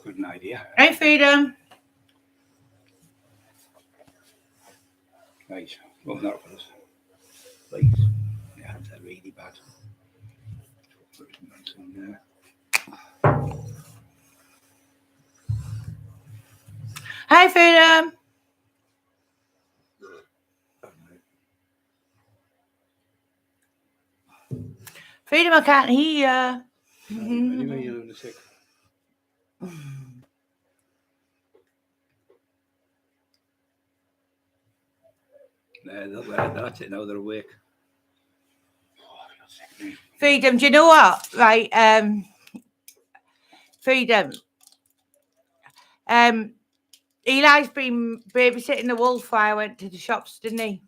Good idea. Hey, Freedom. Right, well, not for us. Please. Yeah, they're really bad. Hi, Freedom. Freedom, I can't hear you. Anyway, you're lunatic. That's it now, they're awake. Freedom, do you know what? Right, Freedom. Eli's been babysitting the wolf while I went to the shops, didn't he?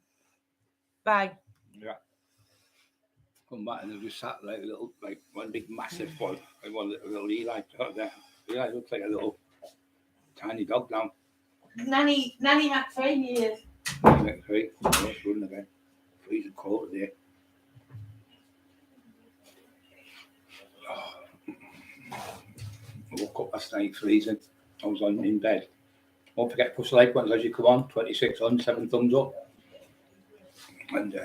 Bye. Yeah. Come back and they just sat like a little, like one big massive one, like one little Eli. Eli looks like a little tiny dog now. Nanny McFrame is. Nanny McFrame, oh, running again. Freezing cold today. I woke up last night freezing. I was in bed. Don't forget to push the like buttons as you come on. 26 on, 7 thumbs up. And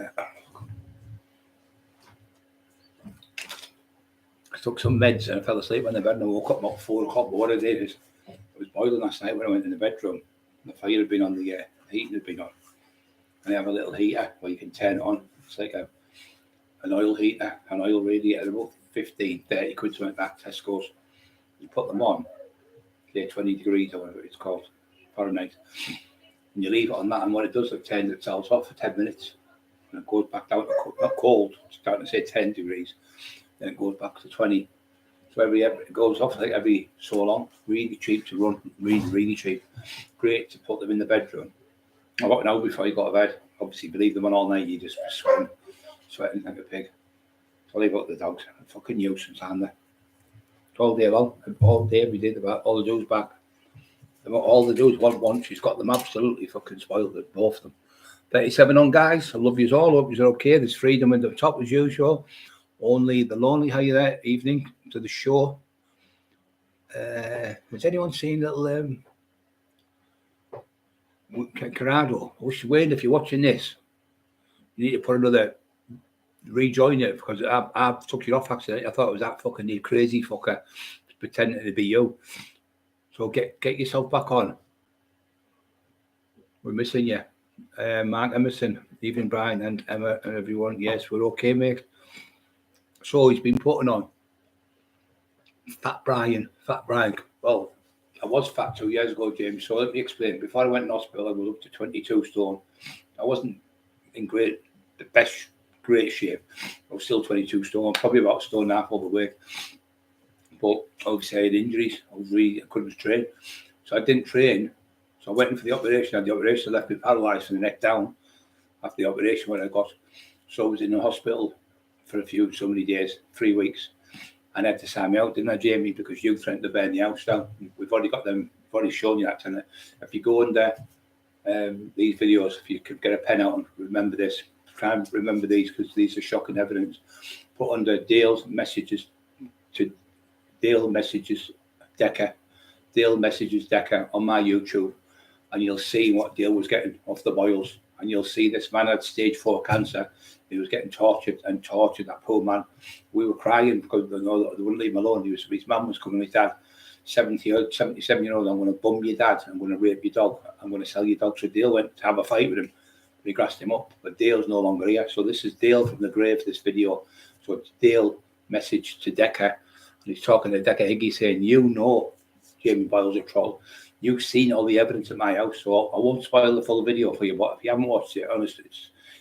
I took some meds and I fell asleep in the bed and I woke up about 4 o'clock. But what I did is, it was boiling last night when I went in the bedroom. The fire had been on, the heating had been on. And I have a little heater where you can turn it on. It's like an oil heater, an oil radiator, about 15, 30 quid, something like that, Tesco's. You put them on, they're 20 degrees or whatever it's called, Fahrenheit. And you leave it on that, and what it does, it turns itself off for 10 minutes. And it goes back down to not cold, it's starting to say 10 degrees. Then it goes back to 20. So it goes off like every so long. Really cheap to run, really cheap. Great to put them in the bedroom. About an hour before you go to bed. Obviously, leave them on all night, you just sweating like a pig. So leave out the dogs. Fucking nuisance, aren't they? All day long, all day, every day, all the dudes back. All the dudes want one. She's got them absolutely fucking spoiled, both of them. 37 on, guys. I love you all. Hope you're okay. There's Freedom at the top as usual. Only the Lonely, how you there? Evening to the show. Has anyone seen little Corrado? Wayne, if you're watching this, you need to put another rejoin it because I took you off accidentally. I thought it was that fucking crazy fucker pretending to be you. So get yourself back on. We're missing you. Mark Emerson, evening Brian and Emma and everyone. Yes, we're okay, mate. So he's been putting on Fat Brian. Well, I was fat 2 years ago, James. So let me explain. Before I went in hospital, I was up to 22 stone. I wasn't in great shape. I was still 22 stone, probably about a stone and a half overweight. But obviously I had injuries. I couldn't train. So I didn't train. So I went in for the operation. And the operation left me paralysed from the neck down after the operation when I got. So I was in the hospital for so many days, 3 weeks. And I had to sign me out, didn't I, Jamie? Because you threatened to burn the house down. We've already got them, we've already shown you that tonight. If you go under these videos, if you could get a pen out and remember this, try and remember these because these are shocking evidence. Put under Dale's messages to Dale Messages Decker on my YouTube, and you'll see what Dale was getting off the boils. And you'll see this man had stage 4 cancer. He was getting tortured, that poor man. We were crying because they wouldn't leave him alone. His mum was coming, his dad, 77-year-old, I'm going to bum your dad, I'm going to rape your dog, I'm going to sell your dog. So Dale went to have a fight with him. He grassed him up, but Dale's no longer here. So this is Dale from the grave, this video. So it's Dale message to Decker. And he's talking to Decker Higgy saying, you know Jamie Boyle's a troll. You've seen all the evidence at my house, so I won't spoil the full video for you, but if you haven't watched it, honestly,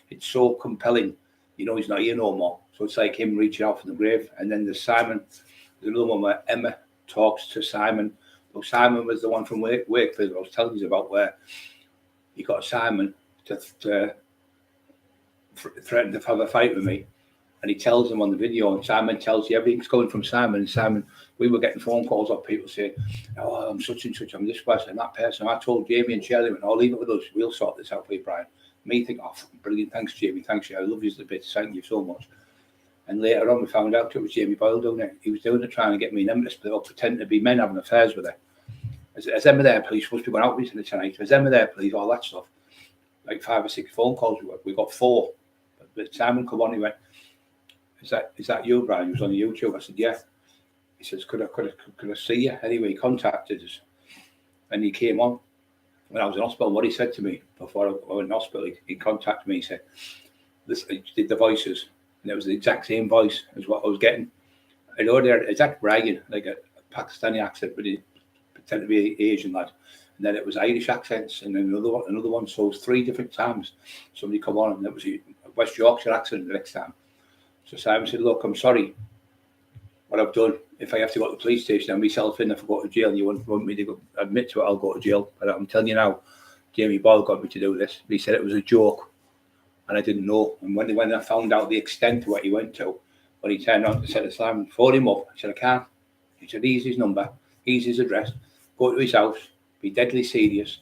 it's so compelling. You know he's not here no more. So it's like him reaching out from the grave. And then there's Simon. There's another one where Emma talks to Simon. Well, Simon was the one from Wakefield I was telling you about, where he got Simon to threaten to have a fight with me. And he tells him on the video, and Simon tells you everything's coming from Simon. And Simon, we were getting phone calls of people saying, oh, I'm such and such, I'm this person, that person. I told Jamie and Shirley, I'll leave it with us. We'll sort this out for you, Brian. Me think, oh, brilliant, thanks, Jamie, thanks, you. I love you as a bit, thank you so much. And later on, we found out it was Jamie Boyle doing it. He was doing it, trying to get me and Emma to split up, pretending to be men having affairs with her. Is Emma there, please? Supposed to be going out recently tonight. Is Emma there, please? All that stuff. Like 5 or 6 phone calls we got 4. But Simon come on, he went, is that you, Brian? He was on YouTube. I said, yeah. He says, could I see you? Anyway, he contacted us. And he came on when I was in hospital. What he said to me before I went in hospital, he contacted me. He said, he did the voices, and it was the exact same voice as what I was getting. I know they're exact bragging, like a Pakistani accent, but he pretended to be an Asian lad. And then it was Irish accents, and then another one. So it was 3 different times. Somebody come on, and it was a West Yorkshire accent the next time. So Simon said, look, I'm sorry what I've done. If I have to go to the police station and myself in, if I go to jail, and you want me to admit to it, I'll go to jail. But I'm telling you now, Jamie Boyle got me to do this. He said it was a joke, and I didn't know. And when I found out the extent of what he went to, when he turned on to say to Simon, phone him up. I said, I can't. He said, here's his number, here's his address, go to his house, be deadly serious.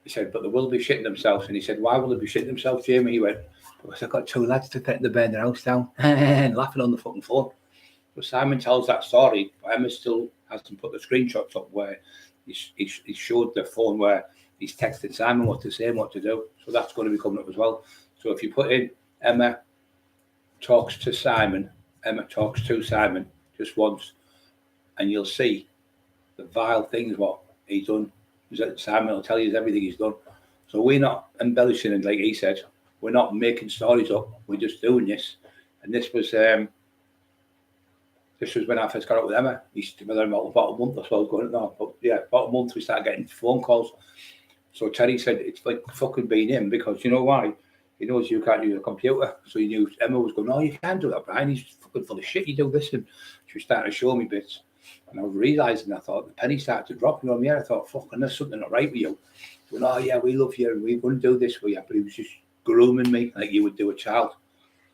He said, but they will be shitting themselves. And he said, why will they be shitting themselves, Jamie? He went, because I've got 2 lads to threaten to burn their house down, and laughing on the fucking phone. So Simon tells that story, but Emma still hasn't put the screenshots up where he showed the phone where he's texted Simon what to say and what to do. So that's going to be coming up as well. So if you put in Emma talks to Simon just once, and you'll see the vile things what he's done. Simon will tell you everything he's done. So we're not embellishing it, like he said. We're not making stories up. We're just doing this. And this was when I first got up with Emma. He's been there about a month or so going now. But yeah, about a month we started getting phone calls. So Terry said it's like fucking being him, because you know why? He knows you can't use a computer. So he knew Emma was going, no, you can't do that, Brian. He's fucking full of shit. You do this. And she was starting to show me bits. And I was realising, I thought, the penny started to drop. You know what I mean? I thought, fucking, there's something not right with you. Going, oh, yeah, we love you and we're going to do this for you. But he was just grooming me like you would do a child,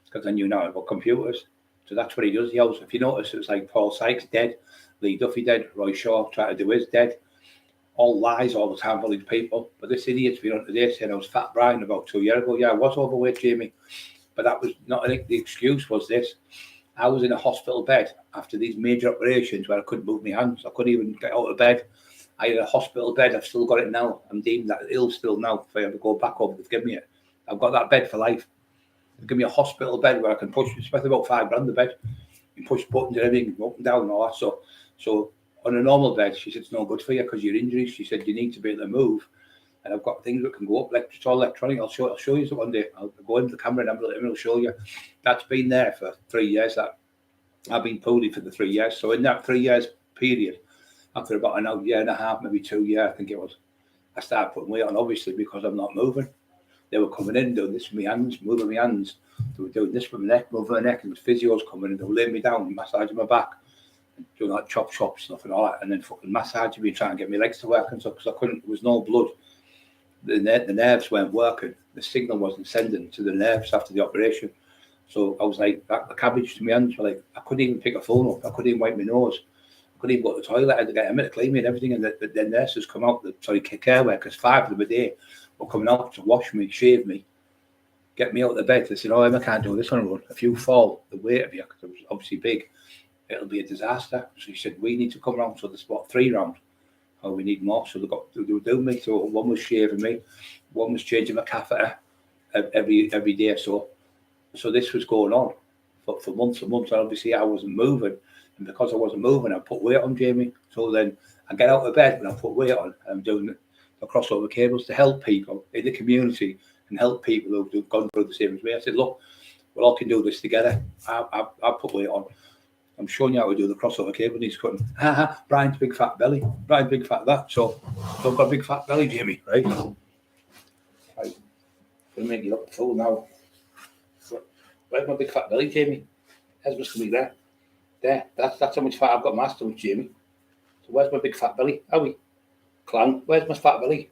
because I knew now about computers. So that's what he does. He also, if you notice, it was like Paul Sykes dead, Lee Duffy dead, Roy Shaw trying to do his dead. All lies all the time for these people. But this idiot's been on today saying I was Fat Brian about 2 years ago. Yeah, I was overweight, Jamie. But that was not, I think the excuse was this. I was in a hospital bed after these major operations where I couldn't move my hands. I couldn't even get out of bed. I had a hospital bed. I've still got it now. I'm deemed that ill still now. If I ever go back over, they've given me it. I've got that bed for life. They've given me a hospital bed where I can push. It's worth about $5,000 the bed. You push buttons and everything, up and down and all that. So on a normal bed, she said, it's no good for you because of your injuries. She said, you need to be able to move. And I've got things that can go up. Like, it's all electronic. I'll show you one day. I'll go into the camera and I'll show you. That's been there for 3 years. That I've been poorly for the 3 years. So in that 3 years period, after about an year and a half, maybe 2 years, I think it was, I started putting weight on, obviously, because I'm not moving. They were coming in, doing this with my hands, moving my hands. They were doing this with my neck, moving my neck, and the physios coming in, they were laying me down, massaging my back, doing like chop stuff and all that, and then fucking massaging me, trying to get my legs to work and stuff, because I couldn't, there was no blood. The nerves weren't working. The signal wasn't sending to the nerves after the operation. So I was like, the cabbage to my hands were like, I couldn't even pick a phone up. I couldn't even wipe my nose. I couldn't even go to the toilet. I had to get a minute to clean me and everything. And the nurses come out, care workers, 5 of them a day, were coming out to wash me, shave me, get me out of the bed. They said, oh, I can't do this on a run. If you fall, the weight of you, because it was obviously big, it'll be a disaster. So he said, we need to come around. So there's what, 3 round. Oh, we need more. So they were doing me. So one was shaving me, one was changing my catheter every day or so. So this was going on for months and months. And obviously I wasn't moving. And because I wasn't moving, I put weight on, Jamie. So then I get out of bed and I put weight on. And I'm doing the crossover cables to help people in the community and help people who've gone through the same as me. I said, look, we all can do this together. I put weight on. I'm showing you how to do the crossover cable. And he's cutting, Brian's big fat belly. Brian's big fat that. So I've got a big fat belly, Jamie, right? Right. I'm going to make you look full now. Where's my big fat belly, Jamie? There's supposed to be there. There. That's how much fat I've got my stomach, Jamie. So where's my big fat belly? Howie. Clown, where's my fat belly?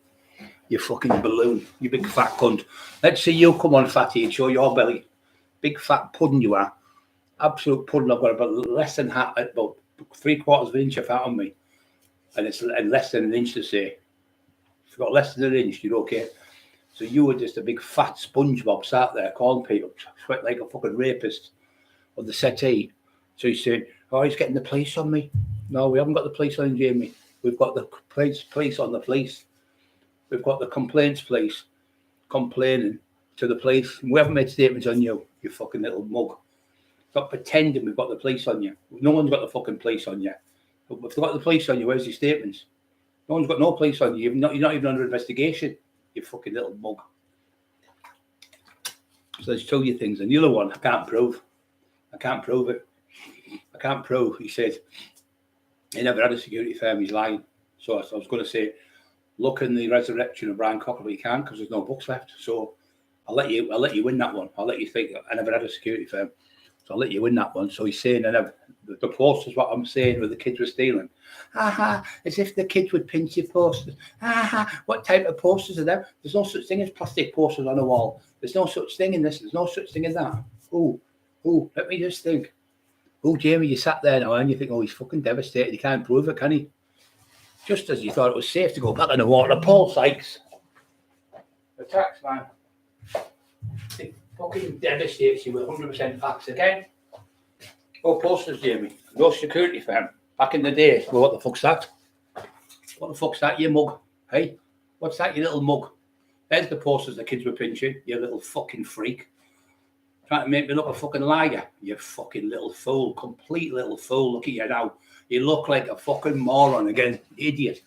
You fucking balloon. You big fat cunt. Let's see you come on, fatty, and show your belly. Big fat pudding you are. Absolute pudding. I've got about less than half, about 3/4 of an inch of fat on me. And it's less than an inch to say. If you've got less than an inch, you're okay. So you were just a big fat SpongeBob sat there calling people, sweat like a fucking rapist on the settee. So he's saying, oh, he's getting the police on me. No, we haven't got the police on Jamie. We've got the police on the police. We've got the complaints police complaining to the police. We haven't made statements on you, you fucking little mug. Stop pretending we've got the police on you. No one's got the fucking police on you. If they've got the police on you, where's your statements? No one's got no police on you. You're not even under investigation, you fucking little mug. So there's two things. And the other one, I can't prove. I can't prove it. I can't prove. He said he never had a security firm. He's lying. So I was going to say, look in the resurrection of Brian Cockerill, but you can't because there's no books left. So I'll let you win that one. I'll let you think I never had a security firm. So I'll let you win that one. So he's saying, and the posters, what I'm saying, where the kids were stealing. As if the kids would pinch your posters. What type of posters are there? There's no such thing as plastic posters on a wall. There's no such thing in this. There's no such thing as that. Let me just think. Jamie, you sat there now and you think, he's fucking devastated. He can't prove it, can he? Just as you thought it was safe to go back in the water. Paul Sykes. The tax man. It fucking devastates you with 100% facts again. No posters, Jamie. No security firm. Back in the day. Well, what the fuck's that? What the fuck's that, you mug? Hey? What's that, you little mug? There's the posters the kids were pinching, you little fucking freak. Trying to make me look a fucking liar. You fucking little fool. Complete little fool. Look at you now. You look like a fucking moron again. Idiot.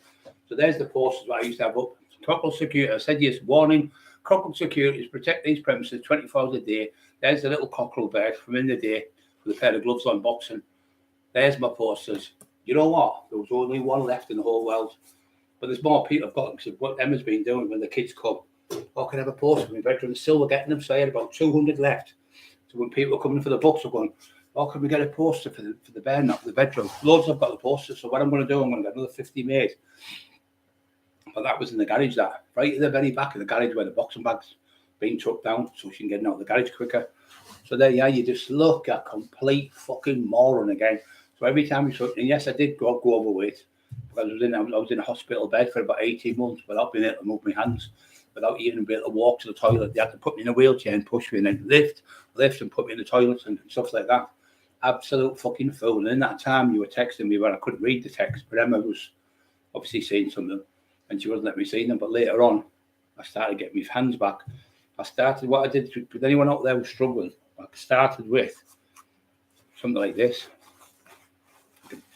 So there's the posters that I used to have up. Cockerill Security. I said yes, warning. Cockerill Securities protect these premises 24 hours a day. There's the little Cockerill bird from in the day with a pair of gloves on boxing. There's my posters. You know what? There was only one left in the whole world. But there's more people I've got because what Emma's been doing when the kids come. I can have a poster in my bedroom. Still we're getting them, so I had about 200 left. So when people are coming for the books, I'm going, can we get a poster for the bed, not for the bedroom? Loads have got the posters, so what I'm going to do, I'm going to get another 50 made. But that was in the garage, that. Right at the very back of the garage where the boxing bag's being took down, so she can get out of the garage quicker. So there, you just look a complete fucking moron again. So every time you and yes, I did go overweight. Because I was in a hospital bed for about 18 months without being able to move my hands, without even being able to walk to the toilet. They had to put me in a wheelchair and push me and then lift and put me in the toilet and stuff like that. Absolute fucking fool. And in that time you were texting me when I couldn't read the text, but Emma was obviously seeing something and she wasn't letting me see them. But later on, I started getting my hands back. What I did, with anyone out there who's struggling, I started with something like this.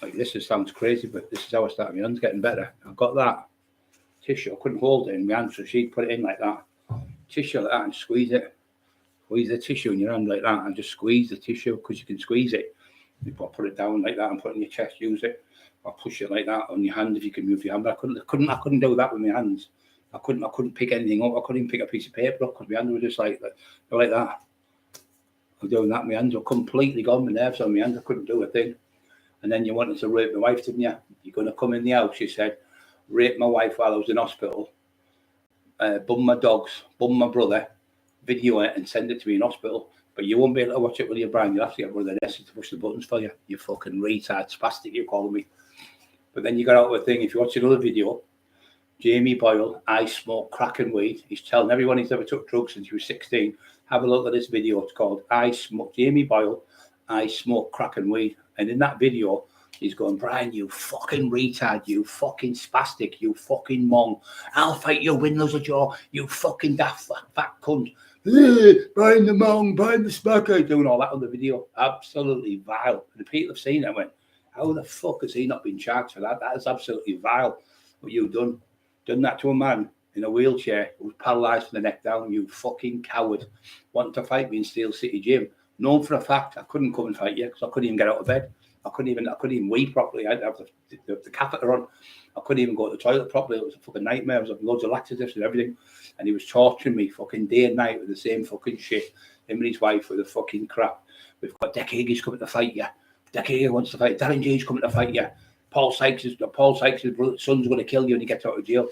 Like this, it sounds crazy, but this is how I started. My hands getting better. I've got that tissue. I couldn't hold it in my hand, so she'd put it in like that. Tissue like that and squeeze it. Squeeze the tissue in your hand like that and just squeeze the tissue because you can squeeze it. You put it down like that and put it in your chest, use it. Or push it like that on your hand if you can move your hand. But I couldn't do that with my hands. I couldn't pick anything up. I couldn't even pick a piece of paper up because my hands were just like that. I was doing that. My hands were completely gone. My nerves on my hands. I couldn't do a thing. And then you wanted to rape my wife, didn't you? You're going to come in the house, she said, rape my wife while I was in hospital, bum my dogs, bum my brother, video it and send it to me in hospital. But you won't be able to watch it with your brain. You'll have to get one of the nurses to push the buttons for you. You fucking retard, spastic, you call me. But then you got out of a thing. If you watch another video, Jamie Boyle, I smoke crack and weed. He's telling everyone he's never took drugs since he was 16. Have a look at this video. It's called Jamie Boyle, I smoke crack and weed. And in that video, he's going, Brian, you fucking retard, you fucking spastic, you fucking mong. I'll fight your win, loser jaw, you fucking daft fat cunt. Brian the mong, Brian the spacker, doing all that on the video. Absolutely vile. And the people have seen it and went, how the fuck has he not been charged for that? That is absolutely vile what you've done. Done that to a man in a wheelchair who's paralysed from the neck down, you fucking coward. Wanting to fight me in Steel City Gym. Known for a fact, I couldn't come and fight you because I couldn't even get out of bed. I couldn't even wee properly. I had to have the catheter on. I couldn't even go to the toilet properly. It was a fucking nightmare. I was having loads of laxatives and everything. And he was torturing me fucking day and night with the same fucking shit. Him and his wife with the fucking crap. We've got Deck Hager's coming to fight you. Deck Hager wants to fight. Darren G's coming to fight you. Paul Sykes' son's going to kill you when he gets out of jail.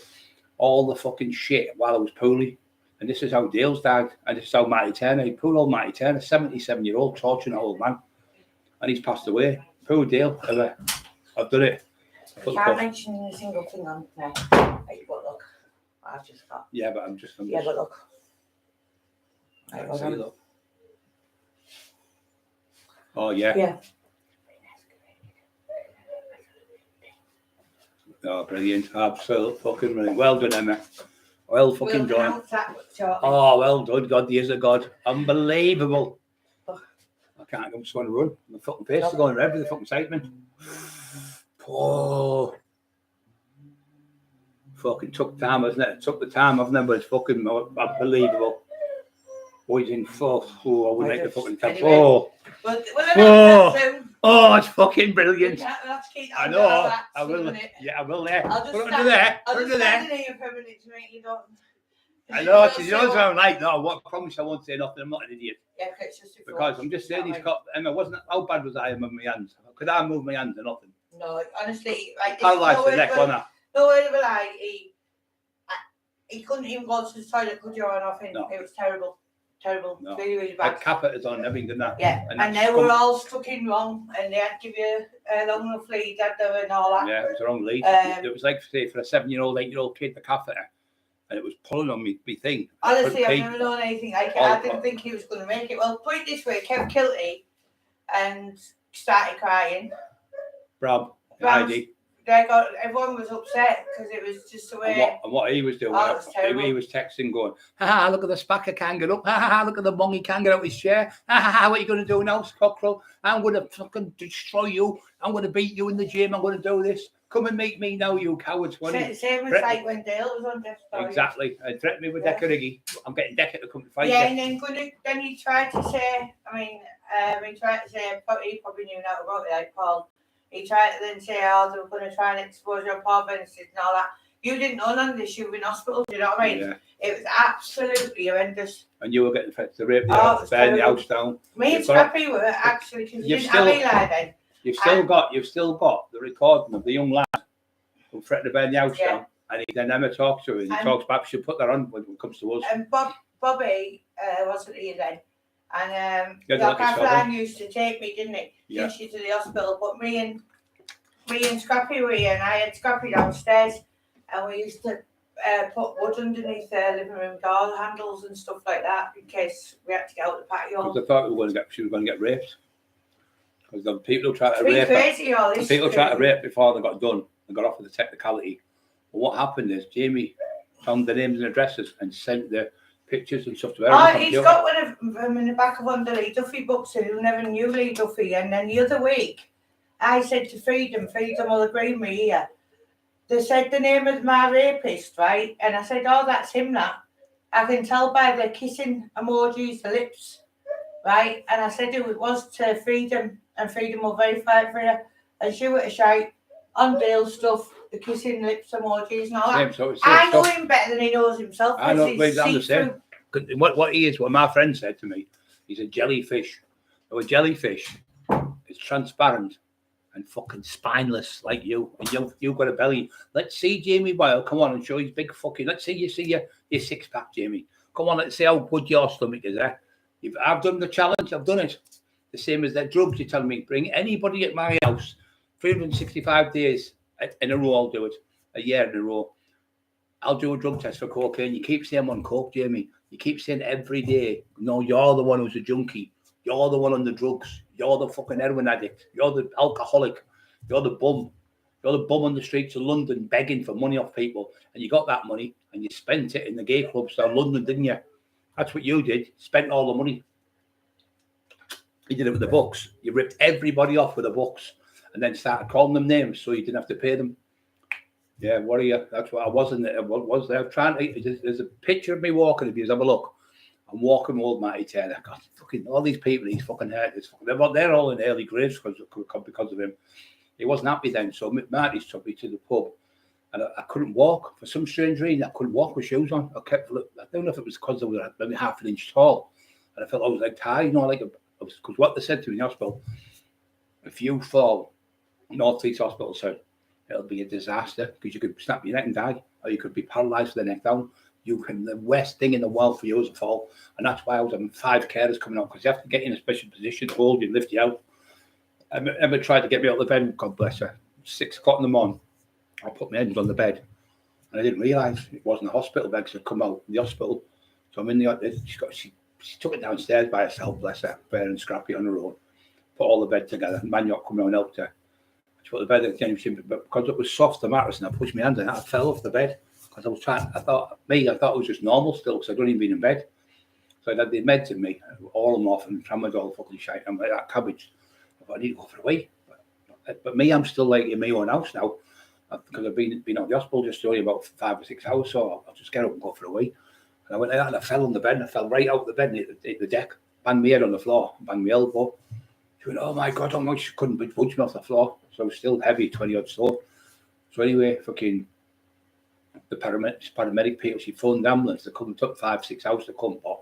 All the fucking shit while I was poorly. And this is how Dale's died. And this is how Matty Turner, poor old Matty Turner, 77-year-old, torturing an old man. And he's passed away. Poor Dale. I've done it. Can't mention a single thing on there. Right, but look, I've just got. Yeah, but I'm just. But look. Right, look. Oh, yeah. Yeah. Oh, brilliant. Absolute fucking brilliant. Well done, Emma. Well fucking done. Oh, well done. God, the is a God. Unbelievable. I can't go just want to run. My fucking face is going red with the fucking excitement. Oh. Fucking took time, wasn't it? Took the time, haven't it? But it's fucking unbelievable. Oh, he's in fourth. Oh, I would make the fucking top. Oh. Oh, it's fucking brilliant. I know. I will. Yeah, I will there. Put it under there. Put it under there. I know. You know what I'm like. No, what? I promise I won't say nothing. I'm not an idiot. Yeah, it's just because I'm just saying he's got. Emma, wasn't how bad was I moving my hands? Could I move my hands or nothing? No, honestly, like Paralysed the neck, wasn't I? No way to lie. He couldn't even go to the toilet, could you, or nothing? No. It was terrible. Terrible. No. Really, really bad. Had catheters on everything, didn't I? Yeah, and they were all stuck in wrong, and they had to give you a long enough lead, and all that. Yeah, it was the wrong lead. It was like, say, for a 7-year-old, 8-year-old kid, the catheter, and it was pulling on me thing. Honestly, I've never known anything like it. I didn't think he was going to make it. Well, put it this way, Kev Kilty and started crying. Brab, Heidi. Everyone was upset because it was just the way. And what he was doing, he was texting, going, "Ha look at the spacker can't get up. Ha look at the bung, he can't get out his chair. Ha what are you going to do now, Cockerill? I'm going to fucking destroy you. I'm going to beat you in the gym. I'm going to do this. Come and meet me now, you cowards." Same as like when Dale was on Death Story. Exactly. And threatened me with Decker Iggy. I'm getting Decker to come to fight. Yeah, and then he tried to say, he tried to say, he probably knew now about it, like Paul. He tried to then say, they were going to try and expose your poor benefits and all that. You didn't know none of this. You were in hospital. Do you know what I mean? Yeah. It was absolutely horrendous. And you were getting affected to rape the house down. Me and Scrappy were actually, because you didn't have Eli then. You've still got the recording of the young lad who threatened to burn the house down, and then Emma talks to her, and he talks back. She'll put that on when it comes to us. And Bobby wasn't here then. And Dr. Flan used to take me, didn't he? Yeah. Take you to the hospital. But me and Scrappy were here, and I had Scrappy downstairs, and we used to put wood underneath the living room door handles and stuff like that in case we had to get out the patio. Because I thought she was going to get raped. Because the people who tried to rape before they got done and got off with the technicality. But what happened is Jamie found the names and addresses and sent the pictures and stuff to her. Oh, he's got one of them in the back of one of the Lee Duffy books who never knew Lee Duffy. And then the other week, I said to Freedom will agree with me here. They said the name of my rapist, right? And I said, oh, that's him, that. I can tell by the kissing emojis, the lips, right? And I said who it was to Freedom, and Freedom will verify it for you. And she went to shout on Dale stuff, the kissing lips emojis and all that. I know him better than he knows himself. I know, but I'm the same. What he is, what my friend said to me, he's a jellyfish. So a jellyfish is transparent and fucking spineless like you. And you've got a belly. Let's see Jamie Boyle. Come on and show his big fucking. Let's see your six pack, Jamie. Come on, let's see how good your stomach is, eh? I've done the challenge. I've done it. The same as that drugs. You're telling me, bring anybody at my house, 365 days in a row. I'll do it. A year in a row. I'll do a drug test for cocaine. You keep saying I'm on coke, Jamie. You keep saying every day, no, you're the one who's a junkie. You're the one on the drugs. You're the fucking heroin addict. You're the alcoholic. You're the bum. You're the bum on the streets of London begging for money off people. And you got that money and you spent it in the gay clubs down London, didn't you? That's what you did. Spent all the money. You did it with the books. You ripped everybody off with the books and then started calling them names so you didn't have to pay them. Yeah, what are you? That's what I wasn't. What was there? Trying to. There's a picture of me walking. If you have a look, I'm walking with old Matty Taylor. God, fucking all these people. He's fucking hurt. They're all in early graves because of him. He wasn't happy then. So Marty's took me to the pub, and I couldn't walk for some strange reason. I couldn't walk with shoes on. I don't know if it was because they were maybe half an inch tall, and I felt I was like tired. Because what they said to me in the hospital, if you fall, North East Hospital said, it'll be a disaster because you could snap your neck and die, or you could be paralysed with the neck down. The worst thing in the world for you is a fall. And that's why I was having 5 carers coming out, because you have to get in a special position to hold you and lift you out. Emma tried to get me out of the bed, God bless her. 6 o'clock in the morning, I put my head on the bed. And I didn't realise it wasn't a hospital bed, because I'd come out in the hospital. So I'm in the, she took it downstairs by herself, bless her, fair and Scrappy on her own. Put all the bed together. Maniac come out and helped her. She put the bed again, but because it was soft, the mattress, and I pushed my hand in it, I fell off the bed. Because I was trying, I thought it was just normal still, because I'd only been in bed. So I'd had the meds in me, all of them off, and tramadol fucking shite. I'm like that cabbage. I thought, I need to go for a wee. But me, I'm still like in my own house now, because I've been out of the hospital just only about 5 or 6 hours, so I'll just get up and go for a wee. And I went like that, and I fell on the bed, and I fell right out of the bed and hit the deck, banged my head on the floor, banged my elbow. She went, oh my God, she couldn't budge me off the floor. So I was still heavy, 20 odd stone. So anyway, fucking the paramedic people, she phoned the ambulance. They come, it took 5, 6 hours to come. But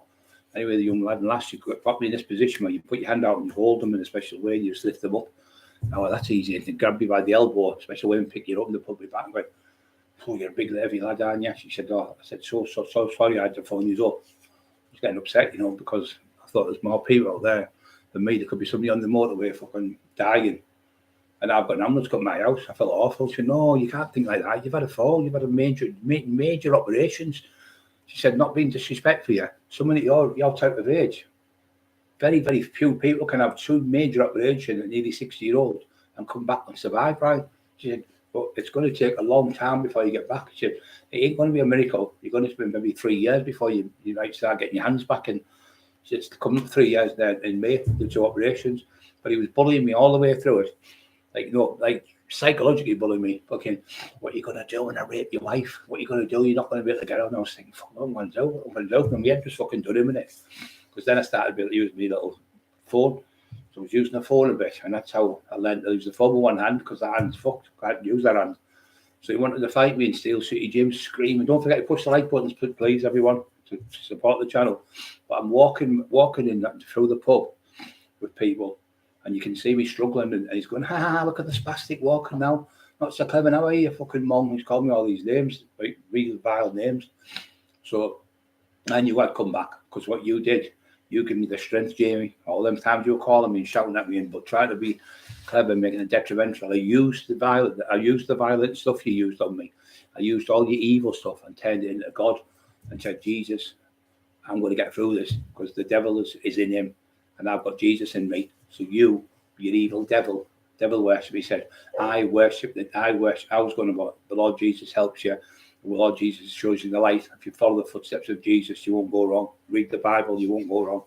anyway, the young lad and lass, you got me in this position where you put your hand out and you hold them in a special way and you just lift them up. Oh, that's easy. And they grab you by the elbow, special way, and pick you up and they put me back. But, oh, you're a big, heavy lad, aren't you? She said, oh, I said, so sorry I had to phone you up. I was getting upset, because I thought there's more people out there than me. There could be somebody on the motorway fucking dying. And I've got an ambulance come to my house. I felt awful. She said, no, you can't think like that. You've had a fall. You've had a major operations. She said, not being disrespectful you. Someone at your type of age, very, very few people can have 2 major operations at nearly 60-year-old and come back and survive, right? She said, but it's going to take a long time before you get back. She said, it ain't going to be a miracle. You're going to spend maybe 3 years before you might start getting your hands back. And she said, it's coming up 3 years there in May, the 2 operations. But he was bullying me all the way through it. Like psychologically bullying me. Fucking, what are you going to do when I rape your wife? What are you going to do? You're not going to be able to get out. And I was thinking, fuck, what am I going to do? What am I going to do? And my head was fucking done in it. Because then I started to use my little phone. So I was using the phone a bit. And that's how I learned to use the phone with one hand, because the hand's fucked. I can't use that hand. So he wanted to fight me in Steel City Gym, screaming. Don't forget to push the like buttons, please, everyone, to support the channel. But I'm walking in through the pub with people. And you can see me struggling, and he's going, look at the spastic walking now. Not so clever now, are you, fucking mong? He's called me all these names, like real vile names. So I knew I'd come back, because what you did, you gave me the strength, Jamie. All them times you were calling me and shouting at me, but trying to be clever, making it detrimental. I used the violent stuff you used on me. I used all your evil stuff and turned it into God and said, Jesus, I'm going to get through this, because the devil is in him, and I've got Jesus in me. So you evil devil worship. He said, I was going to, the Lord Jesus helps you. The Lord Jesus shows you the light. If you follow the footsteps of Jesus, you won't go wrong. Read the Bible, you won't go wrong.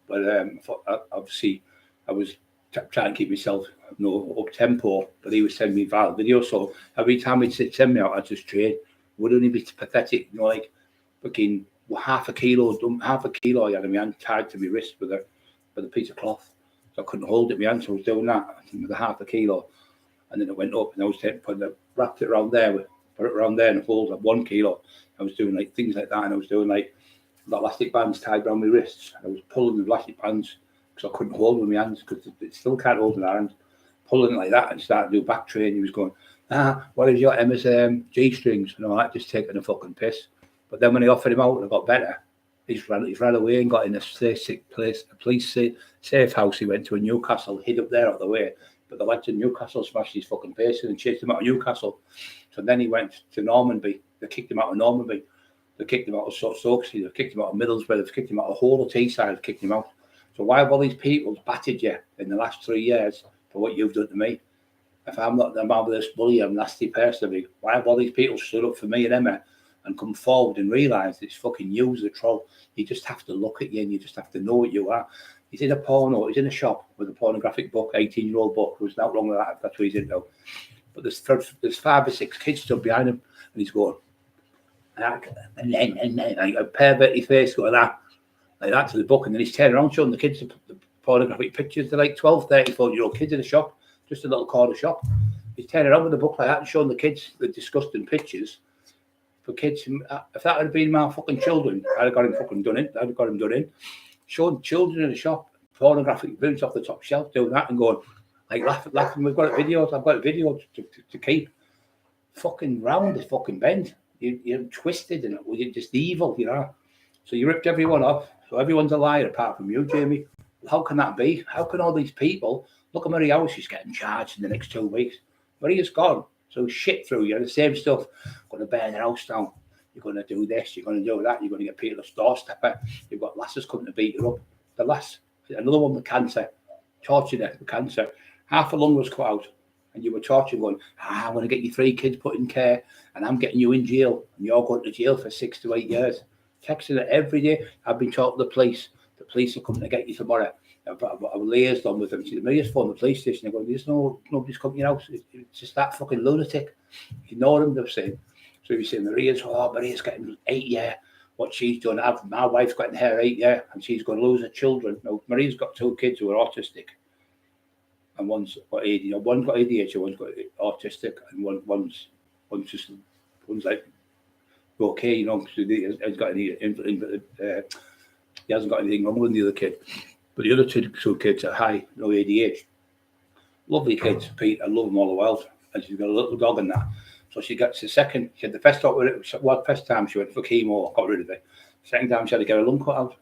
But obviously, I was trying to keep myself up tempo, but he was sending me viral videos. So every time he'd send me out, I'd just train. It would only be pathetic, like fucking half a kilo I had in my hand tied to my wrist with a piece of cloth. So I couldn't hold it in my hand, so I was doing that with a half a kilo. And then it went up, and I was wrapped it around there, put it around there, and it holds at 1 kilo. I was doing like things like that, and I was doing like the elastic bands tied around my wrists. I was pulling the elastic bands because I couldn't hold it with my hands, because it still can't hold in our hands. Pulling it like that and starting to do back training. He was going, what is your G strings? And all that, just taking a fucking piss. But then when I offered him out and I got better, he's ran away and got in a police safe house. He went to a Newcastle, hid up there out of the way. But the lads in Newcastle smashed his fucking face in and chased him out of Newcastle. So then he went to Normanby. They kicked him out of Normanby. They kicked him out of Stokesley. They kicked him out of Middlesbrough. They've kicked him out of the whole of Teesside. They've kicked him out. So why have all these people battered you in the last 3 years for what you've done to me? If I'm not the marvellous bully, I'm a nasty person. Why have all these people stood up for me and Emma and come forward and realise it's fucking you as a troll? You just have to look at you, and you just have to know what you are. He's in a porno. He's in a shop with a pornographic book, 18-year-old book. There's not wrong with that if that's what he's into. But there's 5 or 6 kids stood behind him, and he's going, and like a perverted face going like that to the book, and then he's turning around showing the kids the pornographic pictures. They're like 12, 13, 14-year-old kids in a shop, just a little corner shop. He's turning around with a book like that and showing the kids the disgusting pictures. For kids, if that had been my fucking children, I'd have got him fucking done in. Showing children in the shop pornographic videos off the top shelf, doing that and going like laughing. I've got a video to keep. Fucking round the fucking bend. You're twisted and you're just evil, So you ripped everyone off. So everyone's a liar apart from you, Jamie. How can that be? How can all these people look at Mary House? She's getting charged in the next 2 weeks. Marie is gone. So shit through you, the same stuff. Going to burn your house down. You're going to do this. You're going to do that. You're going to get people to doorstep. You've got lasses coming to beat you up. The lass, another one with cancer, tortured her with cancer. Half a lung was cut out. and you were tortured going, I'm going to get you 3 kids put in care and I'm getting you in jail and you're going to jail for 6 to 8 years. Texting it every day. I've been talking to the police. The police are coming to get you tomorrow. I've liaised on with them. See, Maria's phoned the police station. They're going, nobody's coming to your house. It's just that fucking lunatic. Ignore them, they've said. So you say, Maria's getting 8 years. What she's done, my wife's getting her 8 years and she's going to lose her children. Now, Maria's got 2 kids who are autistic. And one's got ADHD, one's got ADHD, one's got autistic, and one's like okay, you know, because he hasn't got anything wrong with the other kid. But the other two kids are high, no ADHD. Lovely kids, Pete. I love them all the world. And she's got a little dog in that. So she got the second. She had the first first time she went for chemo, got rid of it. Second time she had to get her lung cut out,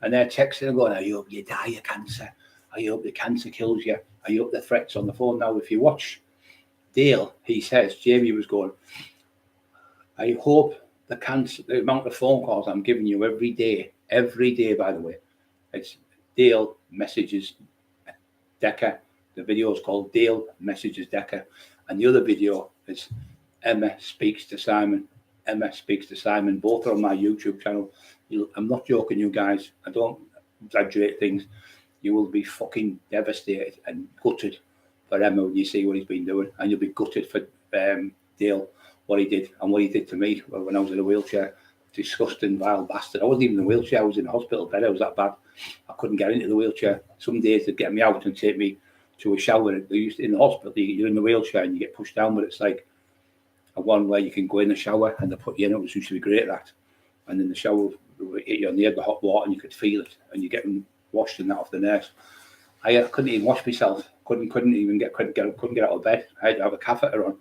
and they're texting and going, "I hope you die of cancer. I hope the cancer kills you. I hope the threats on the phone." Now, if you watch Dale, he says, Jamie was going, "I hope the amount of phone calls I'm giving you every day, by the way, it's Dale messages Decker. The video is called Dale messages Decker, and the other video is Emma speaks to Simon. Emma speaks to Simon. Both are on my YouTube channel. I'm not joking, you guys. I don't exaggerate things. You will be fucking devastated and gutted for Emma when you see what he's been doing, and you'll be gutted for Dale, what he did and what he did to me when I was in a wheelchair. Disgusting, vile bastard. I wasn't even in a wheelchair. I was in a hospital bed. I was that bad. I couldn't get into the wheelchair. Some days they'd get me out and take me to a shower. In the hospital, you're in the wheelchair and you get pushed down, but it's like a one where you can go in the shower and they put you in. It was usually great, that. And then the shower would hit you on the head, the hot water, and you could feel it, and you're getting washed and that off the nurse. I couldn't even wash myself. Couldn't get out of bed. I had to have a catheter on,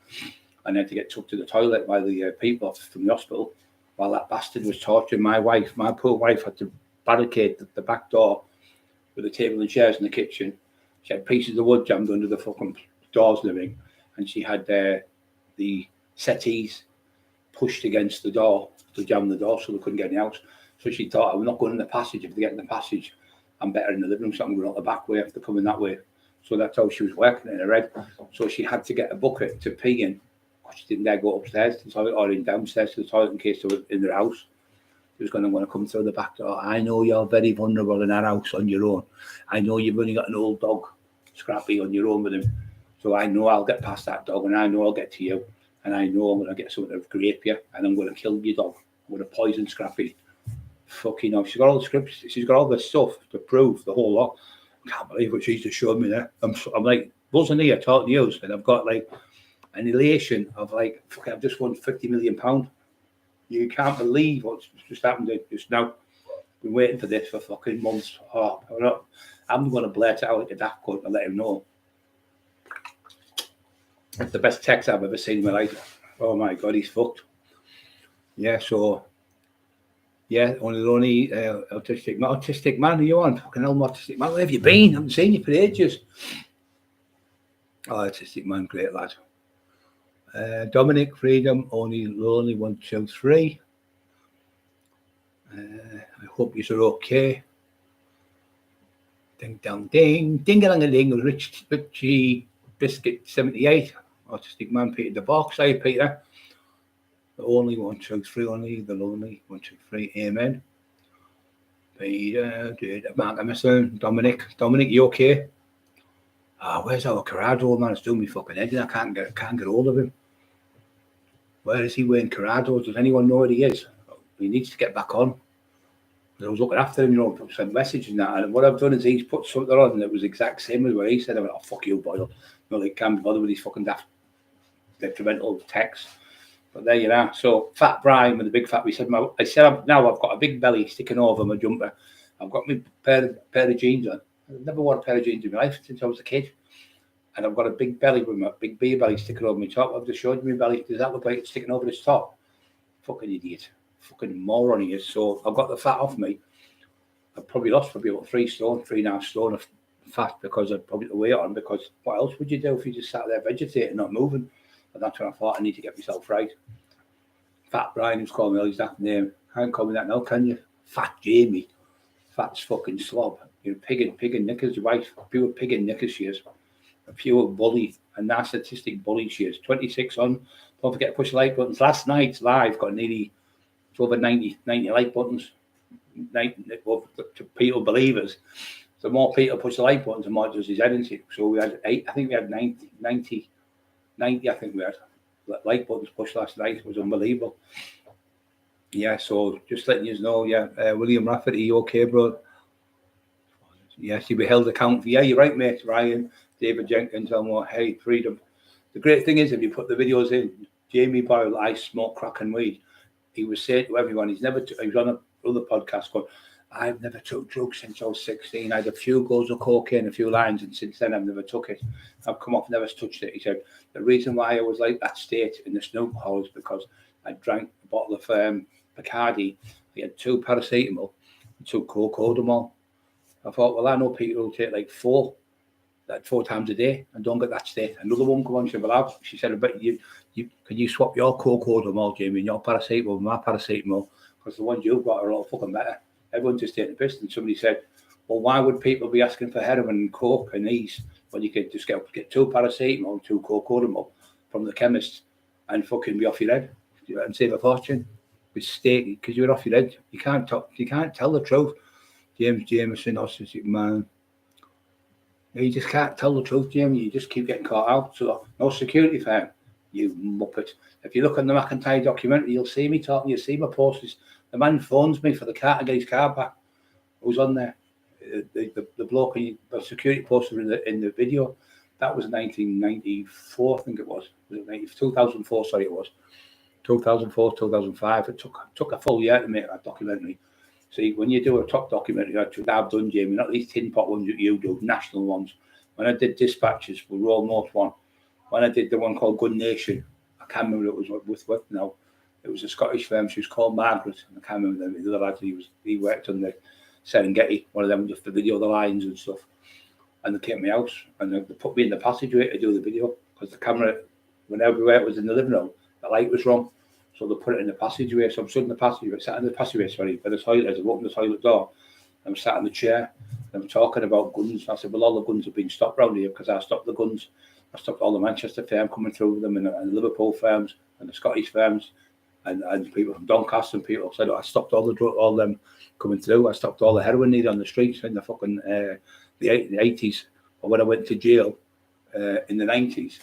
and I had to get took to the toilet by the people from the hospital while that bastard was torturing my wife. My poor wife had to barricade the back door with the table and chairs in the kitchen. She had pieces of wood jammed under the fucking doors living, and she had the settees pushed against the door to jam the door so they couldn't get any out. So she thought, I'm not going in the passage. If they get in the passage, I'm better in the living room, so I'm going out the back way. I have to come in that way. So that's how she was working in her head. So she had to get a bucket to pee in. She didn't dare go upstairs to the toilet or in downstairs to the toilet in case they were in their house. She was going to want to come through the back door. I know you're very vulnerable in our house on your own. I know you've only got an old dog, Scrappy, on your own with him. So I know I'll get past that dog, and I know I'll get to you. And I know I'm going to get something to grape you, and I'm going to kill your dog. I'm going to poison Scrappy. Fucking hell. She's got all the scripts. She's got all the stuff to prove the whole lot. I can't believe what she's just showed me there. I'm like buzzing here talking to you, and I've got like an elation of like, fuck, I've just won £50 million. You can't believe what's just happened just now. Been waiting for this for fucking months. Oh, I'm going to blurt it out like a daft cunt and let him know. It's the best text I've ever seen in my life. Oh my God, he's fucked. Yeah, so, yeah, the only autistic man, are you on? Fucking hell, autistic man. Where have you been? I haven't seen you for ages. Oh, autistic man, great lad. Dominic, Freedom, only lonely 1, 2, 3. I hope you're okay. Ding dong ding, ding a ding, Richie Biscuit 78. Autistic man, Peter the Box. Hey, Peter. The only 1, 2, 3, only the lonely 1, 2, 3. Amen. Peter, Mark Emerson, Dominic, you okay? Where's our Corrado, man? It's doing me fucking head in. I can't get hold of him. Where is he wearing Corrado? Does anyone know where he is? He needs to get back on. I was looking after him, you know, sent messages and that. And what I've done is he's put something on and it was exact same as what he said. I went, oh, fuck you, Boyle. No, they can't be bothered with these fucking detrimental texts. But there you are. So, Fat Brian with the big fat, I said, now I've got a big belly sticking over my jumper. I've got my pair of jeans on. I've never worn a pair of jeans in my life since I was a kid. And I've got a big belly with my big beer belly sticking over my top. I've just showed you my belly. Does that look like it's sticking over this top? Fucking idiot. Fucking moron he is. So I've got the fat off me. I've probably lost about 3.5 stone of fat because I probably the weight on. Because what else would you do if you just sat there vegetating, not moving? And that's when I thought I need to get myself right. Fat Brian, who's calling me all his that name. Can't call me that now, can you? Fat Jamie. Fat's fucking slob. You're pig and knickers, your wife. Pure pig and knickers she is. a pure bully, a narcissistic bully she is. 26 on. Don't forget to push the like buttons. Last night's live got nearly over 90 like buttons. 90, to people believers. The more people push the like buttons, the more it does his editing. So we had 8, I think we had 90 I think we had like buttons pushed last night. It was unbelievable. Yeah, so just letting you know, William Rafferty, you okay, bro? Yes, you'll be held accountable. Yeah, you're right, mate. Ryan, David Jenkins, hey, freedom. The great thing is, if you put the videos in, Jamie Boyle, I smoke crack and weed. He was saying to everyone, he was on another podcast going, I've never took drugs since I was 16. I had a few goes of cocaine, a few lines, and since then I've never took it. I've come off, never touched it. He said, the reason why I was like that state in the snoop hole is because I drank a bottle of Bacardi. I had 2 paracetamol and 2 Cockerill. I thought, well, I know people who take like 4 times a day and don't get that state. Another one come on, she said, well, she said, I bet you can you swap your Cockerill, Jamie, and your paracetamol with my paracetamol, because the ones you've got are all fucking better. Everyone's just taking the piss. And somebody said, well, why would people be asking for heroin and coke and these when you could just get 2 paracetamol and 2 Cockerill from the chemist and fucking be off your head and save a fortune? Because you're off your head. You can't tell the truth. James Jameson, autistic man. You just can't tell the truth, Jamie. You just keep getting caught out. So no security firm, you muppet. If you look on the McIntyre documentary, you'll see me talking. You'll see my posters. The man phones me for the car to get his car back. Who's on there? The bloke, the security poster in the video. That was 1994, I think it was. Was it 2004? Sorry, it was 2004, 2005. It took a full year to make that documentary. See, when you do a top documentary, that's what I've done, Jamie, not these tin pot ones that you do, national ones. When I did Dispatches with Royal North one, when I did the one called Gun Nation, I can't remember who it was with now. It was a Scottish firm. She was called Margaret. I can't remember the other lad. He worked on the Serengeti, one of them just to video the lines and stuff. And they came to my house and they put me in the passageway to do the video because the camera, whenever it was in the living room, the light was wrong. So they put it in the passageway. So I'm stood in the passageway, sat in the passageway, by the toilet. As I opened the toilet door, I'm sat in the chair. And I'm talking about guns. I said, well, all the guns have been stopped around here because I stopped the guns. I stopped all the Manchester firm coming through with them and the Liverpool firms and the Scottish firms and people from Doncaster and people said, I stopped all them coming through. I stopped all the heroin need on the streets in the fucking the 80s. Or when I went to jail in the 90s,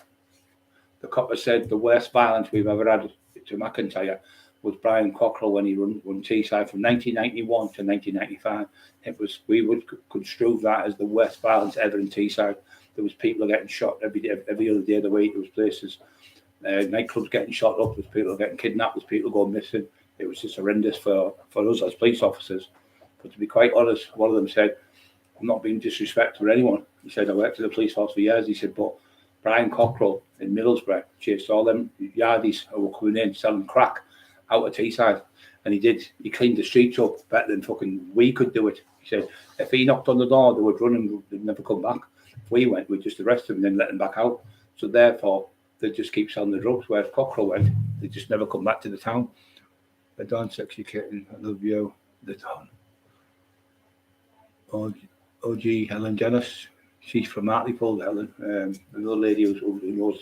the copper said the worst violence we've ever had to McIntyre was Brian Cockerill when he run Teesside from 1991 to 1995. It was, we would construe that as the worst violence ever in Teesside. There was people getting shot every other day of the week. There was places, nightclubs getting shot up. There was people getting kidnapped. There was people going missing. It was just horrendous for us as police officers. But to be quite honest, one of them said, I'm not being disrespectful to anyone. He said, I worked at the police force for years. He said, but Brian Cockerill in Middlesbrough chased all them yardies who were coming in selling crack out of Teesside. And he cleaned the streets up better than fucking we could do it. He said, if he knocked on the door, they would run and they'd never come back. If we went, we'd just arrest them and then let them back out. So therefore, they just keep selling the drugs. Whereas Cockerill went, they just never come back to the town. The Don sexy kitten, I love you. The Don. OG Helen Dennis. She's from Hartlepool, Helen. Another lady who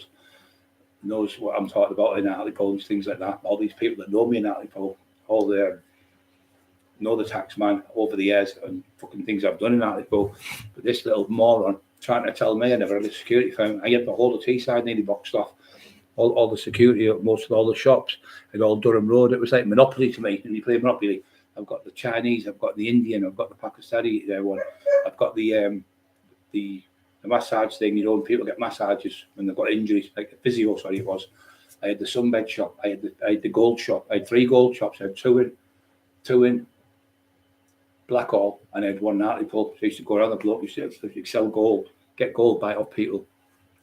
knows what I'm talking about in Hartlepool and things like that. All these people that know me in Hartlepool, all know the tax man over the years and fucking things I've done in Hartlepool. But this little moron trying to tell me I never had a security firm. I had the whole of Teesside nearly boxed off. All the security, most of all the shops, and all Durham Road. It was like Monopoly to me. And you play Monopoly. I've got the Chinese, I've got the Indian, I've got the Pakistani one. I've got the massage thing, when people get massages when they've got injuries, like the physio, it was. I had the sunbed shop, I had the gold shop, I had 3 gold shops, I had two in Blackhall, and I had one in Hartlepool. So I used to go around the block, used to sell gold, get gold, buy it off people.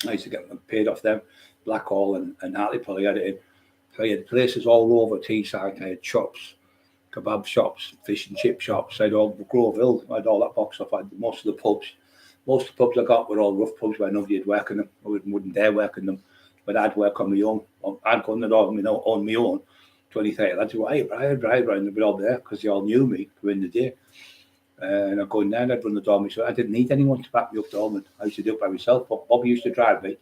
I used to get them paid off them, Blackhall and Hartlepool. I had it in. So I had places all over Teesside. I had shops, kebab shops, fish and chip shops. I had all Groveville. I had all that box off. I had most of the pubs. Most of the pubs I got were all rough pubs where nobody would work in them. I wouldn't dare work in them. But I'd work on my own. I'd go on the door on my own. 20, 30 lads would go, hey, Brian, they'd be all there because they all knew me during the day. And I'd go in there and I'd run the dormitory. So I didn't need anyone to back me up the dormitory. I used to do it by myself. But Bobby used to drive me,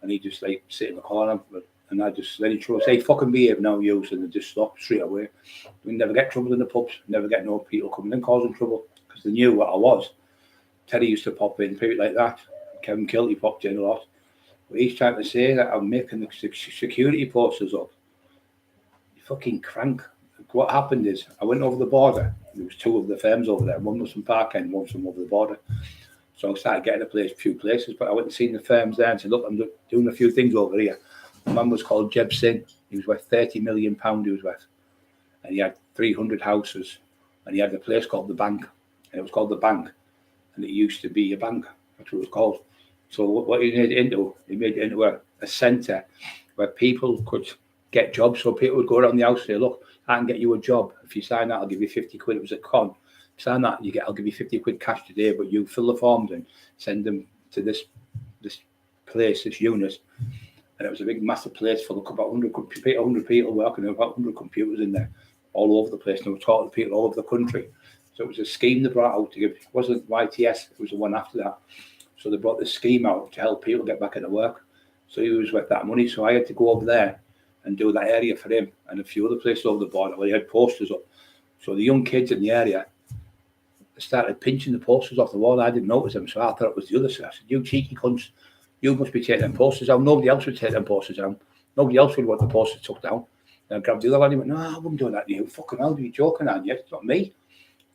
and he'd just like sit in the corner, and I just let him say, "Fucking behave now, you," and they'd just stop straight away. We never get trouble in the pubs. Never get no people coming in causing trouble because they knew what I was. Teddy used to pop in, people like that. Kevin Kilty popped in a lot. But he's trying to say that I'm making the security posters up. You fucking crank. What happened is I went over the border. There was two of the firms over there. One was from Parkend, one was from over the border. So I started getting a few places, but I went and seen the firms there and said, "Look, I'm doing a few things over here." The man was called Jeb Singh. He was worth £30 million. He was worth, and he had 300 houses, and he had a place called the Bank, and it was called the Bank, and it used to be a bank. That's what it was called. So what he made it into a centre where people could get jobs. So people would go around the house and say, "Look, I can get you a job. If you sign that, I'll give you 50 quid. It was a con. Sign that, I'll give you 50 quid cash today, but you fill the forms and send them to this place, this unit." And it was a big, massive place full of about 100 people working. There were about 100 computers in there, all over the place. And they were talking to people all over the country. So it was a scheme they brought out to give. It wasn't YTS, it was the one after that. So they brought this scheme out to help people get back into work. So he was worth that money. So I had to go over there and do that area for him and a few other places over the border where he had posters up. So the young kids in the area started pinching the posters off the wall. I didn't notice them, so I thought it was the other side. I said, "You cheeky cunts, you must be taking them posters down." Nobody else would take them posters down. Nobody else would want the posters took down. And I grabbed the other one and he went, "No, I wouldn't do that to you. Fucking hell, are you joking, aren't you? It's not me."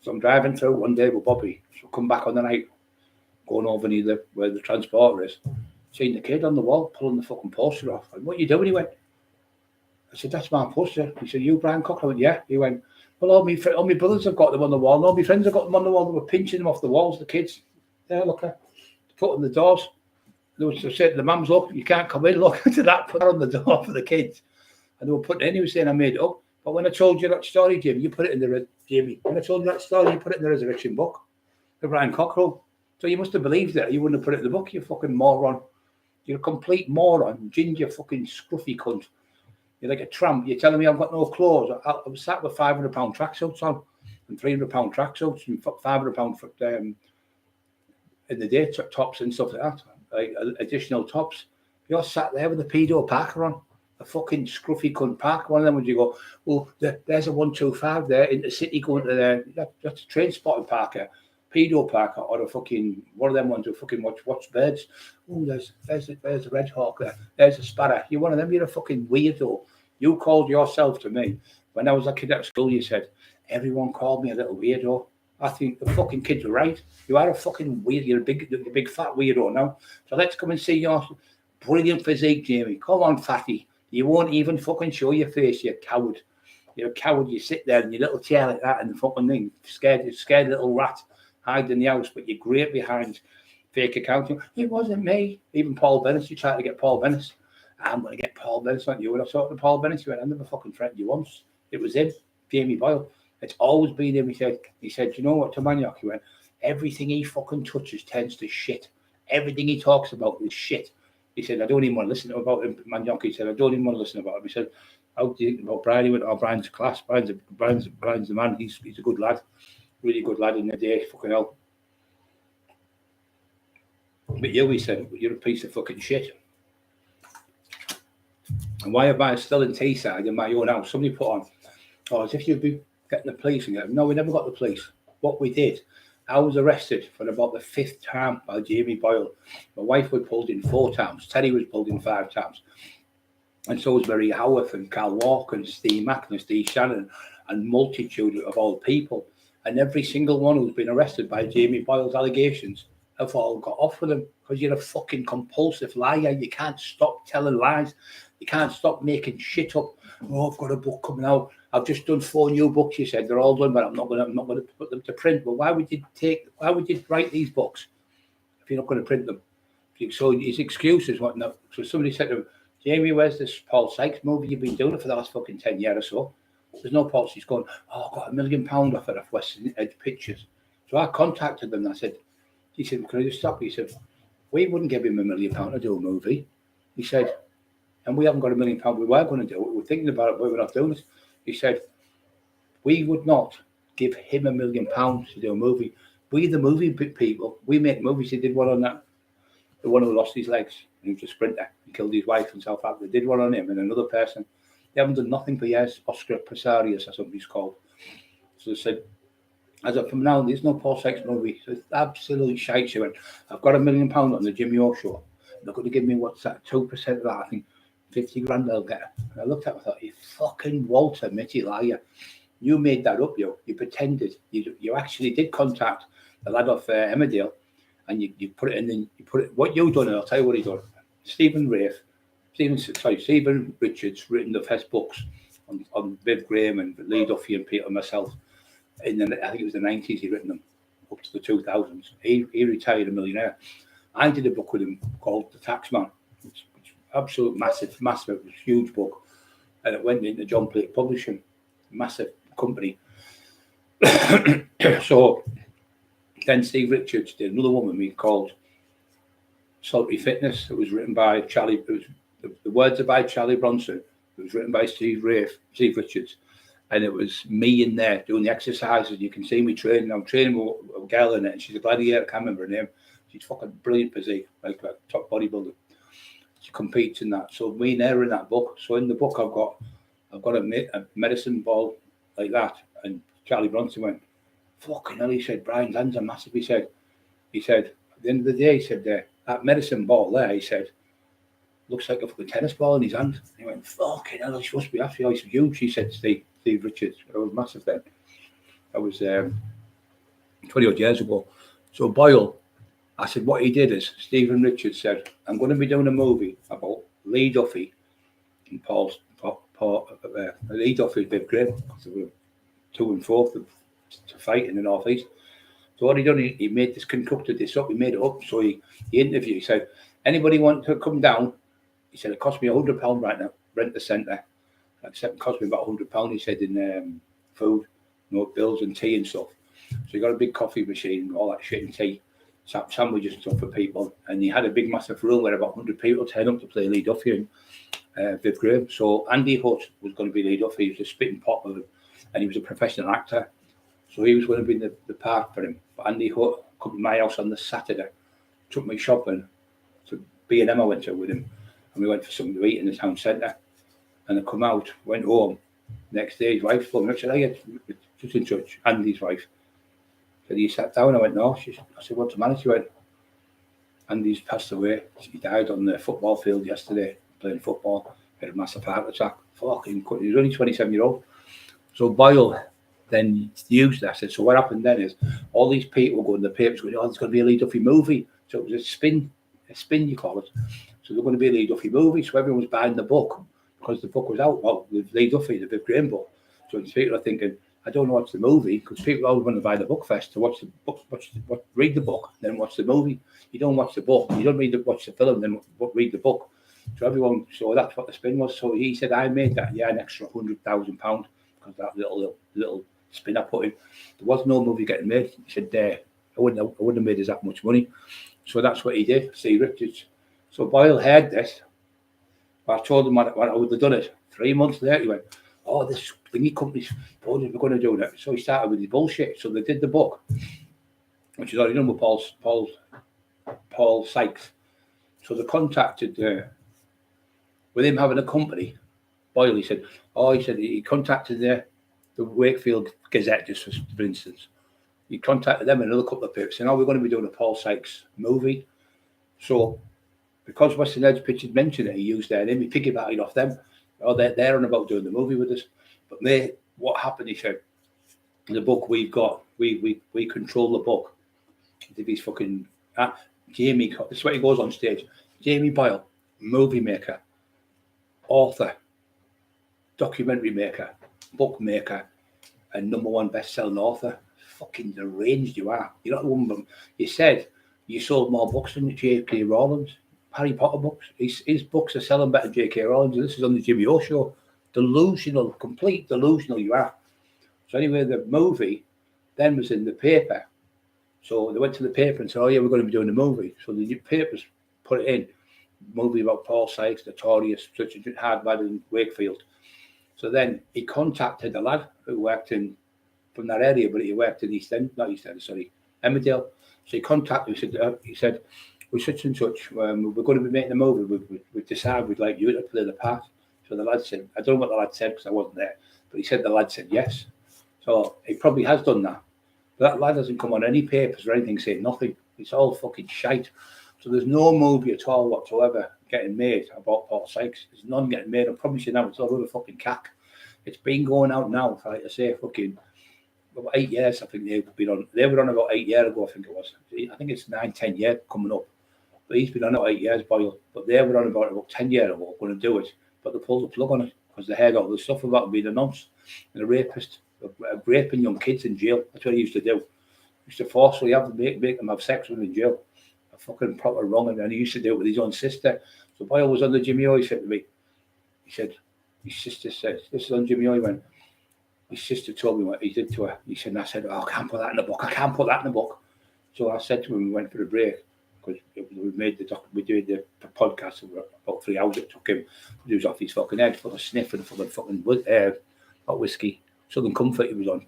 So I'm driving through one day with Bobby. So come back on the night, going over near where the transporter is, seeing the kid on the wall pulling the fucking poster off. And "What are you doing?" He went. I said, "That's my poster." He said, "You, Brian Cockerill?" I went, "Yeah." He went, "Well, all my brothers have got them on the wall, and all my friends have got them on the wall. They were pinching them off the walls, the kids. There, look, put on the doors." They were saying to the mums, "Look, you can't come in, look to that, put that on the door for the kids." And they were putting it in, he was saying, "I made it up. But when I told you that story, Jim, you put it in Jamie, when I told you that story, you put it in the resurrection book, the Brian Cockerill. So you must have believed it. You wouldn't have put it in the book, you fucking moron. You're a complete moron, ginger fucking scruffy cunt. You're like a tramp. You're telling me I've got no clothes. I was sat with £500 tracksuits on and £300 tracksuits and £500 for in the day tops and stuff like that, like additional tops. You're sat there with a pedo parker on, a fucking scruffy cunt parker. One of them would you go, "Well, there's a 125 there in the city going to there." That's a train spotting parker, pedo parker, or a fucking one of them ones who fucking watch birds. "Oh, there's a red hawk there. There's a sparrow." You're one of them. You're a fucking weirdo. You called yourself to me when I was a kid at school. You said everyone called me a little weirdo. I think the fucking kids were right. You are a fucking weird. You're a big fat weirdo now. So let's come and see your brilliant physique, Jamie. Come on, fatty. You won't even fucking show your face, you coward. You're a coward. You sit there in your little chair like that and the fucking thing, scared little rat, hide in the house, but you're great behind fake accounting. It wasn't me. Even Paul Bennett, you tried to get Paul Bennett. "I'm going to get Paul Bennett on you." When I talked to Paul Bennett, he went, "I never fucking threatened you once." It was him, Jamie Boyle. It's always been him. He said, "You know what, to Maniac?" He went, "Everything he fucking touches tends to shit. Everything he talks about is shit." He said, "I don't even want to listen about him, Maniac." He said, "I don't even want to listen about him." He said, "How do you think about Brian?" He went, "Oh, Brian's a class. Brian's the man. He's a good lad. Really good lad in the day. Fucking hell." But you, he said, "You're a piece of fucking shit." And why am I still in Teesside in my own house? Somebody put on, "Oh, as if you'd be getting the police." And go, "No, we never got the police. What we did, I was arrested for about the 5th time by Jamie Boyle. My wife was pulled in 4 times. Teddy was pulled in 5 times. And so was Mary Howarth and Carl Walker and Steve Mack and Steve Shannon and multitude of old people. And every single one who's been arrested by Jamie Boyle's allegations have all got off with them because you're a fucking compulsive liar. You can't stop telling lies. You can't stop making shit up. Oh, I've got a book coming out. I've just done 4 new books." You said they're all done, but I'm not going to put them to print. Well, why would you write these books if you're not going to print them? So his excuse is what? No. So somebody said to him, "Jamie, where's this Paul Sykes movie? You've been doing it for the last fucking 10 years or so." There's no Paul. He's going, "Oh, I got £1 million off it off Western Edge Pictures." So I contacted them and I said, he said, "Can I just stop?" He said, "We wouldn't give him £1 million to do a movie." He said, "And we haven't got £1 million. We were going to do it. We were thinking about it, but we're not doing it." He said, "We would not give him £1 million to do a movie. We the movie people, we make movies. He did one on that. The one who lost his legs, he was a sprinter. He killed his wife in South Africa. They did one on him and another person. They haven't done nothing for years. Oscar Pistorius or something he's called. So they said, as of from now, there's no Paul Sykes movie. So it's absolute shite. She went, I've got £1 million on the Jimmy O show. They're going to give me, what's that, 2% of that, I think 50 grand they'll get. And I looked at it and thought, you fucking Walter Mitty liar. You made that up, you pretended. You actually did contact the lad off Emmerdale, and you put it in, and you put it, what you done, and I'll tell you what he done. Stephen Richards written the first books on Viv Graham and Lee Duffy and Peter and myself. I think it was the 90s he written them, up to the 2000s. He retired a millionaire. I did a book with him called The Taxman. It's absolute massive, huge book. And it went into John Blake Publishing, massive company. So then Steve Richards did another one with me called Salty Fitness. It was written by Charlie. The words are by Charlie Bronson. It was written by Steve Richards. And it was me in there doing the exercises. You can see me training. I'm training with a girl in it, and she's a gladiator. I can't remember her name. She's fucking brilliant physique, like top bodybuilder. She competes in that. So me and her in that book. So in the book, I've got a medicine ball like that. And Charlie Bronson went, fucking hell, he said, Brian's hands are massive. He said, at the end of the day, he said, that medicine ball there, he said, looks like a fucking tennis ball in his hand. And he went, fucking hell, it's supposed to be actually it's huge. He said, Steve Richards. I was massive then. That was 20 odd years ago. So Boyle, I said, what he did is, Stephen Richards said, I'm going to be doing a movie about Lee Duffy and Lee Duffy and Viv Graham, because they were 2 and 4 to fight in the North East. So what he done, he made this, concocted this up, he made it up. So he interviewed, he said, anybody want to come down? He said, it cost me £100 right now, rent the centre. It cost me about £100, he said, in food, bills and tea and stuff. So he got a big coffee machine, all that shit and tea, sandwiches and stuff for people. And he had a big massive room where about 100 people turned up to play Lee Duffy and Viv Graham. So Andy Hutt was going to be Lee Duffy. He was a spitting pot of him, and he was a professional actor. So he was going to be in the park for him. But Andy Hutt come to my house on the Saturday, took me shopping to B&M. I went to with him, and we went for something to eat in the town centre. And I come out, went home. Next day, his wife phoned me. I said, "Hey, just in touch." Andy's wife said, "You sat down?" I went, "No." I said, "What's the matter?" She went, "Andy's passed away. He died on the football field yesterday, playing football. Had a massive heart attack. Fucking, he was only 27-year-old. So Boyle then used that. I said, "So what happened then is all these people go in the papers going, oh, there's going to be a Lee Duffy movie." So it was a spin you call it. So there's going to be a Lee Duffy movie. So everyone was buying the book because the book was out. Well, with Lee Duffy, the Viv Graham book. So people are thinking, I don't know what's the movie, because people always want to buy the book first to watch the book, read the book, then watch the movie. You don't watch the book, you don't watch the film, then read the book. So that's what the spin was. So he said, I made that, an extra £100,000 because that little spin I put in. There was no movie getting made. He said, I wouldn't have made us that much money. So that's what he did, Steve Richards. So Boyle heard this. I told him what I would have done it. 3 months later, he went, oh, this thingy company's told us we're going to do that. So he started with his bullshit. So they did the book, which is already done with Paul Sykes. So they contacted, with him having a company, Boyle, he said he contacted the Wakefield Gazette, just for instance. He contacted them and another couple of people saying, we're going to be doing a Paul Sykes movie. So because Western Edge Pictures mentioned it, he used their name, he piggybacked off them. They're on about doing the movie with us. But what happened, he said, the book we've got, we control the book. If he's fucking Jamie, this is what he goes on stage. Jamie Boyle, movie maker, author, documentary maker, book maker, and #1 best-selling author. Fucking deranged you are. You're not the woman. You said you sold more books than J.K. Rowling's. Harry Potter books. His books are selling better than J.K. Rowling's. This is on the Jimmy O show. Delusional, complete delusional you are. So anyway, the movie then was in the paper. So they went to the paper and said, we're going to be doing the movie. So the papers put it in. Movie about Paul Sykes, notorious, such a hard lad in Wakefield. So then he contacted the lad who worked in from that area, but he worked in Emmerdale. So he contacted me, he said, we're such and such, we're going to be making a movie, we've decided we'd like you to play the part. So the lad said, I don't know what the lad said because I wasn't there, but he said the lad said yes. So he probably has done that. But that lad hasn't come on any papers or anything saying nothing. It's all fucking shite. So there's no movie at all whatsoever getting made about Paul Sykes. There's none getting made. I promise you now, it's all over fucking cack. It's been going out now, like I say, fucking about 8 years. I think they've been on. They were on about 8 years ago. I think it was. I think it's 9-10 years coming up. But he's been on it 8 years, Boyle. But they were on about 10 years ago going to do it. But they pulled the plug on it because they heard all the stuff about him being a nonce and a rapist, raping young kids in jail. That's what he used to do. He used to forcefully make them have sex with them in jail. A fucking proper wrong. And he used to do it with his own sister. So Boyle was on the Jimmy O. He said to me, he said, his sister said, this is on Jimmy O. He went, his sister told me what he did to her. He said, and I said, oh, I can't put that in the book. I can't put that in the book. So I said to him, we went for a break because we made we did the podcast about 3 hours. It took him. He was off his fucking head, full of sniffing, full of fucking hot whiskey, Southern Comfort he was on.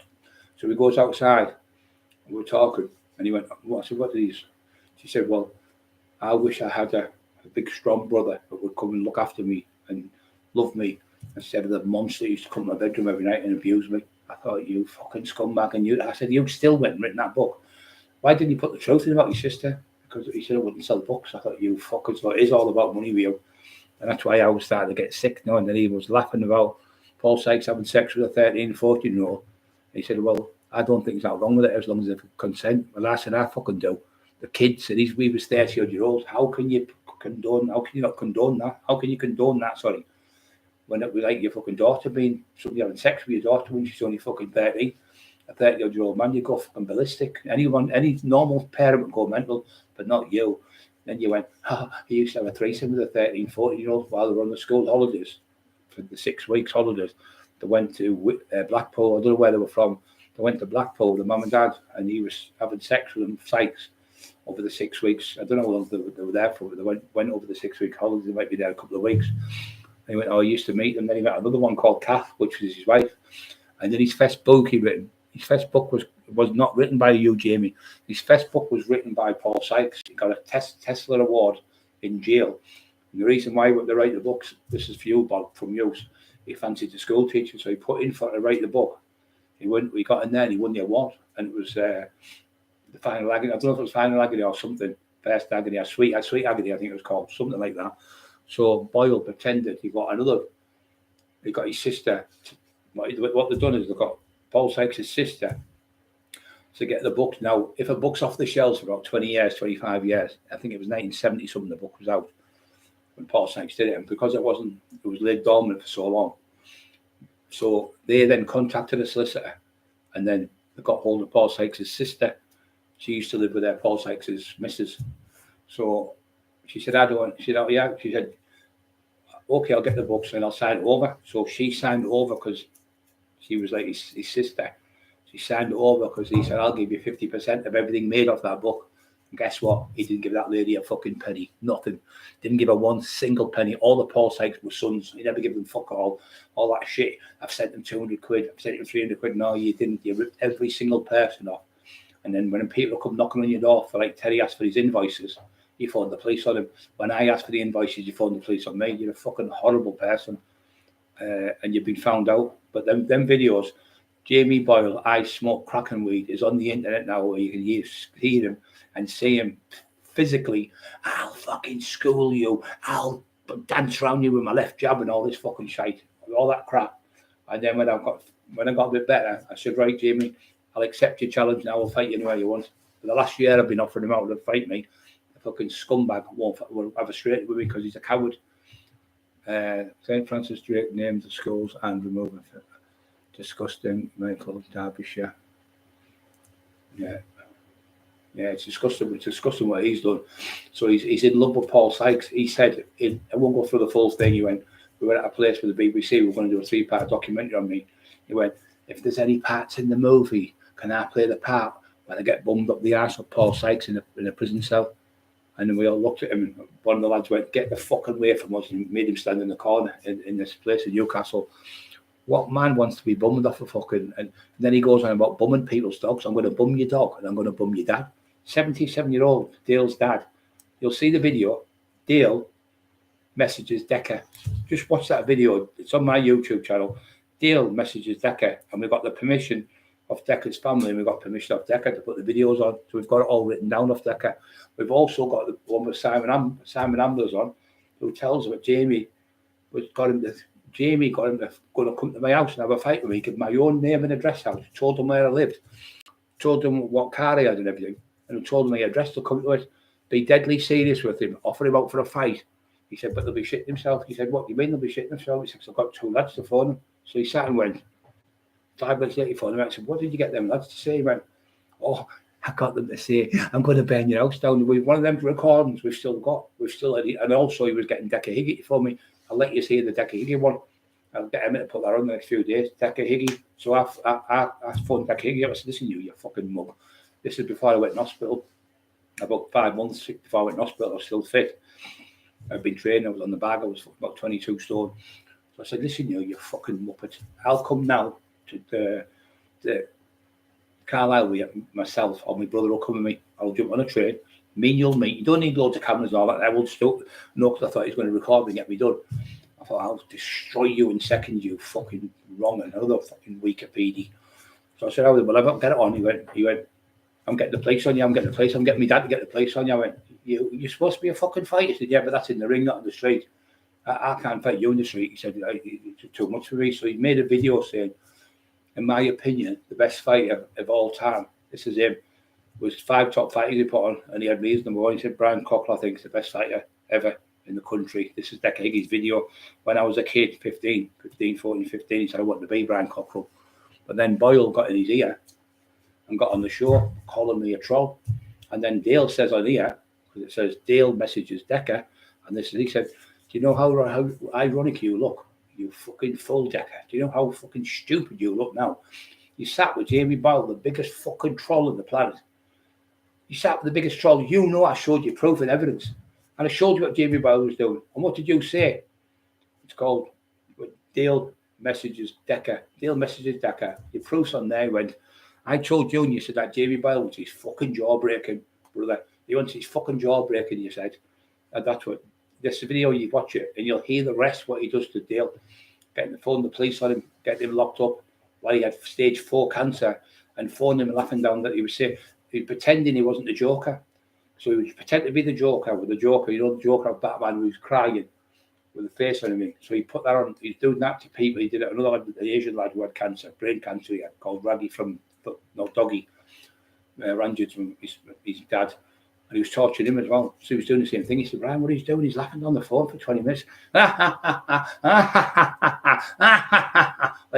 So he goes outside and we're talking, and he went, I said, what are these? She said, well, I wish I had a big strong brother that would come and look after me and love me instead of the monster who used to come to my bedroom every night and abuse me. I thought, you fucking scumbag. And I said, you still went and written that book. Why didn't you put the truth in about your sister? Because he said I wouldn't sell books. I thought, you fuckers, it is all about money with you. And that's why I was starting to get sick now. And then he was laughing about Paul Sykes having sex with a 13, 14-year-old. He said, well, I don't think there's nothing wrong with it as long as they consent. Well, I said, I fucking do. The kid said, we was 30-odd-year-olds. How can you not condone that? How can you condone that, sorry? When it was like your fucking daughter being, somebody having sex with your daughter when she's only fucking 30, a 30-odd-year-old man, you go fucking ballistic. Any normal parent would go mental, but not you. Then you went, he used to have a threesome with a 13, 14-year-old while they were on the school holidays, for the 6 weeks holidays. They went to Blackpool, I don't know where they were from. They went to Blackpool, the mum and dad, and he was having sex with them, Sykes, over the 6 weeks. I don't know how long they were there for, but they went over the 6-week holidays. They might be there a couple of weeks. And he went, I used to meet them. Then he met another one called Kath, which was his wife. And then his first book he written. His first book was not written by you, Jamie. His first book was written by Paul Sykes. He got a Tesla award in jail. And the reason why he went to write the books, this is for you, Bob, from you. He fancied the school teacher, so he put in for to write the book. We got in there and he won the award. And it was the final agony. I don't know if it was final agony or something. First agony, sweet agony, I think it was called, something like that. So Boyle pretended he got his sister. What they've done is they've got Paul Sykes' sister to get the book. Now, if a book's off the shelves for about 20 years, 25 years, I think it was 1970 something the book was out when Paul Sykes did it. And because it was laid dormant for so long. So they then contacted a solicitor and then they got hold of Paul Sykes' sister. She used to live with Paul Sykes' missus. So she said, she said, okay, I'll get the books and I'll sign it over. So she signed it over because she was like his sister. She signed it over because he said, I'll give you 50% of everything made off that book. And guess what? He didn't give that lady a fucking penny. Nothing. Didn't give her one single penny. All the Paul Sykes were sons. He never gave them fuck all that shit. I've sent them 200 quid. I've sent them 300 quid. No, you didn't. You ripped every single person off. And then when people come knocking on your door for, like, Terry asked for his invoices, you phoned the police on him. When I asked for the invoices, you phoned the police on me. You're a fucking horrible person. And you've been found out. But them videos, Jamie Boyle, I smoke crack and weed, is on the internet now where you can hear him and see him physically. I'll fucking school you. I'll dance around you with my left jab and all this fucking shite. All that crap. And then when I got a bit better, I said, right, Jamie, I'll accept your challenge now. I'll fight you anywhere you want. For the last year, I've been offering him out to fight me. The fucking scumbag won't have a straight with me because he's a coward. St. Francis Drake named the schools and removing it. Disgusting, Michael, Derbyshire. Yeah, it's disgusting. It's disgusting what he's done. So he's in love with Paul Sykes. He said, I won't go through the full thing. He went, we were at a place with the BBC. We were going to do a 3-part documentary on me. He went, if there's any parts in the movie, can I play the part when I get bummed up the arse of Paul Sykes in a prison cell? And then we all looked at him, and one of the lads went, get the fucking way from us, and made him stand in the corner in this place in Newcastle. What man wants to be bummed off a fucking... And then he goes on about bumming people's dogs. I'm going to bum your dog and I'm going to bum your dad. 77-year-old Dale's dad. You'll see the video. Dale messages Decker. Just watch that video. It's on my YouTube channel. Dale messages Decker, and we've got the permission of Decker's family, and we've got permission of Decker to put the videos on. So we've got it all written down off Decker. We've also got the one with Simon Ambler's on, who tells him that Jamie got him to going to come to my house and have a fight with me, give my own name and address out, told him where I lived, told him what car I had and everything, and told him my address to come to it, be deadly serious with him, offer him out for a fight. He said, but they'll be shitting himself. He said, what do you mean they'll be shitting themselves? He said, I've got 2 lads to phone him. So he sat and went. 5 minutes later, he phoned him. I said, what did you get them lads to say? He went, oh, I got them to say, I'm going to burn your house down. One of them recordings we've still got. And also he was getting Decker Higgy for me. I'll let you see the Decker Higgy one. I'll get him to put that on the next few days. Decker Higgy. So I phoned Decker Higgy. I said, listen, you fucking mug. This is before I went in hospital. About 5 months before I went in hospital, I was still fit. I've been training. I was on the bag. I was about 22 stone. So I said, listen, you fucking muppet. I'll come now to the Carlisle with myself, or my brother will come with me. I'll jump on a train. Me and you'll meet. You don't need loads of cameras and all that. I will still know, because I thought he was going to record me and get me done. I thought, I'll destroy you in seconds, you fucking wrong, another fucking Wikipedia. So I said, well, I won't get it on. He went, I'm getting the place on you. I'm getting my dad to get the place on you. I went, you're supposed to be a fucking fighter. He said, yeah, but that's in the ring, not in the street. I can't fight you in the street. He said, it's too much for me. So he made a video saying, in my opinion, the best fighter of all time, this is him, was 5 top fighters he put on, and he had me as number 1. He said, Brian Cockerill, I think, is the best fighter ever in the country. This is Decker Higgy's video. When I was a kid, 14, 15, he said, I wanted to be Brian Cockerill. But then Boyle got in his ear and got on the show, calling me a troll. And then Dale says on here, because it says Dale messages Decker, and he said, do you know how ironic you look? You fucking fool, Decker. Do you know how fucking stupid you look now? You sat with Jamie Boyle, the biggest fucking troll on the planet. You sat with the biggest troll. You know I showed you proof and evidence. And I showed you what Jamie Boyle was doing. And what did you say? It's called Dale messages Decker. Dale messages Decker. Your proof's on there. Went, I told you, and you said that Jamie Boyle was his fucking jaw breaking, brother. He wants his fucking jaw breaking, you said. And that's what, this video, you watch it, and you'll hear the rest, what he does to Dale. Getting the phone, the police on him, getting him locked up while he had stage 4 cancer, and phoning him laughing down that he was sick. He was pretending he wasn't the Joker. So he was pretending to be the Joker, with the Joker, you know, the Joker of Batman, who was crying with the face on him. So he put that on, he's doing that to people. He did it, another lad, the Asian lad who had cancer, brain cancer, he had, called Raggy Doggy, Ranjit from his dad. And he was torturing him as well. So he was doing the same thing. He said, Brian, what he's doing? He's laughing on the phone for 20 minutes. Like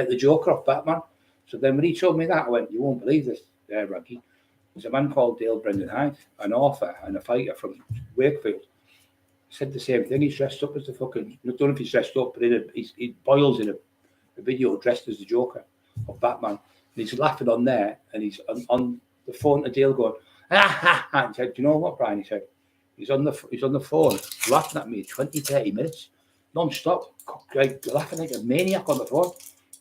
the Joker of Batman. So then when he told me that, I went, you won't believe this, Raggy. There's a man called Dale Brendan Hyde, an author and a fighter from Wakefield. He said the same thing. He's dressed up as the fucking, I don't know if he's dressed up, but he Boyle's in a video dressed as the Joker of Batman. And he's laughing on there, and he's on the phone to Dale going, and he said, do you know what, Brian? He said, he's on the phone laughing at me 20, 30 minutes, non-stop, like, laughing like a maniac on the phone.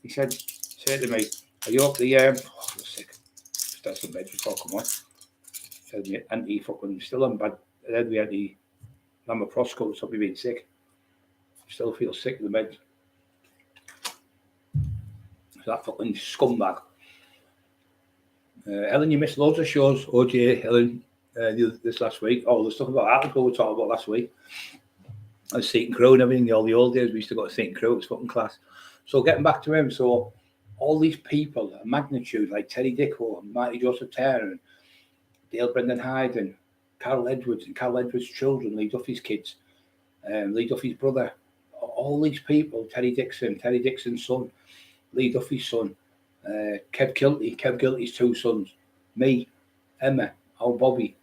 He said to me, are you up the, I was sick. That's the bed before, come on. Said me, anti-fucking, still on bad, then we had the Lamaproscope, so we've been sick. Still feel sick in the bed. So that fucking scumbag. Ellen, you missed loads of shows. OJ, Ellen, this last week. Oh, the stuff about article we talked about last week. And St. Crow and everything. All the old days we used to go to St. Crow. It's fucking class. So getting back to him. So all these people, a magnitude like Terry Dicko and Marty Joseph Taylor and Dale Brendan Hyde and Carol Edwards and Carol Edwards' children, Lee Duffy's kids, Lee Duffy's brother. All these people, Terry Dixon's son, Lee Duffy's son, Kev Kilty's 2 sons, me, Emma, old Bobby.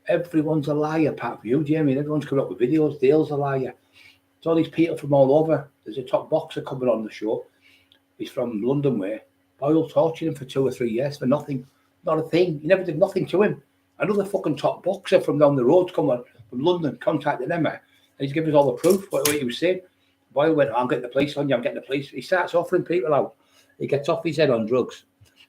Everyone's a liar apart from you, Jamie. Everyone's coming up with videos. Dale's a liar. It's all these people from all over. There's a top boxer coming on the show. He's from London way. Boyle tortured him for 2 or 3 years for nothing. Not a thing. He never did nothing to him. Another fucking top boxer from down the road come on from London, contacted Emma, and he's giving us all the proof what he was saying. Boyle went, I'm getting the police on you, I'm getting the police. He starts offering people out. He gets off his head on drugs,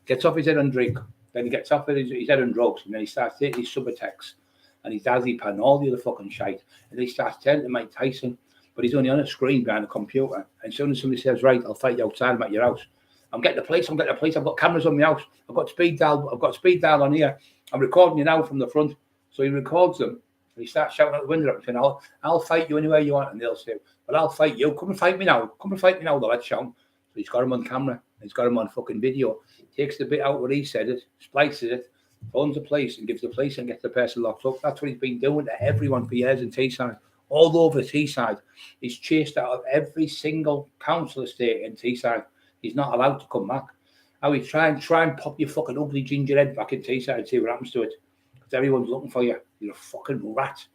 gets off his head on drink, then he gets off his head on drugs, and then he starts taking his Subutex and his diazepam and all the other fucking shite. And then he starts turning to Mike Tyson, but he's only on a screen behind a computer. And as soon as somebody says, right, I'll fight you outside, I'm at your house. I'm getting the police, I've got cameras on my house, I've got speed dial on here. I'm recording you now from the front. So he records them. And he starts shouting out the window and saying, I'll fight you anywhere you want. And they'll say, well, I'll fight you. Come and fight me now. The lad's shouting. So he's got him on camera. He's got him on fucking video. Takes the bit out where he said it, splices it, phones the police and gives the police and gets the person locked up. That's what he's been doing to everyone for years in Teesside. All over Teesside. He's chased out of every single council estate in Teesside. He's not allowed to come back. How he try and pop your fucking ugly ginger head back in Teesside and see what happens to it. Because everyone's looking for you. You're a fucking rat.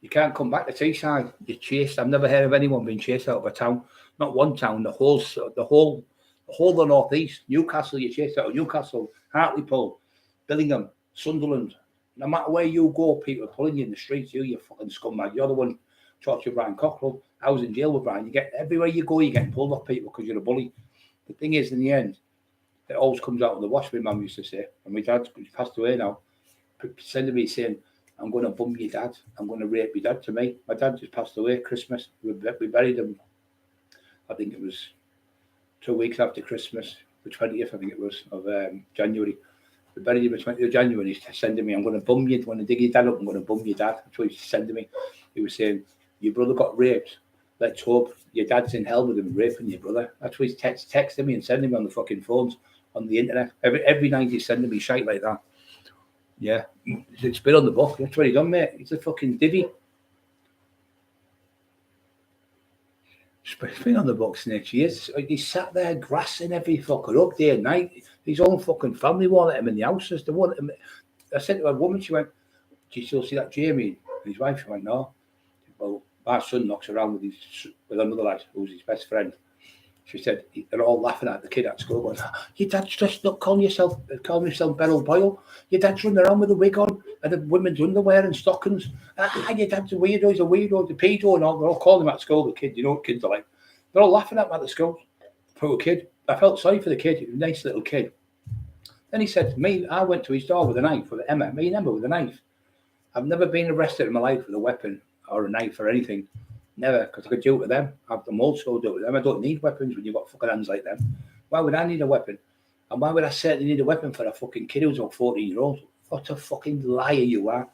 You can't come back to Teesside. You're chased. I've never heard of anyone being chased out of a town. Not one town. The whole of the North East. Newcastle, you're chased out of Newcastle, Hartlepool, Billingham, Sunderland. No matter where you go, people are pulling you in the streets. You fucking scumbag. You're the one tortured Brian Cockerill. I was in jail with Brian. You get everywhere you go, you get pulled off people because you're a bully. The thing is, in the end, it always comes out in the wash. My mum used to say, and my dad, who's passed away now, sending me saying, I'm going to bum your dad. I'm going to rape your dad to me. My dad just passed away Christmas. We buried him, I think it was 2 weeks after Christmas, the 20th, I think it was, of January. We buried him the 20th of January. He's sending me, I'm going to bum you. When I dig your dad up, I'm going to bum your dad. That's what he's sending me. He was saying, your brother got raped. Let's hope your dad's in hell with him raping your brother. That's what he's texting me and sending me on the fucking phones, on the internet. Every night he's sending me shite like that. Yeah, it's been on the book. That's what he's done, mate. He's a fucking divvy. It's been on the book since years. He's sat there grassing every fucker up day and night. His own fucking family won't let him in the houses. They won't let him. I said to a woman, she went, do you still see that Jamie? And his wife, she went, no. Well, my son knocks around with another lad who's his best friend. She said, they're all laughing at the kid at school, going, your dad's dressed up, calling himself Beryl Boyle. Your dad's running around with a wig on and a women's underwear and stockings. Your dad's a weirdo, he's a weirdo, the pedo and all. They're all calling him at school, the kid. You know what kids are like. They're all laughing at him at the school. Poor kid. I felt sorry for the kid. He was a nice little kid. Then he said to me, I went to his door with a knife, with Emma with a knife. I've never been arrested in my life with a weapon or a knife or anything. Never, because I could do it with them. I'm old school, do it with them. I don't need weapons when you've got fucking hands like them. Why would I need a weapon? And why would I certainly need a weapon for a fucking kid who's a 14-year-old? What a fucking liar you are.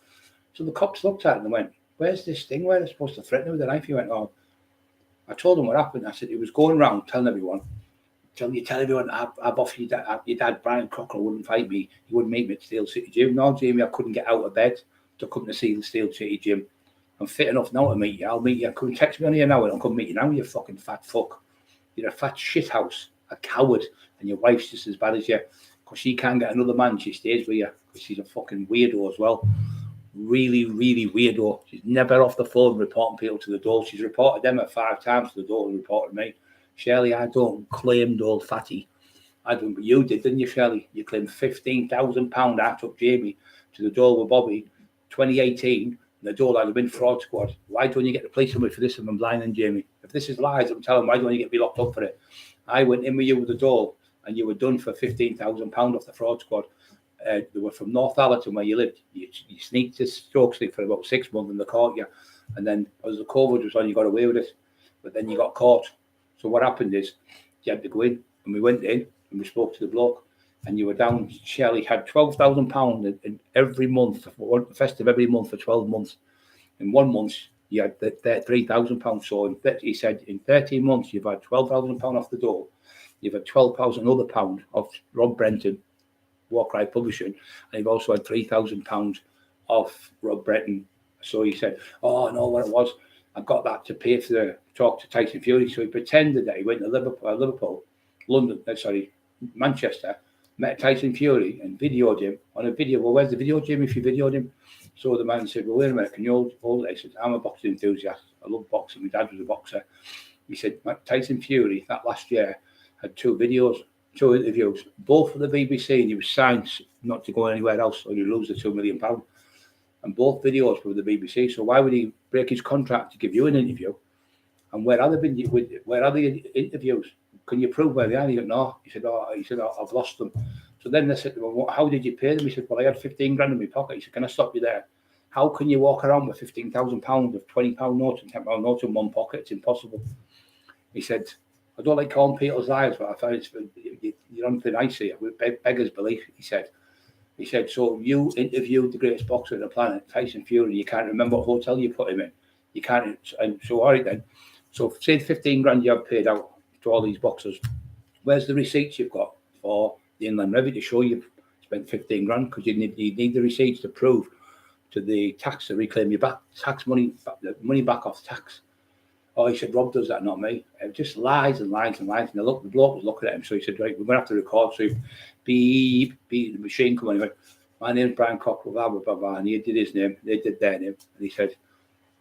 So the cops looked at him and went, where's this thing where they're supposed to threaten him with a knife? He went, oh. I told him what happened. I said, he was going around telling everyone, tell everyone I've offered your dad, Brian Cockerill, wouldn't fight me. He wouldn't meet me at Steel City Gym. No, Jamie, I couldn't get out of bed to come to see the Steel City Gym. I'm fit enough now to meet you. I'll meet you. Come text me on here now and I'll come meet you now, you fucking fat fuck. You're a fat shithouse, a coward, and your wife's just as bad as you. Because she can't get another man, she stays with you. Because she's a fucking weirdo as well. Really, really weirdo. She's never off the phone reporting people to the door. She's reported them 5 times to the door and reported me. Shirley, I don't claim old fatty. I don't, but you did, didn't you, Shirley? You claimed £15,000. I took Jamie to the door with Bobby, 2018. The door I'd have been fraud squad. Why don't you get the police on me for this if I'm blind and Jamie? If this is lies, I'm telling them, why don't you get me locked up for it? I went in with you with the door and you were done for £15,000 off the fraud squad. They were from North Allerton where you lived. You sneaked to Stokely for about 6 months and they caught you. And then as the COVID was on, you got away with it. But then you got caught. So what happened is you had to go in and we went in and we spoke to the bloke. And you were down, Shelley had £12,000 in every month, one festive every month for 12 months. In 1 month, you had £3,000. So he said, in 13 months, you've had £12,000 off the door. You've had £12,000 off Rob Brenton, Walkright Publishing. And you've also had £3,000 off Rob Brenton. So he said, oh, no, what it was, I got that to pay for the talk to Tyson Fury. So he pretended that he went to Manchester, met Tyson Fury and videoed him on a video. Well, where's the video, Jim, if you videoed him? So the man said, well, wait a minute, can you hold it? I said, I'm a boxing enthusiast. I love boxing. My dad was a boxer. He said, Tyson Fury, that last year, had 2 interviews, both for the BBC, and he was signed not to go anywhere else or he'd lose the £2 million. and both videos were with the BBC. So why would he break his contract to give you an interview? And where are the interviews? Can you prove where they are? He said, no. He said, I've lost them. So then they said, well, how did you pay them? He said, well, I had 15 grand in my pocket. He said, can I stop you there? How can you walk around with £15,000 of £20 notes and £10 notes in one pocket? It's impossible. He said, I don't like calling people's lives, but I find you're on thin ice here. With beggar's belief, he said. He said, so you interviewed the greatest boxer on the planet, Tyson Fury, you can't remember what hotel you put him in. You can't, and so all right then. So say 15 grand you have paid out to all these boxers. Where's the receipts you've got for the Inland Revenue to show you've spent 15 grand? Because you need the receipts to prove to the tax to reclaim your the money back off tax. Oh, he said, Rob does that, not me. It just lies and lies and lies. And the bloke was looking at him, so he said, right, we're going to have to record. So beep, the machine come on. He went, my name's Brian Cockerill, blah, blah, blah, blah. And he did his name, they did their name. And he said,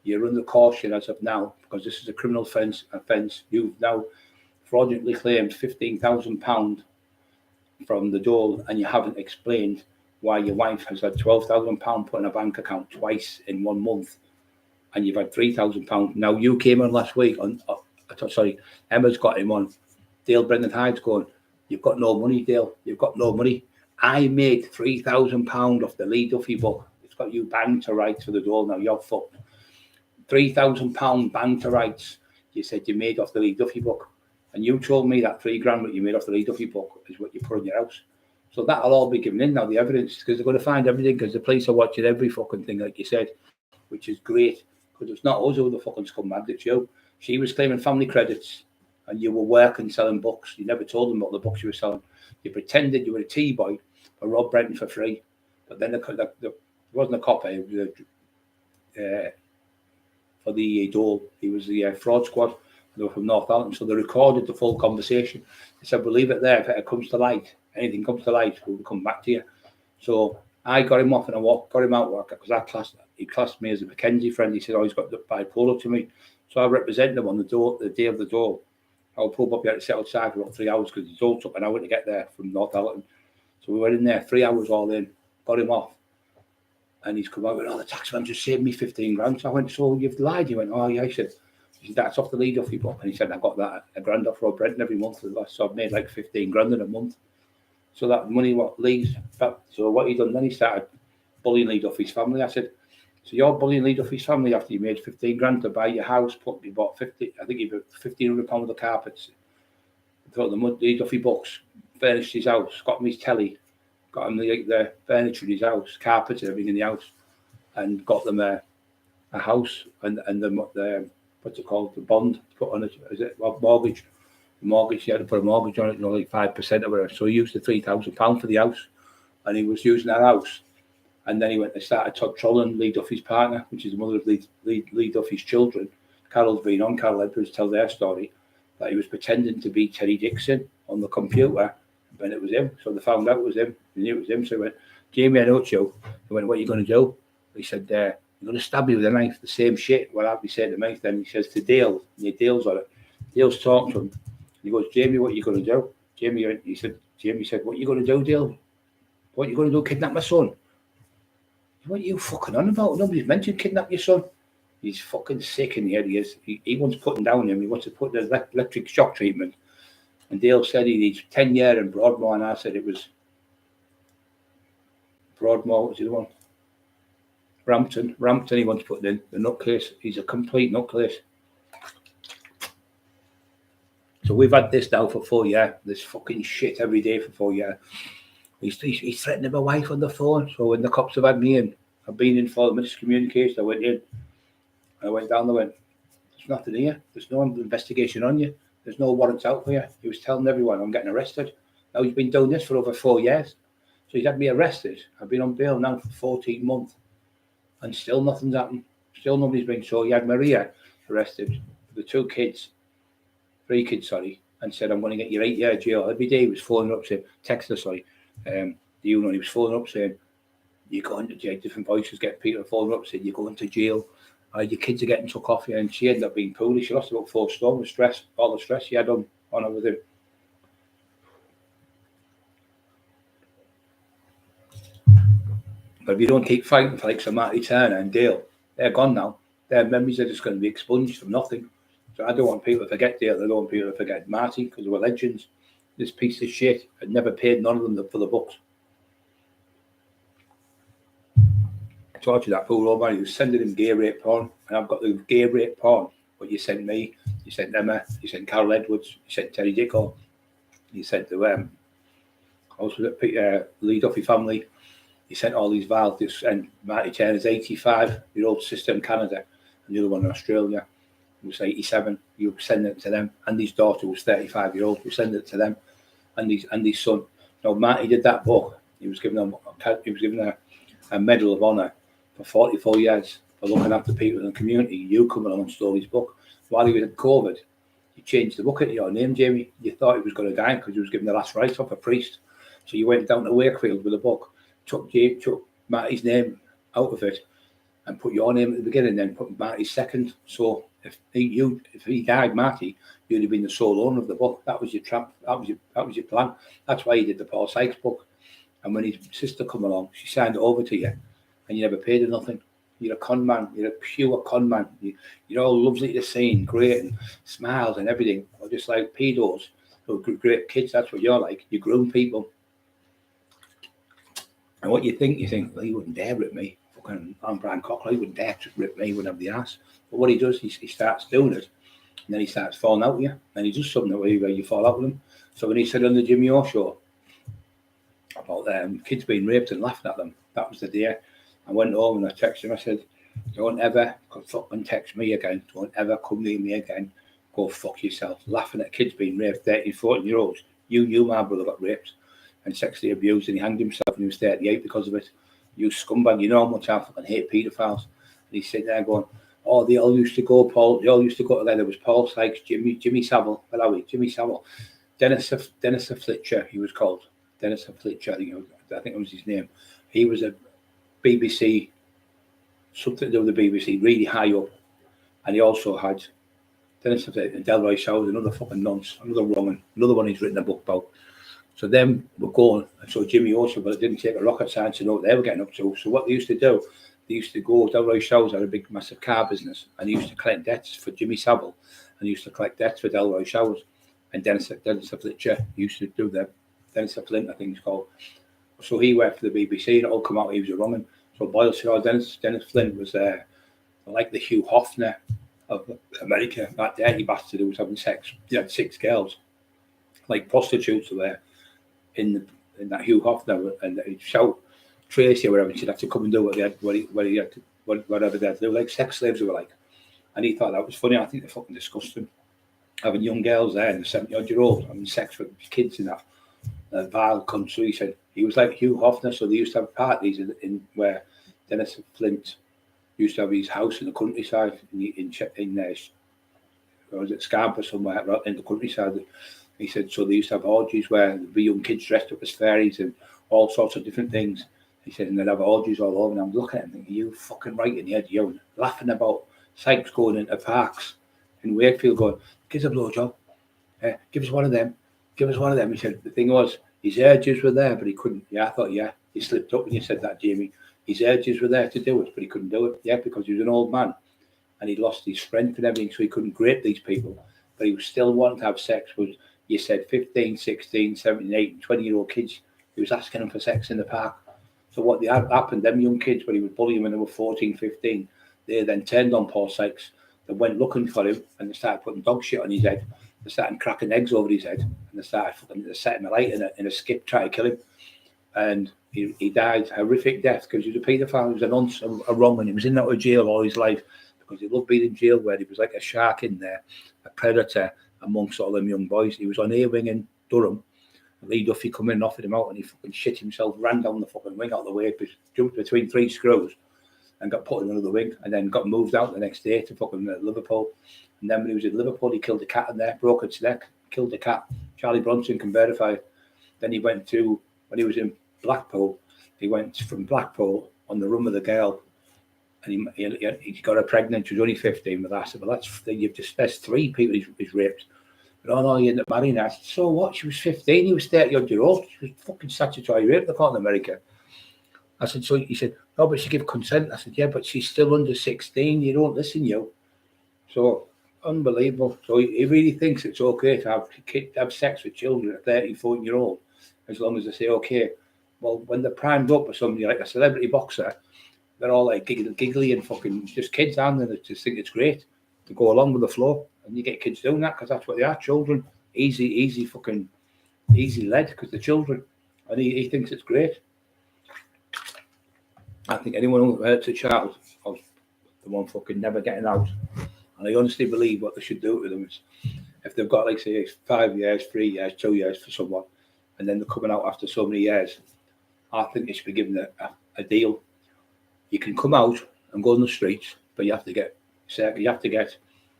you're under caution as of now, because this is a criminal offence. You've now fraudulently claimed £15,000 from the dole, and you haven't explained why your wife has had £12,000 put in a bank account twice in 1 month. And you've had £3,000. Now you came on last week on. Emma's got him on. Dale Brendan Hyde's going, you've got no money, Dale. You've got no money. I made £3,000 off the Lee Duffy book. It's got you banged to rights for the dole. Now you're fucked. £3,000 banged to rights. You said you made off the Lee Duffy book, and you told me that £3 grand that you made off the Lee Duffy book is what you put in your house. So that'll all be given in now, the evidence, because they're going to find everything, because the police are watching every fucking thing, like you said, which is great. Because it's not us who the fucking scumbag, it's you. She was claiming family credits and you were working selling books. You never told them what the books you were selling. You pretended you were a tea boy for Rob Brenton for free. But then there wasn't a copy. It was for the dole. He was the fraud squad. They were from Northallerton. So they recorded the full conversation. They said, we'll leave it there. If it comes to light, anything comes to light, we'll come back to you. So I got him off and I got him out work, because he classed me as a Mackenzie friend. He said, oh, he's got the bipolar to me. So I represented him on the day of the dole. I was pulled up here to sit outside for about 3 hours, because the dole took an hour to get there from Northallerton. So we went in there, 3 hours all in, got him off. And he's come out with, oh, the taxman just saved me 15 grand. So I went, so you've lied? He went, oh, yeah. He said, that's off the Lee Duffy book. And he said, I got that a grand off Rob Brenton every month. So I've made like 15 grand in a month. So that money, what Lee's, so what he done then, he started bullying Lee Duffy's family. I said, so you're bullying Lee Duffy's family after you made 15 grand to buy your house, you bought 50, I think he bought £1,500 of the carpets, got the Lee Duffy books, furnished his house, got him his telly, got him the furniture in his house, carpets and everything in the house, and got them a house and the what's it called, the bond put on it, is it mortgage? He had to put a mortgage on it, like 5% of it. So he used the £3,000 for the house, and he was using that house. And then he went and started trolling Lee Duffy's partner, which is the mother of Lee Duffy's children. Carol's been on, Carol Edwards, tell their story, that he was pretending to be Terry Dixon on the computer, when it was him. So they found out it was him. They knew it was him. So he went, Jamie, I know it's you. He went, what are you going to do? He said, you're going to stab me with a knife. The same shit what I'll be saying to me. Then he says to Dale, and Dale's on it. Dale's talking to him. He goes, Jamie, what are you going to do? Jamie said, what are you going to do, Dale? What are you going to do, kidnap my son? What are you fucking on about? Nobody's mentioned kidnap your son. He's fucking sick in the head, he is. He wants putting down him. He wants to put the electric shock treatment. And Dale said he needs 10 years in Broadmoor, and I said it was Broadmoor, what was the other one? Rampton he wants put in. The nutcase. He's a complete nutcase. So we've had this now for 4 years. This fucking shit every day for 4 years. He's threatening my wife on the phone. So when the cops have had me in, I've been in for miscommunication. I went in. I went down. They went, there's nothing here. There's no investigation on you. There's no warrants out for you. He was telling everyone I'm getting arrested. Now he's been doing this for over 4 years. So he's had me arrested. I've been on bail now for 14 months. And still nothing's happened. Still nobody's been. So he had Maria arrested. The 3 kids, and said, I'm going to get you 8 years jail. Every day he was phoning up saying, he was phoning up saying, you're going to jail. Different voices get people phoning up saying, you're going to jail. Your kids are getting took off you. And she ended up being poorly. She lost about 4 stone with stress, all the stress she had on her with him. But if you don't keep fighting for like Sir Matty Turner and Dale, they're gone now. Their memories are just going to be expunged from nothing. So I don't want people to forget Dale. I don't want people to forget Marty because they were legends. This piece of shit had never paid none of them for the books. I told you that poor old man, he was sending him gay rape porn, and I've got the gay rape porn. But you sent me, you sent Emma, you sent Carol Edwards, you sent Terry Dicko, you sent the also the Lee Duffy family. He sent all these vials, and Marty Turner's 85-year-old sister in Canada, and the other one in Australia, who was 87. You send it to them, and his daughter was 35-year-old. You send it to them, and his son. Now Marty did that book. He was given a Medal of Honor for 44 years for looking after people in the community. You come along and stole his book while he was at COVID. You changed the book into your name, Jamie. You thought he was going to die because he was given the last rites off a priest. So you went down to Wakefield with a book. Took Marty's name out of it and put your name at the beginning, then put Marty's second. So if he died, Marty, you'd have been the sole owner of the book. That was your trap. That was your plan. That's why you did the Paul Sykes book. And when his sister come along, she signed it over to you, and you never paid her nothing. You're a con man. You're a pure con man. You're all lovely to see and great and smiles and everything. Or just like pedos who are great kids. That's what you're like. You groom people. And what you think, well, he wouldn't dare rip me. Fucking, I'm Brian Cockerill, he wouldn't dare to rip me, he wouldn't have the ass. But what he does, he starts doing it, and then he starts falling out with you, and he does something where you fall out with him. So when he said on the Jimmy O show about kids being raped and laughing at them, that was the day. I went home and I texted him, I said, don't ever fucking text me again, don't ever come near me again, go fuck yourself. Laughing at kids being raped, 13, 14-year-olds. You knew my brother got raped and sexually abused, and he hanged himself when he was 38 because of it. You scumbag, you know how much I fucking hate paedophiles. And he's sitting there going, oh, they all used to go, Paul, they all used to go together. There was Paul Sykes, Jimmy Savile, Jimmy Savile, Dennis Fletcher, he was called. Dennis Fletcher, I think it was his name. He was a BBC, something to do with the BBC, really high up. And he also had Dennis Fletcher and Delroy Showers, another fucking nonce, another wrong, another one he's written a book about. So them were going, and so Jimmy also, but it didn't take a rocket science to know what they were getting up to. So what they used to do, they used to go, Delroy Showers had a big, massive car business, and he used to collect debts for Jimmy Savile, and he used to collect debts for Delroy Showers. And Dennis Fletcher used to do that. Dennis Flint, I think it's called. So he worked for the BBC, and it all come out he was a wrong'un. So Boyle said, oh, Dennis Flint was like the Hugh Hefner of America. That dirty bastard who was having sex. He had 6 girls, like prostitutes were there. In that Hugh Hefner, and he'd shout Tracy or whatever, and she'd have to come and do whatever they had to do, like sex slaves they were like. And he thought that was funny. I think they fucking disgusting. Having young girls there and the 70-odd-year-olds having sex with kids in that vile country. He said he was like Hugh Hefner, so they used to have parties in where Dennis Flint used to have his house in the countryside or was it Scamper somewhere in the countryside. He said, so they used to have orgies where there'd be young kids dressed up as fairies and all sorts of different things. He said, and they'd have orgies all over. And I'm looking at him thinking, you fucking right in the head, you're laughing about Sykes going into parks in Wakefield going, give us a blowjob. Give us one of them. Give us one of them. He said, the thing was, his urges were there, but he couldn't. Yeah, I thought, yeah, he slipped up when you said that, Jamie. His urges were there to do it, but he couldn't do it. Yeah, because he was an old man and he'd lost his strength and everything, so he couldn't grape these people. But he was still wanting to have sex with, you said 15, 16, 17, 18, 20-year-old kids. He was asking them for sex in the park. So what happened, them young kids, when he would bully them when they were 14, 15, they then turned on Paul Sykes. They went looking for him and they started putting dog shit on his head. They started cracking eggs over his head and they started setting a light in a skip trying to kill him. And he died a horrific death because he was a paedophile. He was a nonce, a wrong, and he was in that jail all his life because he loved being in jail where he was like a shark in there, a predator amongst all them young boys. He was on A-wing in Durham. Lee Duffy come in and offered him out and he fucking shit himself, ran down the fucking wing out of the way, jumped between 3 screws and got put in another wing and then got moved out the next day to fucking Liverpool. And then when he was in Liverpool, he killed a cat in there, broke its neck, killed the cat. Charlie Bronson can verify it. Then he went to, when he was in Blackpool, he went from Blackpool on the run with a girl and he got her pregnant. She was only 15 with that. I said, well, there's 3 people he's raped. But no, he ended up marrying her. I said, so what? She was 15, he was 30-odd-year-old. She was fucking statutory rape, they call it in America. I said, so he said, no, but she give consent. I said, yeah, but she's still under 16. You don't listen, you. So, unbelievable. So he really thinks it's okay to have sex with children at 30, 14-year-old, as long as they say okay. Well, when they're primed up with somebody like a celebrity boxer, they're all like giggly and fucking just kids, and they just think it's great to go along with the flow. And you get kids doing that because that's what they are, children. Easy led because they're children. And he thinks it's great. I think anyone who hurts a child is the one fucking never getting out. And I honestly believe what they should do to them is if they've got, like, say, 5 years, 3 years, 2 years for someone, and then they're coming out after so many years, I think they should be given a deal. You can come out and go on the streets, but you have to get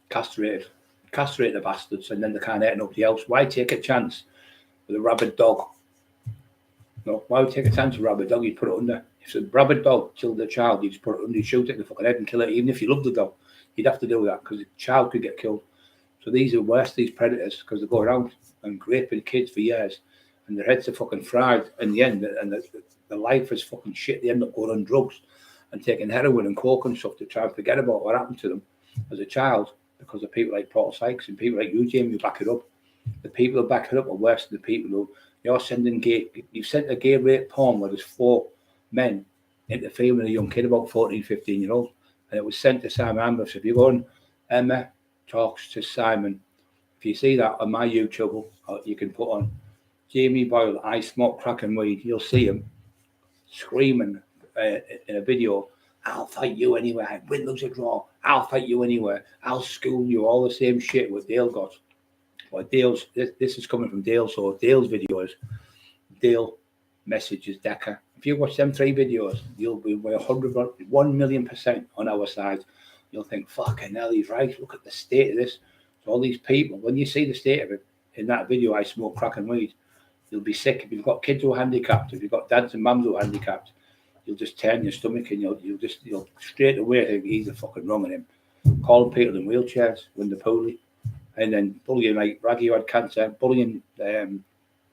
castrated the bastards, and then they can't hurt nobody else. Why take a chance with a rabid dog? No, why would you take a chance with a rabid dog? You'd put it under. If it's a rabid dog killed a child, you'd just put it under, you'd shoot it in the fucking head and kill it. Even if you love the dog, you'd have to do that because the child could get killed. So these are worse, these predators, because they go around and raping kids for years, and their heads are fucking fried in the end, and the life is fucking shit. They end up going on drugs and taking heroin and coke and stuff to try and forget about what happened to them as a child, because of people like Paul Sykes and people like you, Jamie, who back it up. The people who back it up are worse than the people who you've sent a gay rape porn where there's 4 men interfering a young kid about 14, 15-year-old, and it was sent to Simon Ambrose. If you go on Emma Talks to Simon, if you see that on my YouTube, you can put on Jamie Boyle, I smoke crack and weed, you'll see him screaming in a video, I'll fight you anywhere, win, lose, or draw, I'll fight you anywhere, I'll school you, all the same shit what Dale got. Well, Dale's, this is coming from Dale, so Dale's videos, Dale messages Decker. If you watch them 3 videos, you'll be 1,000,000% on our side. You'll think, fucking hell, he's right. Look at the state of this. So all these people, when you see the state of it in that video, I smoke crack and weed, you'll be sick. If you've got kids who are handicapped, if you've got dads and mums who are handicapped, you'll just turn your stomach and you'll straight away think he's a fucking wrong in him. Calling people in wheelchairs when they're poorly, and then bullying like Raggy who had cancer, bullying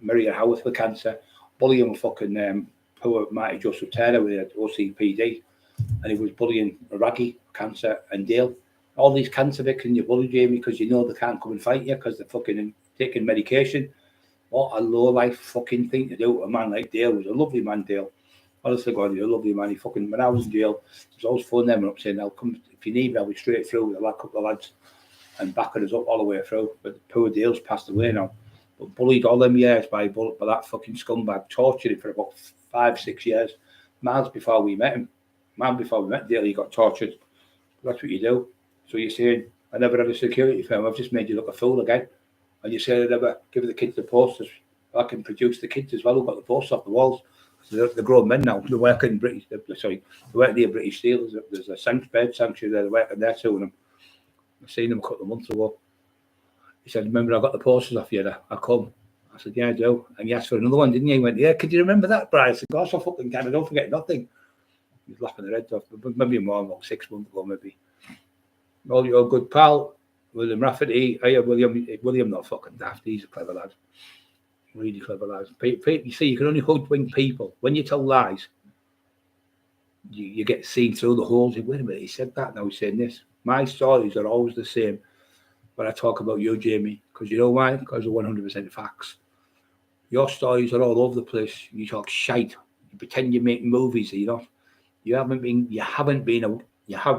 Maria Howarth with cancer, bullying fucking poor Marty Joseph Taylor with OCPD, and he was bullying Raggy, cancer, and Dale. All these cancer victims you bully, Jamie, because you know they can't come and fight you because they're fucking taking medication. What a low life fucking thing to do. A man like Dale was a lovely man, Dale. Honestly, God, he's a lovely man. He fucking, when I was in jail, I was always phoning them up saying, I'll come, if you need me, I'll be straight through with a couple of lads and backing us up all the way through. But poor Dale's passed away now. But bullied all them years by that fucking scumbag, tortured him for about 5, 6 years. Miles before we met him. Man, before we met Dale, he got tortured. That's what you do. So you're saying, I never had a security firm, I've just made you look a fool again. And you say I never give the kids the posters. I can produce the kids as well who got the posters off the walls. So they're grown men now. They're working British. They're working near British Steel. There's a bed sanctuary there. They're working there too. And I seen them a couple of months ago. He said, "Remember, I got the posters off you. I come." I said, "Yeah, I do." And he asked for another one, didn't he? He went, "Yeah, could you remember that, Brian?" I said, "Gosh, I fucking can. I don't forget nothing." He was laughing their heads off. Maybe more, about 6 months ago, maybe. All your good pal, William Rafferty. Hey, William, not fucking daft. He's a clever lad. Really clever lads. You see, you can only hoodwink people. When you tell lies, you get seen through the holes. Wait a minute, he said that, now he's saying this. My stories are always the same when I talk about you, Jamie, because you know why? Because they're 100% facts. Your stories are all over the place. You talk shite. You pretend you're making movies. You have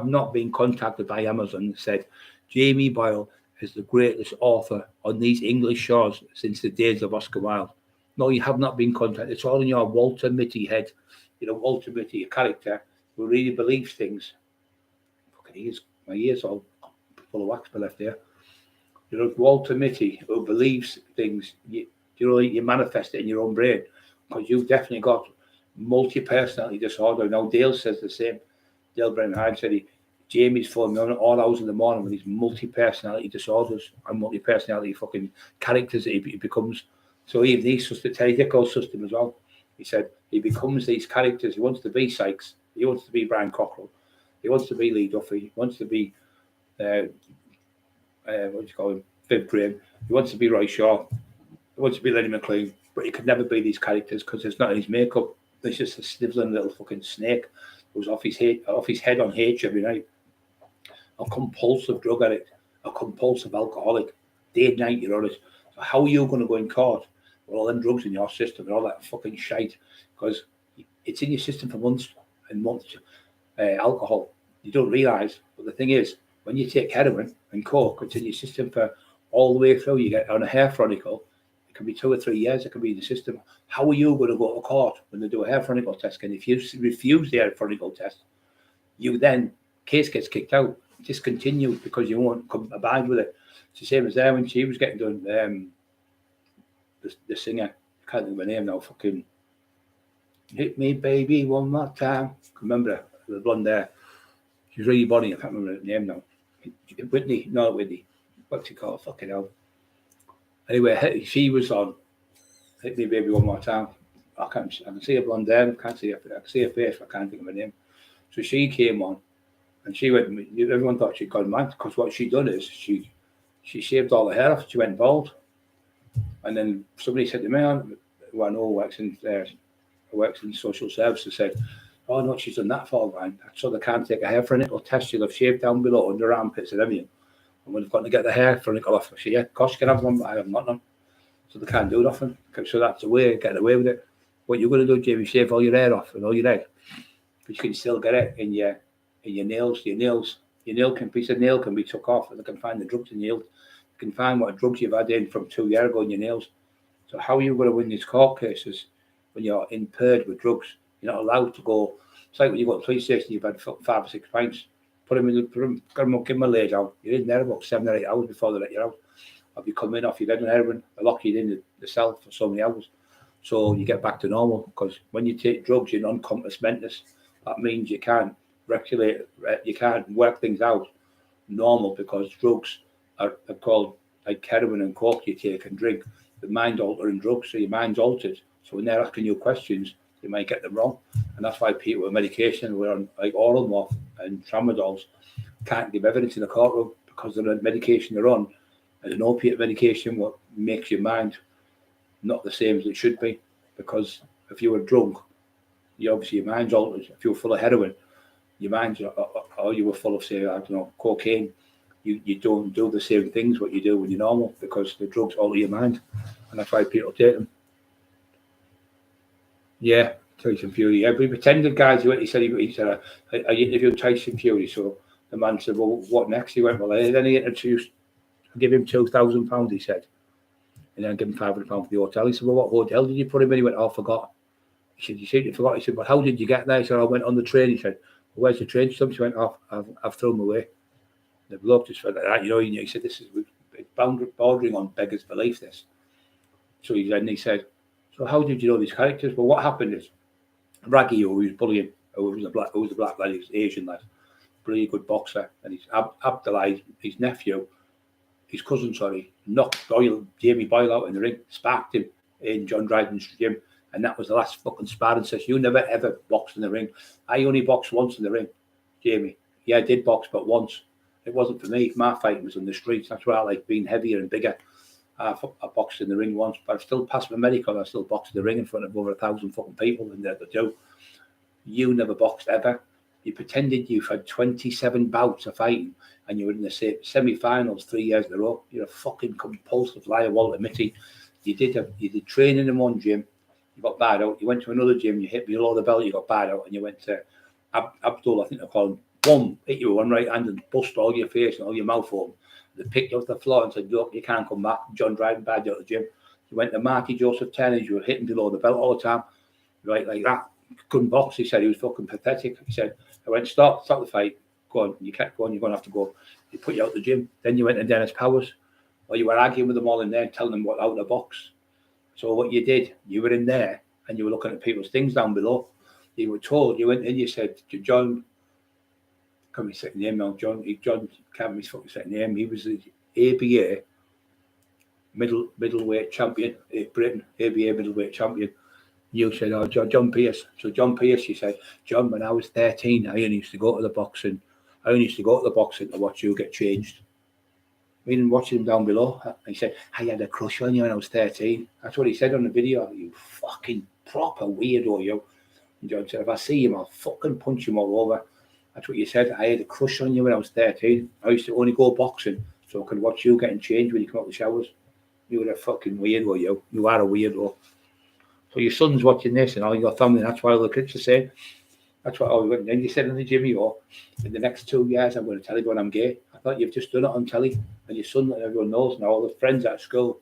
not been contacted by Amazon and said, Jamie Boyle is the greatest author on these English shores since the days of Oscar Wilde. No, you have not been contacted. It's all in your Walter Mitty head. You know, Walter Mitty, a character who really believes things. Fucking my ears all full of wax by left here. You know, Walter Mitty, who believes things, you manifest it in your own brain, because you've definitely got multi-personality disorder. Now, Dale says the same. Dale Brennan said Jamie's phone me on all hours in the morning with his multi-personality disorders and multi-personality fucking characters that he becomes. So even he's just a Teddy system as well. He said he becomes these characters. He wants to be Sykes. He wants to be Brian Cockerill. He wants to be Lee Duffy. He wants to be what do you call him? Viv Graham. He wants to be Roy Shaw. He wants to be Lenny McLean. But he could never be these characters because it's not in his makeup. There's just a snivelling little fucking snake who was off his head on H every night. A compulsive drug addict, a compulsive alcoholic, day and night you're on it. So how are you going to go in court with all them drugs in your system and all that fucking shite? Because it's in your system for months and months. Alcohol, you don't realise. But the thing is, when you take heroin and coke, it's in your system for all the way through. You get on a hair follicle, it can be 2 or 3 years, it can be in the system. How are you going to go to court when they do a hair follicle test? And if you refuse the hair follicle test, you then, case gets kicked out, discontinued because you won't abide with it. It's the same as there when she was getting done, the singer, I can't think of her name now, fucking Hit Me Baby One More Time. Remember her, the blonde there. She's really bonny, I can't remember her name now. Whitney, not Whitney. What's she called? Fucking hell. Anyway, she was on Hit Me Baby One More Time. I can see her blonde there, I can see her face, but I can't think of her name. So she came on and she went, everyone thought she'd gone mad because what she'd done is she shaved all the hair off, she went bald. And then somebody said to me, who I know works in social services, said, oh no, she's done that for Brian. So they can't take a hair follicle test, she'll have shaved down below under her armpits and everything. And when they've got to get the hair follicle off, I said, yeah, of course you can have one, but I have not none. So they can't do nothing. So that's the way, get away with it. What you're going to do, Jamie, shave all your hair off and all your leg. But you can still get it in your nails. Your piece of nail can be took off, and they can find the drugs in your nails. You can find what drugs you've had in from 2 years ago in your nails. So how are you going to win these court cases when you're impaired with drugs? You're not allowed to go. It's like when you go to police station, you've had 5 or 6 pints. Put them in, give them a lay down. You're in there about 7 or 8 hours before they let you out. Or if you come in off your bed on heroin, they lock you in the cell for so many hours. So you get back to normal, because when you take drugs, you're non-compos mentis. That means you can't regulate, you can't work things out normal, because drugs are called like heroin and coke you take and drink. The mind-altering drugs, so your mind's altered. So when they're asking you questions, you might get them wrong. And that's why people with medication, we're on like oral morph and tramadols, can't give evidence in the courtroom, because the medication they're on, and an opiate medication, what makes your mind not the same as it should be. Because if you were drunk, obviously your mind's altered. If you were full of heroin, your mind's, or you were full of, say, I don't know, cocaine, you don't do the same things what you do when you're normal, because the drugs alter your mind, and that's why people take them. Yeah, Tyson Fury. Yeah, but he pretended, guys. He said I interviewed Tyson Fury. So the man said, well, what next? He went, well, then he introduced, I'll give him £2,000, he said. And then give him £500 for the hotel. He said, well, what hotel did you put him in? He went, oh, I forgot. He said, you said you forgot. He said, well, how did you get there? He said, I went on the train. He said, well, where's the train stop? He went, oh, I've thrown him away. The bloke just felt like that, he said, this is bordering on beggar's belief, this. So he said, so how did you know these characters? Well, what happened is, Raggy, who was bullying, who was a black lad, he was an Asian lad, really good boxer, and he's Abdullah, his nephew, his cousin, knocked Jamie Boyle out in the ring, sparked him in John Dryden's gym, and that was the last fucking sparring session. You never ever boxed in the ring. I only boxed once in the ring, Jamie. Yeah, I did box, but once. It wasn't for me. My fighting was in the streets. That's why I like being heavier and bigger. I boxed in the ring once, but I've still passed my medical. I still boxed in the ring in front of over 1,000 fucking people in there to do. You never boxed ever. You pretended you've had 27 bouts of fighting, and you were in the semi-finals 3 years in a row. You're a fucking compulsive liar, Walter Mitty. You did training in one gym, you got bad out. You went to another gym, you hit below the belt, you got bad out, and you went to Abdul, I think they call him, boom, hit you with one right hand and bust all your face and all your mouth open. They picked you off the floor and said, look, you can't come back. John Dryden bad out of the gym. You went to Marty Joseph Turner, you were hitting below the belt all the time, right, like that. Couldn't box. He said he was fucking pathetic. He said, I went, stop the fight. Go on. You kept going. You're going to have to go. He put you out the gym. Then you went to Dennis Powers, or you were arguing with them all in there, telling them what out of the box. So what you did, you were in there and you were looking at people's things down below. You were told, you went in, you said to John, can't be second name now, John can't be fucking second name. He was the ABA middleweight champion, Britain, ABA middleweight champion. You said, oh, John Pierce. So John Pierce, you said, John, when I was 13, I only used to go to the boxing. To watch you get changed. We didn't watch him down below. He said, I had a crush on you when I was 13. That's what he said on the video. You fucking proper weirdo, you. And John said, if I see him, I'll fucking punch him all over. That's what you said. I had a crush on you when I was 13. I used to only go boxing so I could watch you getting changed when you come out of the showers. You were a fucking weirdo, you. You are a weirdo. So your son's watching this and all your family, that's why all the kids are saying. That's what I went. Then you said in the gym, in the next 2 years, I'm going to tell everyone I'm gay. I thought you've just done it on telly. And your son, and everyone knows now, all the friends at school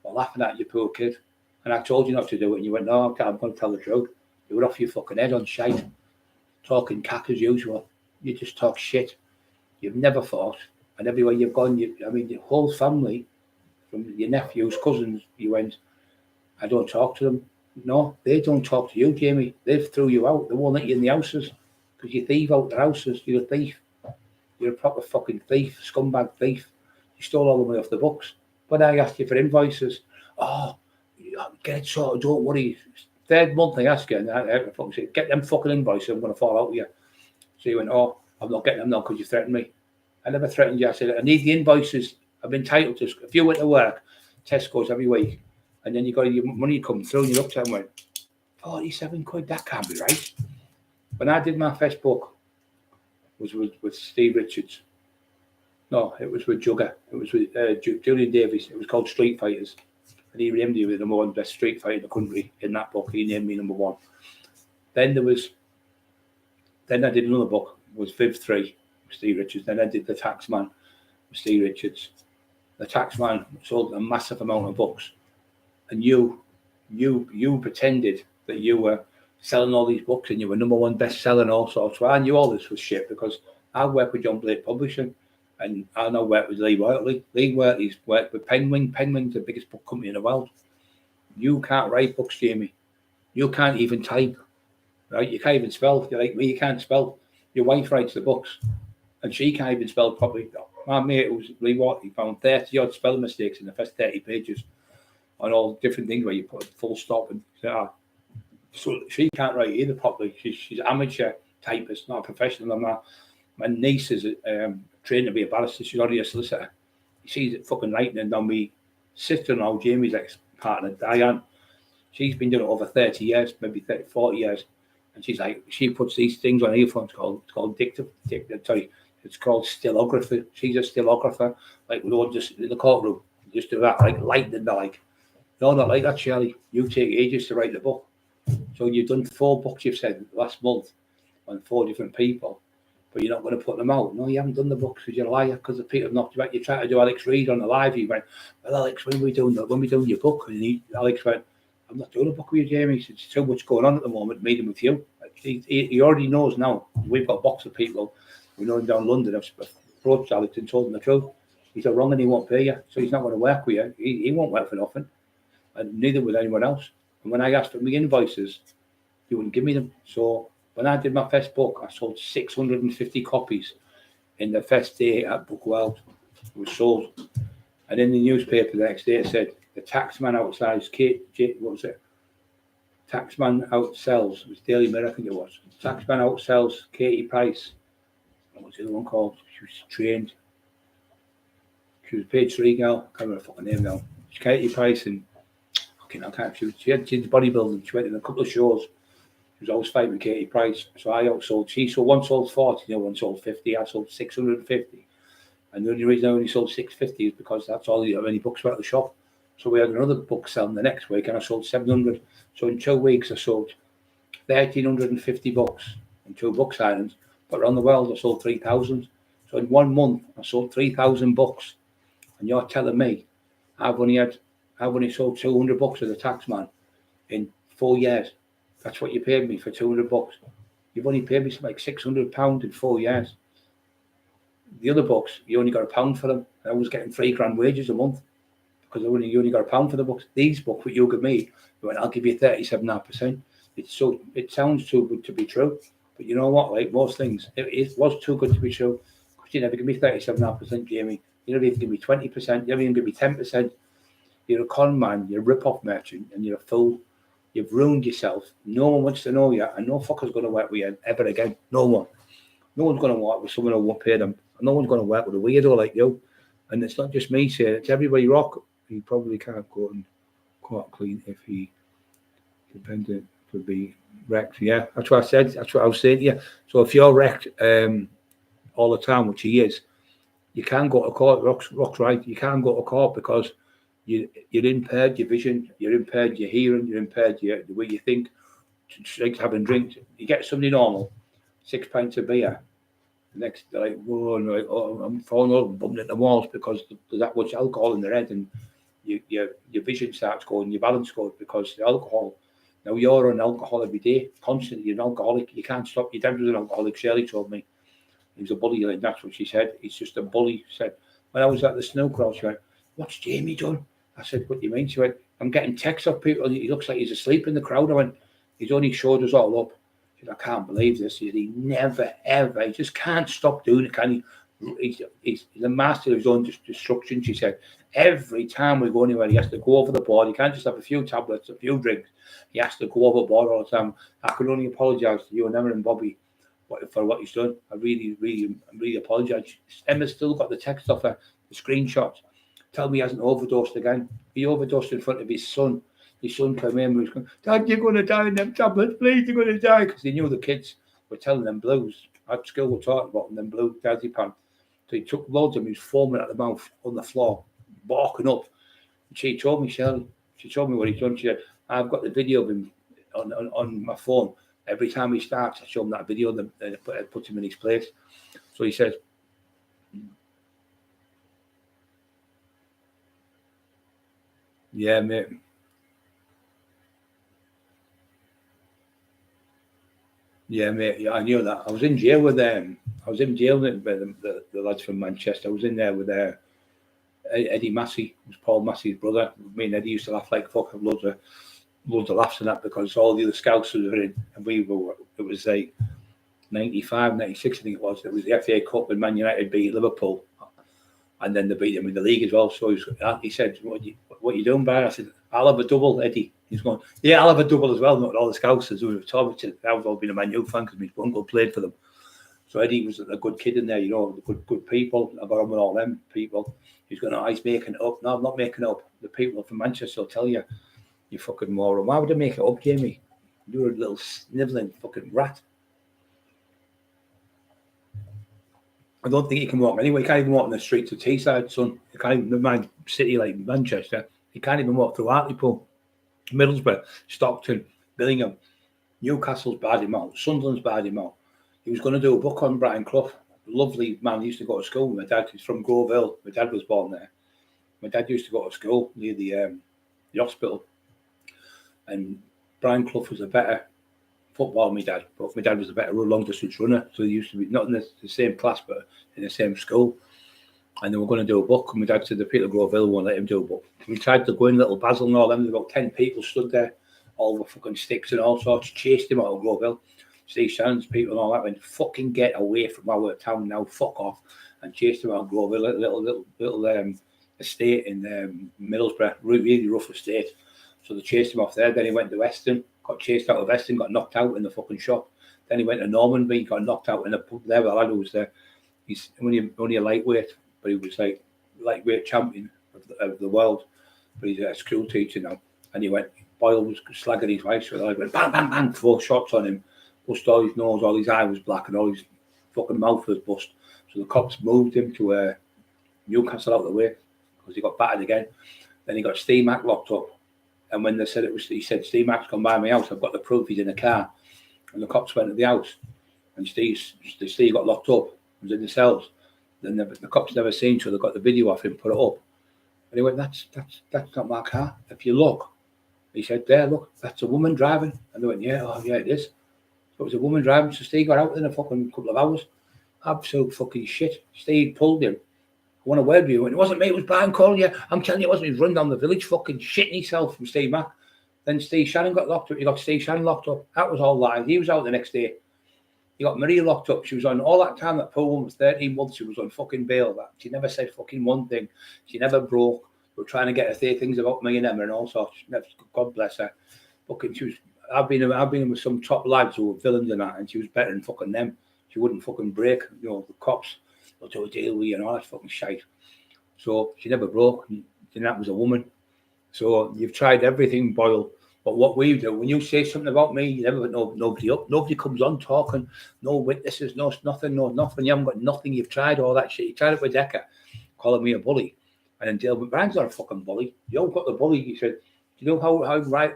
were laughing at you, poor kid. And I told you not to do it. And you went, no, I'm going to tell the truth. You were off your fucking head on shite. Talking cack as usual. You just talk shit. You've never fought. And everywhere you've gone, your whole family, from your nephews, cousins, you went, I don't talk to them. No, they don't talk to you, Jamie. They've threw you out. They won't let you in the houses because you thieve out their houses. You're a thief. You're a proper fucking thief, scumbag thief. You stole all the money off the books. When I asked you for invoices, get it sorted, don't worry. Third month I asked you, and I fucking said, get them fucking invoices, I'm going to fall out with you. So you went, I'm not getting them now because you threatened me. I never threatened you. I said, I need the invoices. I'm entitled to. If you went to work, Tesco's every week, and then you got your money come through, and you looked at it and went, 47 quid, that can't be right. When I did my first book, was with Steve Richards. No, it was with Jugger. It was with Julian Davies. It was called Street Fighters. And he named me the number one best street fighter in the country in that book. He named me number one. Then I did another book, was Viv 3 with Steve Richards. Then I did The Taxman with Steve Richards. The Taxman sold a massive amount of books. And you pretended that you were selling all these books and you were number one bestseller and all sorts. So I knew all this was shit because I worked with John Blake Publishing and I now work with Lee Wortley. Lee Wortley's worked with Penguin. Penguin's the biggest book company in the world. You can't write books, Jamie. You can't even type. Right? You can't even spell. You're like me, you can't spell. Your wife writes the books and she can't even spell properly. My mate, who was Lee Wortley, found 30 odd spelling mistakes in the first 30 pages on all different things where you put a full stop and so she can't write either properly. She's an amateur typist, not a professional. My niece is trained to be a barrister. She's already a solicitor. She's fucking writing, and then my sister-in-law, Jamie's ex-partner, Diane, she's been doing it over 30 years, maybe 30, 40 years. And she's like, she puts these things on earphones it's called stylography. She's a stylographer. Like, we don't just in the courtroom, just do that, like lightning, like. No, not like that, Shelley. You take ages to write the book. So you've done 4 books, you've said, last month on 4 different people, but you're not going to put them out. No, you haven't done the books because you're a liar, because the people have knocked you back. You tried to do Alex Reid on the live. You went, well, Alex, when we doing your book? And Alex went, I'm not doing a book with you, Jamie. He said, there's so much going on at the moment, meeting with you. He already knows now. We've got a box of people. We know him down London. I've approached Alex and told him the truth. He's a wrong and he won't pay you. So he's not going to work with you. He won't work for nothing. And neither would anyone else. And when I asked for my invoices, he wouldn't give me them. So when I did my first book, I sold 650 copies in the first day at Book World. It was sold. And in the newspaper the next day it said, the taxman outsells what was it? Taxman outsells, it was Daily Mirror, I think it was. Taxman outsells Katie Price. What was the other one called? She was trained. She was a page 3 girl. I can't remember the fucking name now. She's Katie Price and she had bodybuilding. She went in a couple of shows. She was always fighting with Katie Price. So I outsold. One sold 40, one sold 50. I sold 650. And the only reason I only sold 650 is because that's all the many books were at the shop. So we had another book selling the next week and I sold 700. So in 2 weeks I sold 1,350 books in 2 book signings. But around the world I sold 3,000. So in 1 month I sold 3,000 books. And you're telling me I've only sold 200 books as a taxman in 4 years. That's what you paid me for 200 books. You've only paid me like £600 in 4 years. The other books, you only got £1 for them. I was getting £3,000 wages a month because you only got £1 for the books. These books, what you give me, you went, I'll give you 37.5%. It sounds too good to be true. But you know what? Like most things, it was too good to be true. Because you never give me 37.5%, Jamie. You never even give me 20%. You never even give me 10%. You're a con man, you're a rip-off merchant, and you're a fool. You've ruined yourself. No one wants to know you, and no fucker's going to work with you ever again. No one. No one's going to work with someone who won't pay them. And no one's going to work with a weirdo like you. And it's not just me saying it, it's everybody rock. He probably can't go and court clean if he dependent Could be wrecked. Yeah, that's what I said. That's what I was saying to you. So if you're wrecked all the time, which he is, you can't go to court. Rock's right. You can't go to court because you're impaired your vision, you're impaired your hearing, you're impaired the way you think. Like having drinks, you get somebody normal, 6 pints of beer. The next, they're like, whoa, and like, oh, I'm falling over, bumping into the walls because there's that much alcohol in their head, and your vision starts going, your balance goes because the alcohol. Now you're on alcohol every day, constantly. You're an alcoholic. You can't stop. Your dad was an alcoholic. Shirley told me he was a bully. Like that's what she said. He's just a bully. She said when I was at the snowcross, she went, "What's Jamie done?" I said, "What do you mean?" She went, "I'm getting texts off people. He looks like he's asleep in the crowd." I went, "He's only showed us all up." She said, "I can't believe this." He never ever. He just can't stop doing it. Can he? He's the master of his own destruction. She said, every time we go anywhere, he has to go over the board. He can't just have a few tablets, a few drinks. He has to go overboard all the time. I can only apologise to you and Emma and Bobby for what he's done. I really apologise. Emma's still got the text off her, the screenshots. Tell me he hasn't overdosed again. He overdosed in front of his son. His son came in and was going, "Dad, you're going to die in them tablets, please, you're going to die." Because they knew the kids were telling them blues. At school were talking about them blue diazepam. So he took loads of them. He was foaming at the mouth on the floor, barking up. And she told me, Shirley, she told me what he's done. She said, "I've got the video of him on my phone. Every time he starts, I show him that video and put him in his place." So he says, "Yeah, mate. Yeah, mate. Yeah, I knew that. I was in jail with them. I was in jail with the lads from Manchester. I was in there with Eddie Massey. It was Paul Massey's brother. Me and Eddie used to laugh like fuck, have loads of laughs and that because all the other scouts were in, and we were. It was like 95, 96, I think it was. It was the FA Cup when Man United beat Liverpool, and then they beat them in the league as well. So he said, "What you doing, Barry?" I said, "I'll have a double, Eddie." He's going, "Yeah, I'll have a double as well." Not all the scouts who were talking. I've all been a Man U fan because my uncle played for them. So Eddie was a good kid in there, good people. I got on with all them people. He's going, "Oh, he's making it up." No, I'm not making it up. The people from Manchester will tell you, "You fucking moron. Why would I make it up, Jamie? You're a little snivelling fucking rat." I don't think he can walk anyway. He can't even walk in the streets of Teesside, son. He can't even, never mind city like Manchester. He can't even walk through Hartlepool, Middlesbrough, Stockton, Billingham. Newcastle's barred him out. Sunderland's barred him out. He was going to do a book on Brian Clough. Lovely man. He used to go to school with my dad. He's from Grove Hill. My dad was born there. My dad used to go to school near the hospital. And Brian Clough was a better footballer than my dad. But my dad was a better long distance runner. So they used to be not in the same class, but in the same school. And they were going to do a book. And my dad said the people of Grove Hill won't let him do a book. We tried to go in, Little Basil and all them. There were about 10 people stood there, all with fucking sticks and all sorts, chased him out of Grove Hill. Steve Shannon's people and all that went, "Fucking get away from our town now, fuck off," and chased him out of Grove Hill, little estate in Middlesbrough, really rough estate. So they chased him off there. Then he went to Weston, got chased out of Weston, got knocked out in the fucking shop. Then he went to Normanby, got knocked out in a pub there. The lad who was there, he's only a lightweight, but he was like lightweight champion of the world. But he's a school teacher now. And he went, Boyle was slagging his wife, so I went bang, bang, bang, 4 shots on him. Bust all his nose, all his eye was black, and all his fucking mouth was bust. So the cops moved him to Newcastle out of the way because he got battered again. Then he got Steve Mack locked up. And when they said he said, "Steve Mack's come by my house, I've got the proof he's in the car." And the cops went to the house, and Steve got locked up, he was in the cells. Then the cops never seen, so they got the video off him, put it up. And he went, that's not my car. If you look, he said, "There, look, that's a woman driving." And they went, "Yeah, oh yeah, it is." So it was a woman driving, so Steve got out in a fucking couple of hours. Absolute fucking shit. Steve pulled him. "I want a word with you." And it wasn't me, it was Brian calling you. I'm telling you, it wasn't. He was running down the village, fucking shitting himself from Steve Mack. Then Steve Shannon got locked up. You got Steve Shannon locked up. That was all lies. He was out the next day. You got Maria locked up. She was on all that time. That poor woman was 13 months. She was on fucking bail. That she never said fucking one thing. She never broke. We were trying to get her to say things about me and Emma and all sorts. God bless her. Fucking, she was. I've been with some top lads who were villains and that, and she was better than fucking them. She wouldn't fucking break. You know, the cops will do a deal with you and all that fucking shite. So she never broke. And that was a woman. So you've tried everything, Boyle, But what we do, when you say something about me, you never know nobody up. Nobody comes on talking. No witnesses, no nothing. You haven't got nothing. You've tried all that shit. You tried it with Decker, calling me a bully. And then Dale, but Brian's not a fucking bully. You all got the bully. He said, do you know how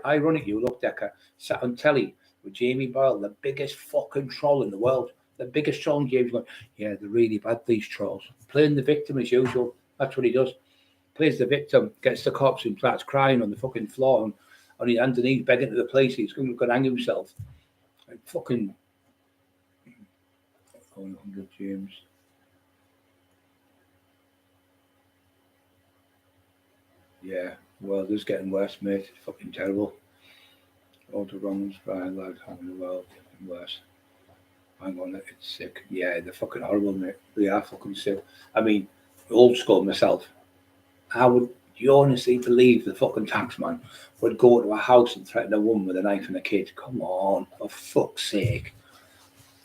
ironic you look, Decker? Sat on telly with Jamie Boyle, the biggest fucking troll in the world. The biggest troll. And James going, yeah, they're really bad, these trolls. Playing the victim as usual. That's what he does. Plays the victim, gets the cops and starts crying on the fucking floor and on his hands and knees begging to the police he's going to hang himself. And fucking 100 James. Yeah, well, this is getting worse, mate. It's fucking terrible. All the wrongs by lads in the world getting worse. Hang on, it's sick. Yeah, they're fucking horrible, mate. They are fucking sick. I mean, old school myself. Do you honestly believe the fucking taxman would go to a house and threaten a woman with a knife and a kid? Come on, for fuck's sake.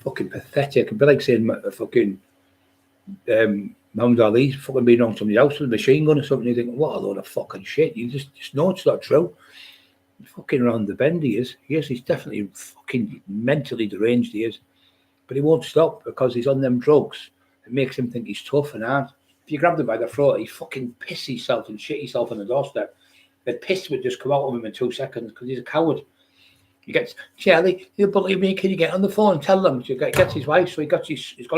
Fucking pathetic. It'd be like saying fucking Muhammad Ali's fucking being on somebody's house with a machine gun or something. You think, what a load of fucking shit. You just know it's not true. He's fucking around the bend, he is. Yes, he's definitely fucking mentally deranged, he is. But he won't stop because he's on them drugs. It makes him think he's tough and hard. If you grabbed him by the throat, he'd fucking piss himself and shit himself on the doorstep. The piss would just come out of him in 2 seconds because he's a coward. He gets, Charlie, you believe me, can you get on the phone and tell them? He gets his wife, so he's got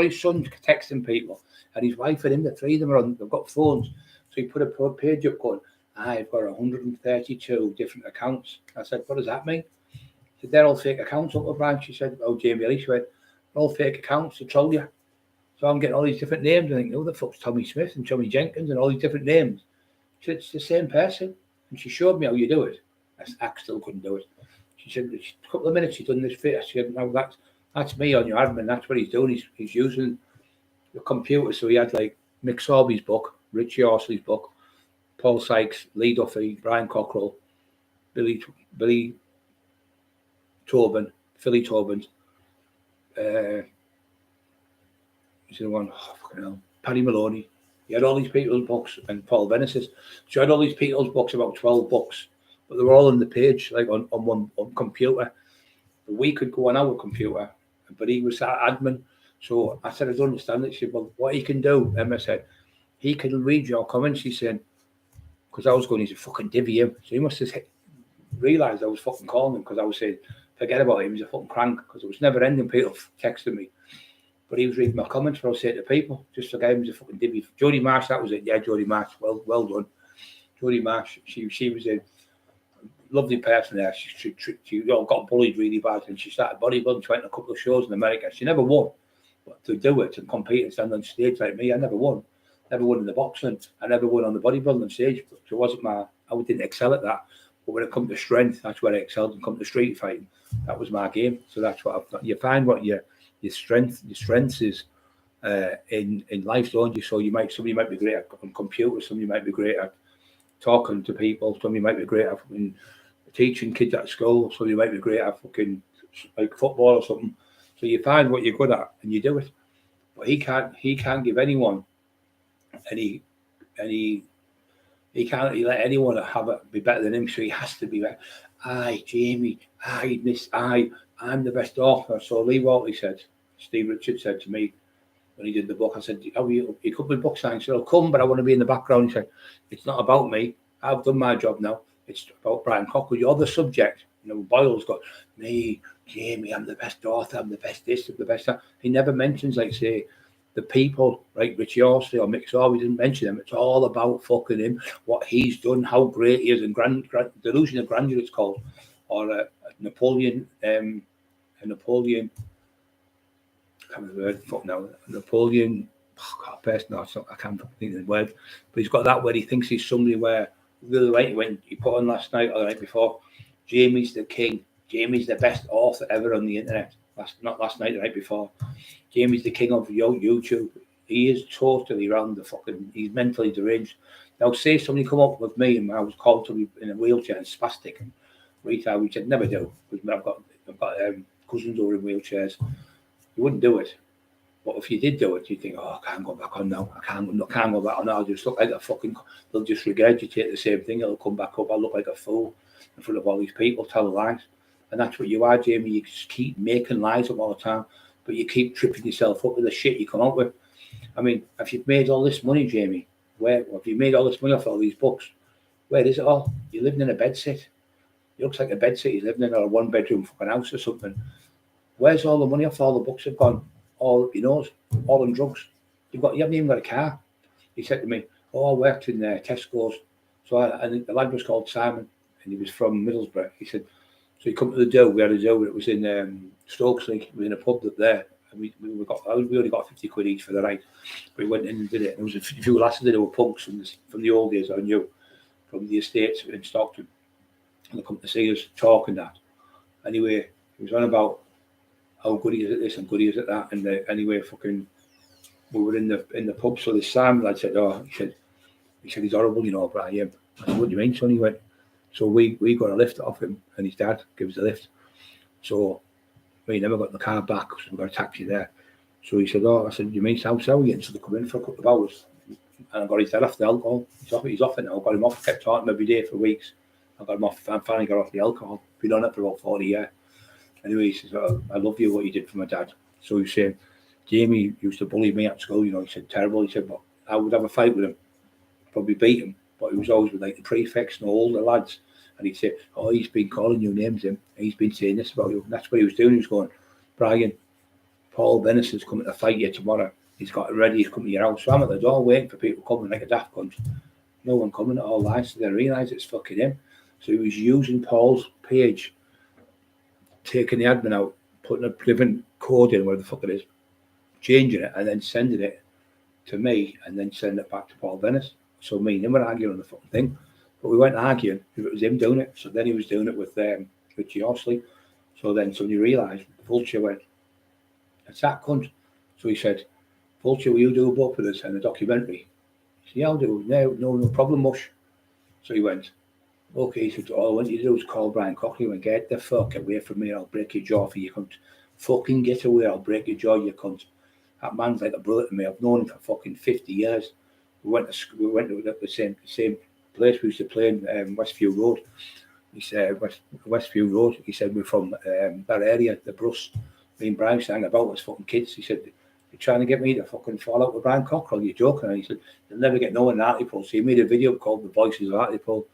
his son texting people, and his wife and him, the three of them they've got phones. So he put a page up going, I've got 132 different accounts. I said, what does that mean? He said, they're all fake accounts, Uncle Brian. She said, oh, Jamie Lee, she went, they're all fake accounts, to troll you. So I'm getting all these different names. I think, who the fuck's Tommy Smith and Tommy Jenkins and all these different names? She said, it's the same person. And she showed me how you do it. I still couldn't do it. She said, a couple of minutes, she's done this fit. She said, no, that's me on your admin. That's what he's doing. He's using the computer. So he had like Mick Sorby's book, Richie Horsley's book, Paul Sykes, Lee Duffy, Brian Cockerill, Billy Tobin, Philly Tobin, the one, fucking hell, Paddy Maloney. He had all these people's books, and Paul Venesis. So he had all these people's books, about 12 books, but they were all on the page, like on one computer. But we could go on our computer, but he was admin. So I said, I don't understand it. She said, well, what he can do, Emma said, he can read your comments. She said, because I was going, he's a fucking divvy him. So he must have realised I was fucking calling him because I was saying, forget about him, he's a fucking crank, because it was never ending people texting me. But he was reading my comments, what I was saying to people, just forget him, he's a fucking divvy. Jodie Marsh, that was it. Yeah, Jodie Marsh, well done. Jodie Marsh, she was a lovely person there. She got bullied really bad, and she started bodybuilding. She went to a couple of shows in America. She never won, but to do it and compete and stand on stage like me, I never won. Never won in the boxing. I never won on the bodybuilding stage. So it wasn't I didn't excel at that. But when it come to strength, that's where I excelled. And come to street fighting, that was my game. So that's what I've done. You find what your strength is in life, don't you? So somebody might be great on computers, somebody might be great at talking to people, somebody might be great at fucking teaching kids at school, somebody might be great at fucking like football or something. So you find what you're good at and you do it. But he can't give anyone he can't let anyone be better than him, so he has to be better. Jamie, I'm the best author. So Lee Waltley said, Steve Richards said to me when he did the book, I said, he could be book signing. He said, I'll come, but I want to be in the background. He said, it's not about me. I've done my job now. It's about Brian Cockerill. You're the subject. Boyle's got me, Jamie, I'm the best author, I'm the best this, I'm the best that. He never mentions, like, say, the people, like Richie Horsley or Mick Sorby, didn't mention them. It's all about fucking him, what he's done, how great he is, and delusion of grandeur, it's called. Or Napoleon, I can't remember the word, fuck now, Napoleon, I can't think of the word, but he's got that where he thinks he's somebody where, really right, when he put on last night or the night before, Jamie's the king, Jamie's the best author ever on the internet. Not last night, the night before. Jamie's the king of YouTube. He is totally around the fucking, he's mentally deranged. Now, say somebody come up with me and I was called to be in a wheelchair and spastic and retard, which I'd never do, because I've got cousins who are in wheelchairs. You wouldn't do it. But if you did do it, you'd think, oh, I can't go back on now. I can't go back on now. I'll just look like a fucking, they'll just regurgitate the same thing. It'll come back up. I'll look like a fool. in front of all these people, telling lies. And that's what you are, Jamie. You just keep making lies up all the time, but you keep tripping yourself up with the shit you come up with. I mean, if you've made all this money, Jamie, where have you made all this money off all these books? Where is it all? You're living in a bedsit. It looks like a bedsit you're living in, or a one-bedroom fucking house or something. Where's all the money off all the books have gone? All up your nose, all on drugs. You haven't even got a car. He said to me, "Oh, I worked in Tesco's." So I think the lad was called Simon, and he was from Middlesbrough. He said, so he come to the do. We had a do. It was in Stokesley. It was in a pub up there, and we only got 50 quid each for the night. We went in and did it. And there was a few lasses that were punks from the old days I knew, from the estates in Stockton, and they come to see us talk and that. Anyway, he was on about how good he is at this and good he is at that, and anyway, fucking, we were in the pub. So this Sam lad said, "Oh," he said he's horrible, you know, Brian. I said, "What do you mean, son?" He went, so we got a lift off him, and his dad gave us a lift. So we never got the car back, so we got a taxi there. So he said, "Oh," I said, "You mean South Getting?" So they come in for a couple of hours, and I got his dad off the alcohol. He's off it now. I got him off. Kept talking every day for weeks. I got him off. I finally got off the alcohol. Been on it for about 40 years. Anyway, he says, "Oh, I love you, what you did for my dad." So he said, "Jamie used to bully me at school, you know." He said, "Terrible." He said, "But I would have a fight with him, probably beat him, but he was always with like the prefects and all the lads." And he'd say, "Oh, he's been calling you names, him. He's been saying this about you." And that's what he was doing. He was going, "Brian, Paul Venison's coming to fight you tomorrow. He's got it ready. He's coming to your house." So I'm at the door waiting for people coming like a daft cunt. No one coming at all lies. So they realise it's fucking him. So he was using Paul's page, taking the admin out, putting a different code in, where the fuck it is, changing it, and then sending it to me, and then sending it back to Paul Venice. So me and him were arguing on the fucking thing, but we weren't arguing if it was him doing it. So then he was doing it with Geosley. So then somebody realised, Vulture went, "It's that cunt." So he said, "Vulture, will you do a book with us and a documentary?" He said, "Yeah, I'll do it. No problem, mush." So he went, "Okay." He said, "All I want you to do is call Brian Cockerill." He went, "Get the fuck away from me, I'll break your jaw for you, cunt. Fucking get away, I'll break your jaw, you cunt. That man's like a brother to me. I've known him for fucking 50 years. We went to the same place we used to play in Westview Road." He said, Westview Road. He said, "We're from that area, the Bruce. Me and Brian sang about us fucking kids." He said, "You're trying to get me to fucking fall out with Brian Cockerill, you're joking." And he said, "You'll never get no one in Hartlepool." So he made a video called The Voices of Hartlepool,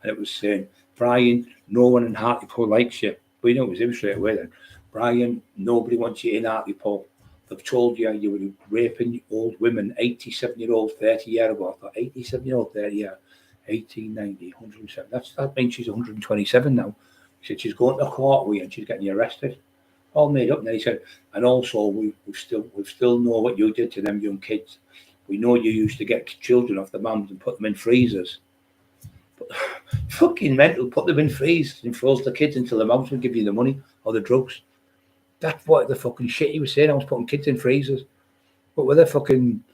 and it was saying, "Brian, no one in Hartlepool likes you." We knew it was him straight away then. "Brian, nobody wants you in Hartlepool. They've told you you were raping old women, 87-year-old 30 years ago." I thought, 87-year-old 30 years, 18, 90, 107. That means she's 127 now. He said, "She's going to court with you and she's getting you arrested." All made up. And then he said, "And also we still know what you did to them young kids. We know you used to get children off the mums and put them in freezers." But, fucking mental. Put them in freezers and froze the kids until the mums would give you the money or the drugs. That's what the fucking shit he was saying. I was putting kids in freezers. But with the fucking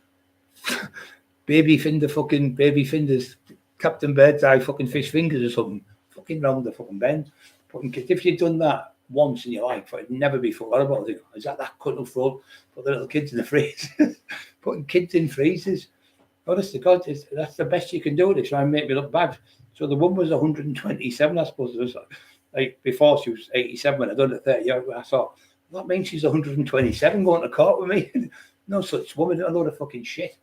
baby fingers, Captain Birdseye fucking fish fingers or something. Fucking round the fucking bend. Putting kids. If you'd done that once in your life, it'd never be forgot about it. Is that cunt of fraud? Put the little kids in the freezers. Putting kids in freezers. Honest to God, that's the best you can do to try and make me look bad. So the one was 127, I suppose. It was like before she was 87 when I done it 30 years. I thought, that means she's 127 going to court with me. No such woman, a load of fucking shit.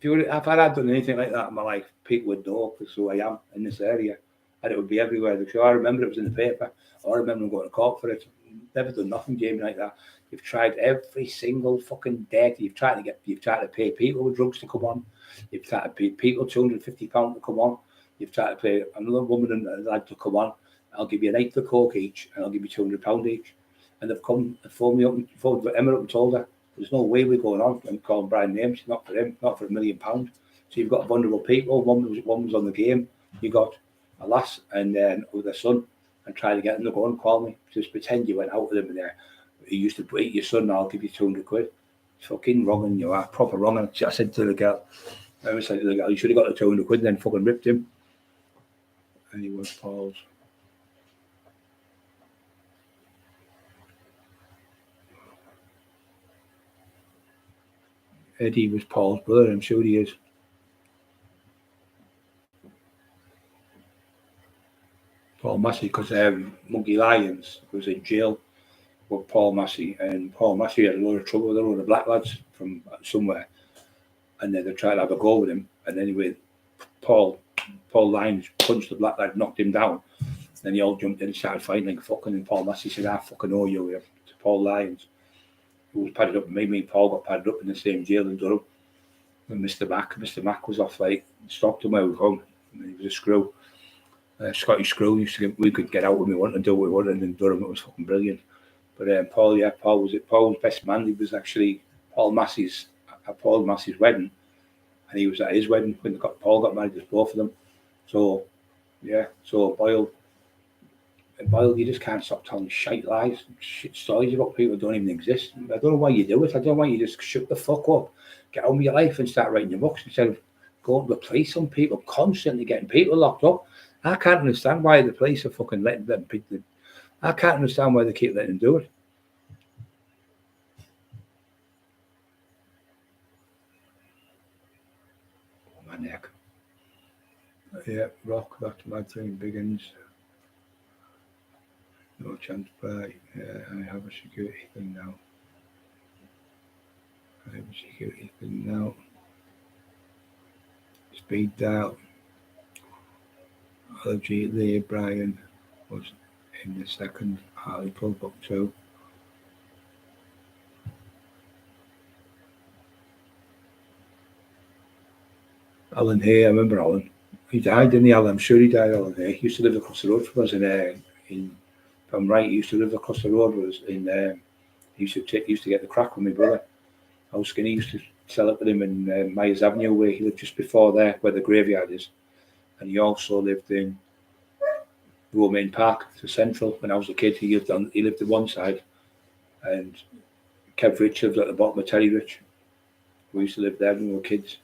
If I had done anything like that in my life, people would know because who I am in this area, and it would be everywhere. So I remember it was in the paper. I remember going to court for it. Never done nothing, Jamie, like that. You've tried every single fucking day. You've tried to pay people with drugs to come on. You've tried to pay people £250 to come on. You've tried to pay another woman and a lad to come on. I'll give you an 8 for coke each, and I'll give you £200 each. And they've come and phoned me up, phoned Emma up and told her, "There's no way we're going on and calling Brian names. Not for him, not for £1 million. So you've got vulnerable people. One was on the game. You got a lass and then with a son, and try to get them to go and call me. Just pretend you went out with him and there. You used to beat your son. I'll give you 200 quid. It's fucking wrong, and you are proper wrong." And I said to the girl, "You should have got the 200 quid and then fucking ripped him." And he was Paul's. Eddie was Paul's brother. I'm sure he is. Paul Massey, because Monkey Lions was in jail with Paul Massey, and Paul Massey had a lot of trouble with a lot of black lads from somewhere, and then they tried to have a go with him, and anyway, Paul Lyons punched the black lad, knocked him down, then he all jumped in and started fighting like fucking, and Paul Massey said, I fucking owe you here, to Paul Lyons, who was padded up, and me and Paul got padded up in the same jail in Durham, and Mr. Mack was off like Stockton where we were from, and he was a screw. Scottish screw. We could get out when we wanted and do what we wanted in Durham. It was fucking brilliant. But Paul was best man. He was actually Paul Massey's wedding, and he was at his wedding when Paul got married. There's both of them. So yeah. So Boyle, you just can't stop telling shite lies, shit stories about people that don't even exist. I don't know why you do it. I don't know why you just shut the fuck up, get on with your life, and start writing your books instead of going to replace some people, constantly getting people locked up. I can't understand why the police are fucking letting them people. I can't understand why they keep letting them do it. Oh, my neck. Yeah, rock, that's my thing, Biggins. No chance by. Yeah, I have a security thing now. Speed dial. Allergy there, Brian was in the second article, book 2. Alan Hay, I remember Alan. He died, didn't he, Alan? I'm sure he died, Alan Hay. He used to live across the road from us if I'm right, he used to live across the road with us he used to get the crack with my brother. I was skinny, he used to sell it with him in Myers Avenue, where he lived just before there, where the graveyard is. And he also lived in Romaine Park, to Central. When I was a kid, he lived on one side, and Kev Rich lived at the bottom of Terry Rich. We used to live there when we were kids.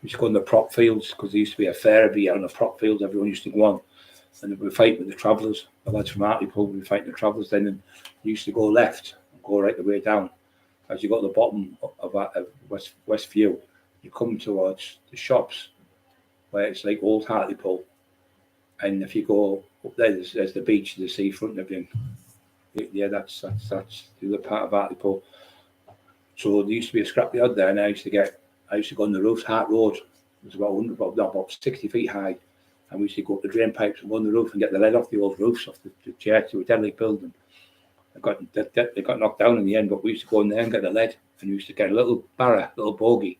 We used to go in the prop fields, because there used to be a fair every year on the prop fields. Everyone used to go on, and we would fight with the Travellers. The lads from Hartlepool would be fighting the Travellers then, and you used to go left and go right the way down. As you got to the bottom of Westview, you come towards the shops where it's like old Hartlepool, and if you go up there, there's the beach, the seafront and everything. Yeah, that's the other part of Hartlepool. So there used to be a scrapyard there, and I used to go on the roofs. Hart Road was about 60 feet high, and we used to go up the drain pipes and go on the roof and get the lead off the old roofs off the church. They were derelict building. They got knocked down in the end, but we used to go in there and get the lead, and we used to get a little barra, little bogie,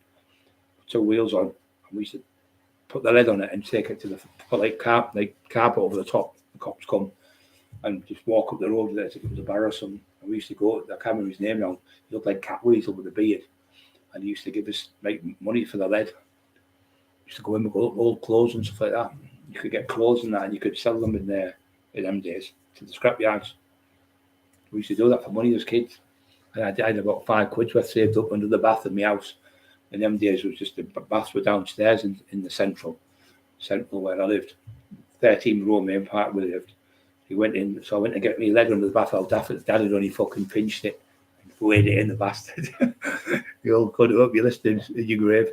2 wheels on, and we used to put the lead on it and take it to put carpet over the top. The cops come and just walk up the road there as if it was a barra or something. And we used to go, I can't remember his name now, he looked like Cat Weasel with a beard, and he used to give us money for the lead. We used to go in with old clothes and stuff like that. You could get clothes and that, and you could sell them in them days to the scrapyards. We used to do that for money as kids. And I had about £5 worth saved up under the bath in my house. In them days, it was just the baths were downstairs in the central where I lived. 13 Romaine Park where I lived. He went in, so I went to get me lead under the bath. Dad had only fucking pinched it and weighed it in, the bastard. You all cut it up, you're listening in your grave.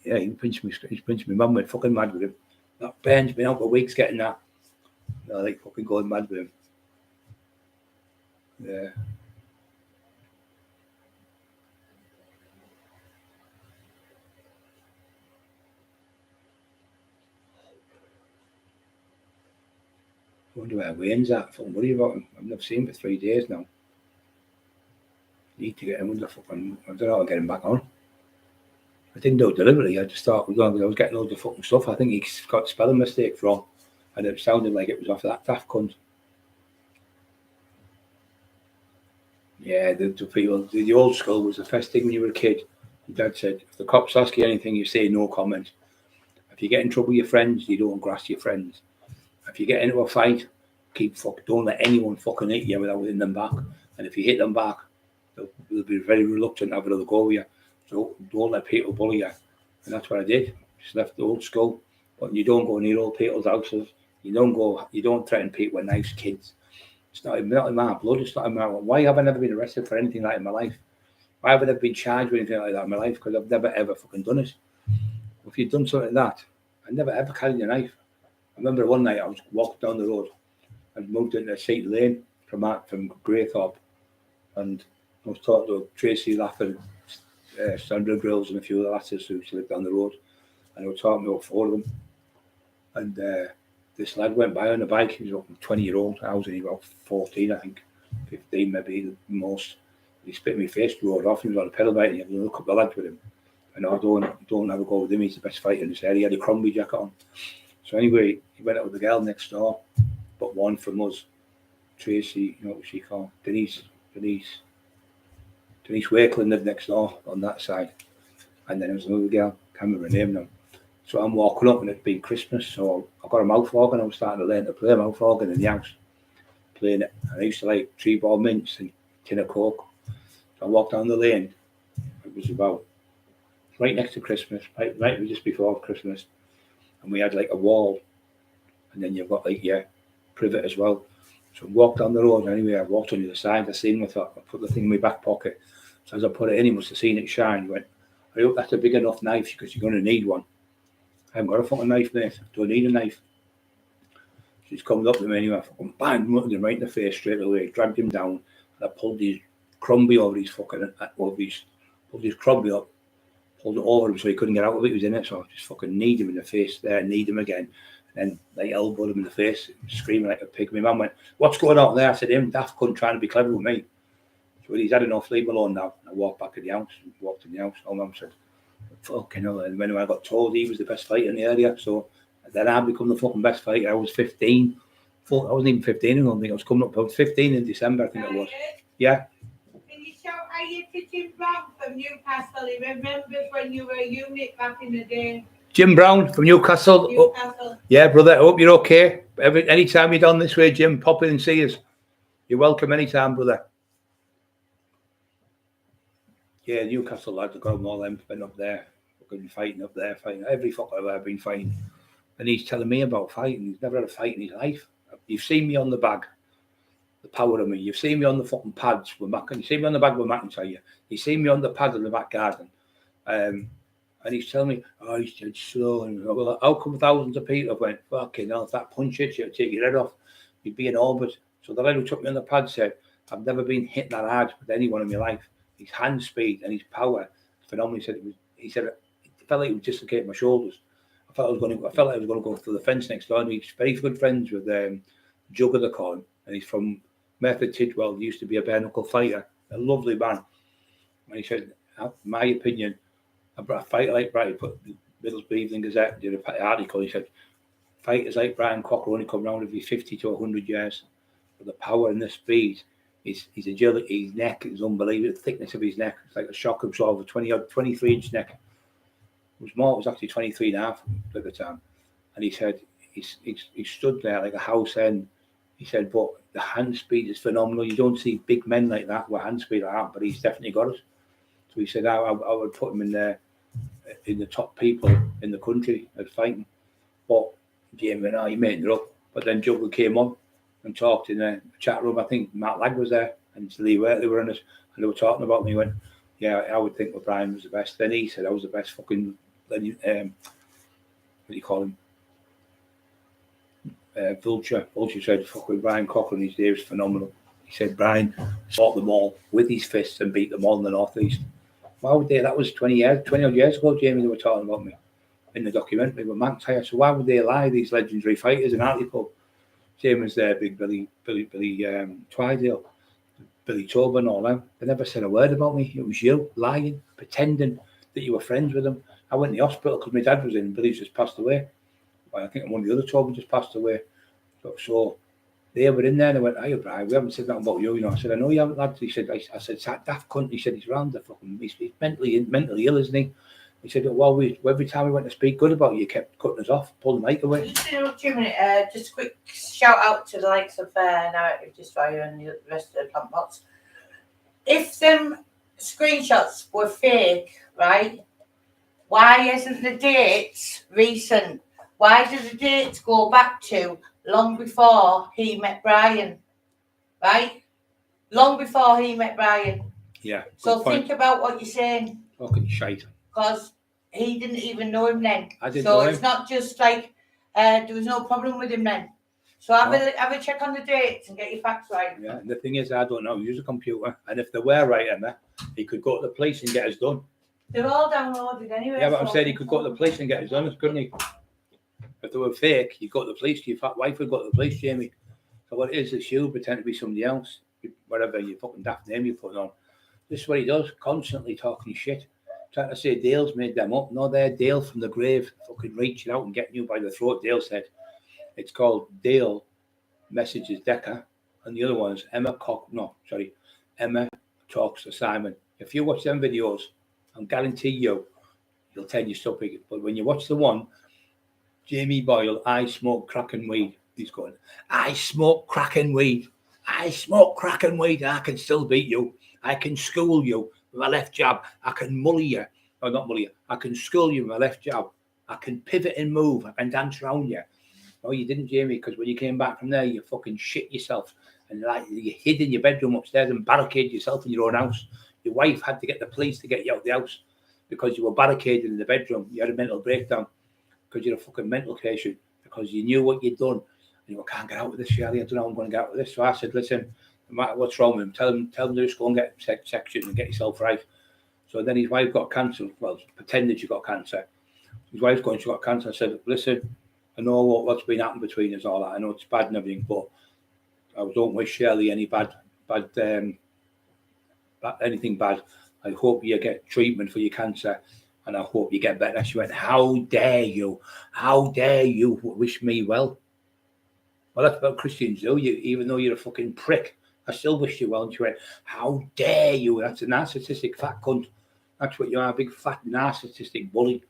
Yeah, he pinched me. Mum went fucking mad with him. That Ben's been out for weeks getting that. I like fucking going mad with him. Yeah. I wonder where Wayne's at. I'm worried about him. I've never seen him for 3 days now. Need to get him under fucking. I don't know how to get him back on. I didn't do it deliberately. I just thought I was getting loads of fucking stuff. I think he got the spelling mistake wrong, and it sounded like it was off that daft cunt. Yeah, the people. The old school was the first thing when you were a kid. Your dad said, if the cops ask you anything, you say no comment. If you get in trouble with your friends, you don't grass your friends. If you get into a fight, don't let anyone fucking hit you without hitting them back. And if you hit them back, they'll be very reluctant to have another go with you. So don't let people bully you. And that's what I did. Just left the old school. But you don't go near old people's houses. You don't threaten people with nice kids. It's not in my blood. It's not in my. Why have I never been arrested for anything like that in my life? Why have I never been charged with anything like that in my life? Because I've never ever fucking done it. If you've done something like that, I never ever carried a knife. remember one night I was walking down the road and moved into Seat Lane from Greythorpe, and I was talking to Tracy Laffin, Sandra Grills, and a few of the lasses who lived down the road, and they were talking about 4 of them. And this lad went by on a bike. He was a 20-year-old. I was only about 14, I think, 15 maybe the most. He spit in my face, rode off. He was on a pedal bike, and he had a couple of lads with him. And I don't have a go with him. He's the best fighter in this area. He had a Crombie jacket on. So anyway, he went out with the girl next door, but one from us, Tracy, you know what she called, Denise Wakeland lived next door on that side. And then there was another girl, can't remember her name now. So I'm walking up and it'd been Christmas, so I got a mouth organ. I was starting to learn to play a mouth organ in the house, playing it. And I used to like 3 ball mints and tin of Coke. So I walked down the lane. It was about right next to Christmas, right just before Christmas. And we had like a wall. And then you've got like your privet as well. So I walked down the road, and anyway, I walked on the other side. I seen him, I thought, I put the thing in my back pocket. So as I put it in, he must have seen it shine. He went, I hope that's a big enough knife because you're going to need one. I haven't got a fucking knife, mate. I don't need a knife. She's come up to me anyway. I fucking bang, mugged him right in the face straight away, dragged him down, and I pulled his Crombie over his pulled his Crombie up, pulled it over him so he couldn't get out of it. He was in it, so I just fucking kneed him in the face there, kneed him again, and then like elbowed him in the face, screaming like a pig. My mum went, "What's going on there?" I said, "Him, daft cunt trying to be clever with me." So he's had enough, leave him alone now. And I walked back to the house, walked in the house. My mum said, fucking hell. And when I got told he was the best fighter in the area, so then I become the fucking best fighter. I was 15. I wasn't even 15, I don't think. I was coming up. I was 15 in December, I think it was. Yeah. Can you shout hiya to Jim Brown from Newcastle? He remembers when you were a unit back in the day. Jim Brown from Newcastle. Oh, yeah, brother. I hope you're okay. Anytime you're down this way, Jim, pop in and see us. You're welcome anytime, brother. Yeah, Newcastle lads, I've got them all them been up there. We're going to be fighting up there, fighting every fucker I've ever been fighting. And he's telling me about fighting. He's never had a fight in his life. You've seen me on the bag, the power of me. You've seen me on the fucking pads with Mac. You see me on the bag with McIntyre. You've seen me on the pad in the back garden. And he's telling me, oh, he's dead slow. And well, how come thousands of people have went, fucking hell, if that punch hits you, it'll take your head off. You'd be in orbit. So the lad who took me on the pad said, I've never been hit that hard with anyone in my life. His hand speed and his power, phenomenal. He said it felt like it would dislocate my shoulders. I felt like I was going to go through the fence next door. And he's very good friends with Jugger the Corn, and he's from Method Tidwell. He used to be a bare knuckle fighter, a lovely man. And he said, in my opinion, a fighter like Brian, put Middlesbrough Evening Gazette did an article. He said, fighters like Brian Cockerill only come round every 50 to 100 years. But the power and the speed. His agility, his neck is unbelievable. The thickness of his neck, it's like a shock absorber. 23-inch neck. It was actually 23 and a half at the time. And he said he stood there like a house hen. He said, but the hand speed is phenomenal. You don't see big men like that with hand speed like that, but he's definitely got it. So he said, I would put him in the top people in the country at fighting. But Jamie and I, he made it up. But then Juggle came on and talked in a chat room. I think Matt Lag was there and Lee Wortley were in it, and they were talking about me. He went, yeah, I would think that Brian was the best. Then he said I was the best fucking, what do you call him? Vulture. Vulture said, fucking Brian Cochran, his day was phenomenal. He said Brian fought them all with his fists and beat them all in the Northeast. Why would they? That was 20 odd years ago, Jamie, they were talking about me in the documentary with McIntyre. So why would they lie, these legendary fighters in article? Same as Big Billy Twydale, Billy Tobin, all them. They never said a word about me. It was you lying, pretending that you were friends with them. I went to the hospital because my dad was in. Billy's just passed away. I think one of the other Tobin just passed away. So they were in there and they went, "Hey, Brian, we haven't said nothing about you." You know, I said, "I know you haven't, lads." He said, "I said, that daft cunt." He said, "He's around the fucking. He's mentally ill, isn't he?" He said, "Well, every time we went to speak good about you, kept cutting us off, pulling the mic away." Just a minute, just a quick shout out to the likes of Narrative Destroyer and the rest of the plant bots. If them screenshots were fake, right? Why isn't the dates recent? Why do the dates go back to long before he met Brian? Right? Long before he met Brian. Yeah. So think about what you're saying. Fucking shite. Because he didn't even know him then. I didn't so know it's him. not just like there was no problem with him then. So have a check on the dates and get your facts right. Yeah, and the thing is, I don't know, use a computer, and if they were right, Emma, he could go to the police and get us done. They're all downloaded anyway. Yeah, but I'm saying he could go to the police and get us done, couldn't he? If they were fake, you'd go to the police, your fat wife would go to the police, Jamie. So what it is you pretend to be somebody else, whatever your fucking daft name you're putting on. This is what he does, constantly talking shit. Trying to say Dale's made them up. No, they're Dale from the grave, fucking reaching out and getting you by the throat, Dale said. It's called Dale Messages Decker, and the other one's Emma Talks to Simon. If you watch them videos, I guarantee you'll tell you something. But when you watch the one, Jamie Boyle, I smoke crack and weed. He's going, I smoke crack and weed. I smoke crack and weed. I can still beat you. I can school you with my left jab. I can mully you. Or not mully you. I can school you with my left jab. I can pivot and move. I can dance around you. No, you didn't, Jamie, because when you came back from there, you fucking shit yourself. And like you hid in your bedroom upstairs and barricaded yourself in your own house. Your wife had to get the police to get you out of the house because you were barricaded in the bedroom. You had a mental breakdown because you're a fucking mental patient because you knew what you'd done. And you were, can't get out with this, Shirley. I don't know how I'm going to get out with this. So I said, listen, no matter what's wrong with him, tell him to just go and get section and get yourself right. So then his wife got cancer. Well, pretended she got cancer. His wife's going, she got cancer. I said, listen, I know what's been happening between us, all that. I know it's bad and everything, but I don't wish Shirley any anything bad. I hope you get treatment for your cancer, and I hope you get better. She went, how dare you? How dare you wish me well? Well, that's what Christians do. Even though you're a fucking prick, I still wish you well. And she went, how dare you? That's a narcissistic fat cunt. That's what you are, a big fat narcissistic bully.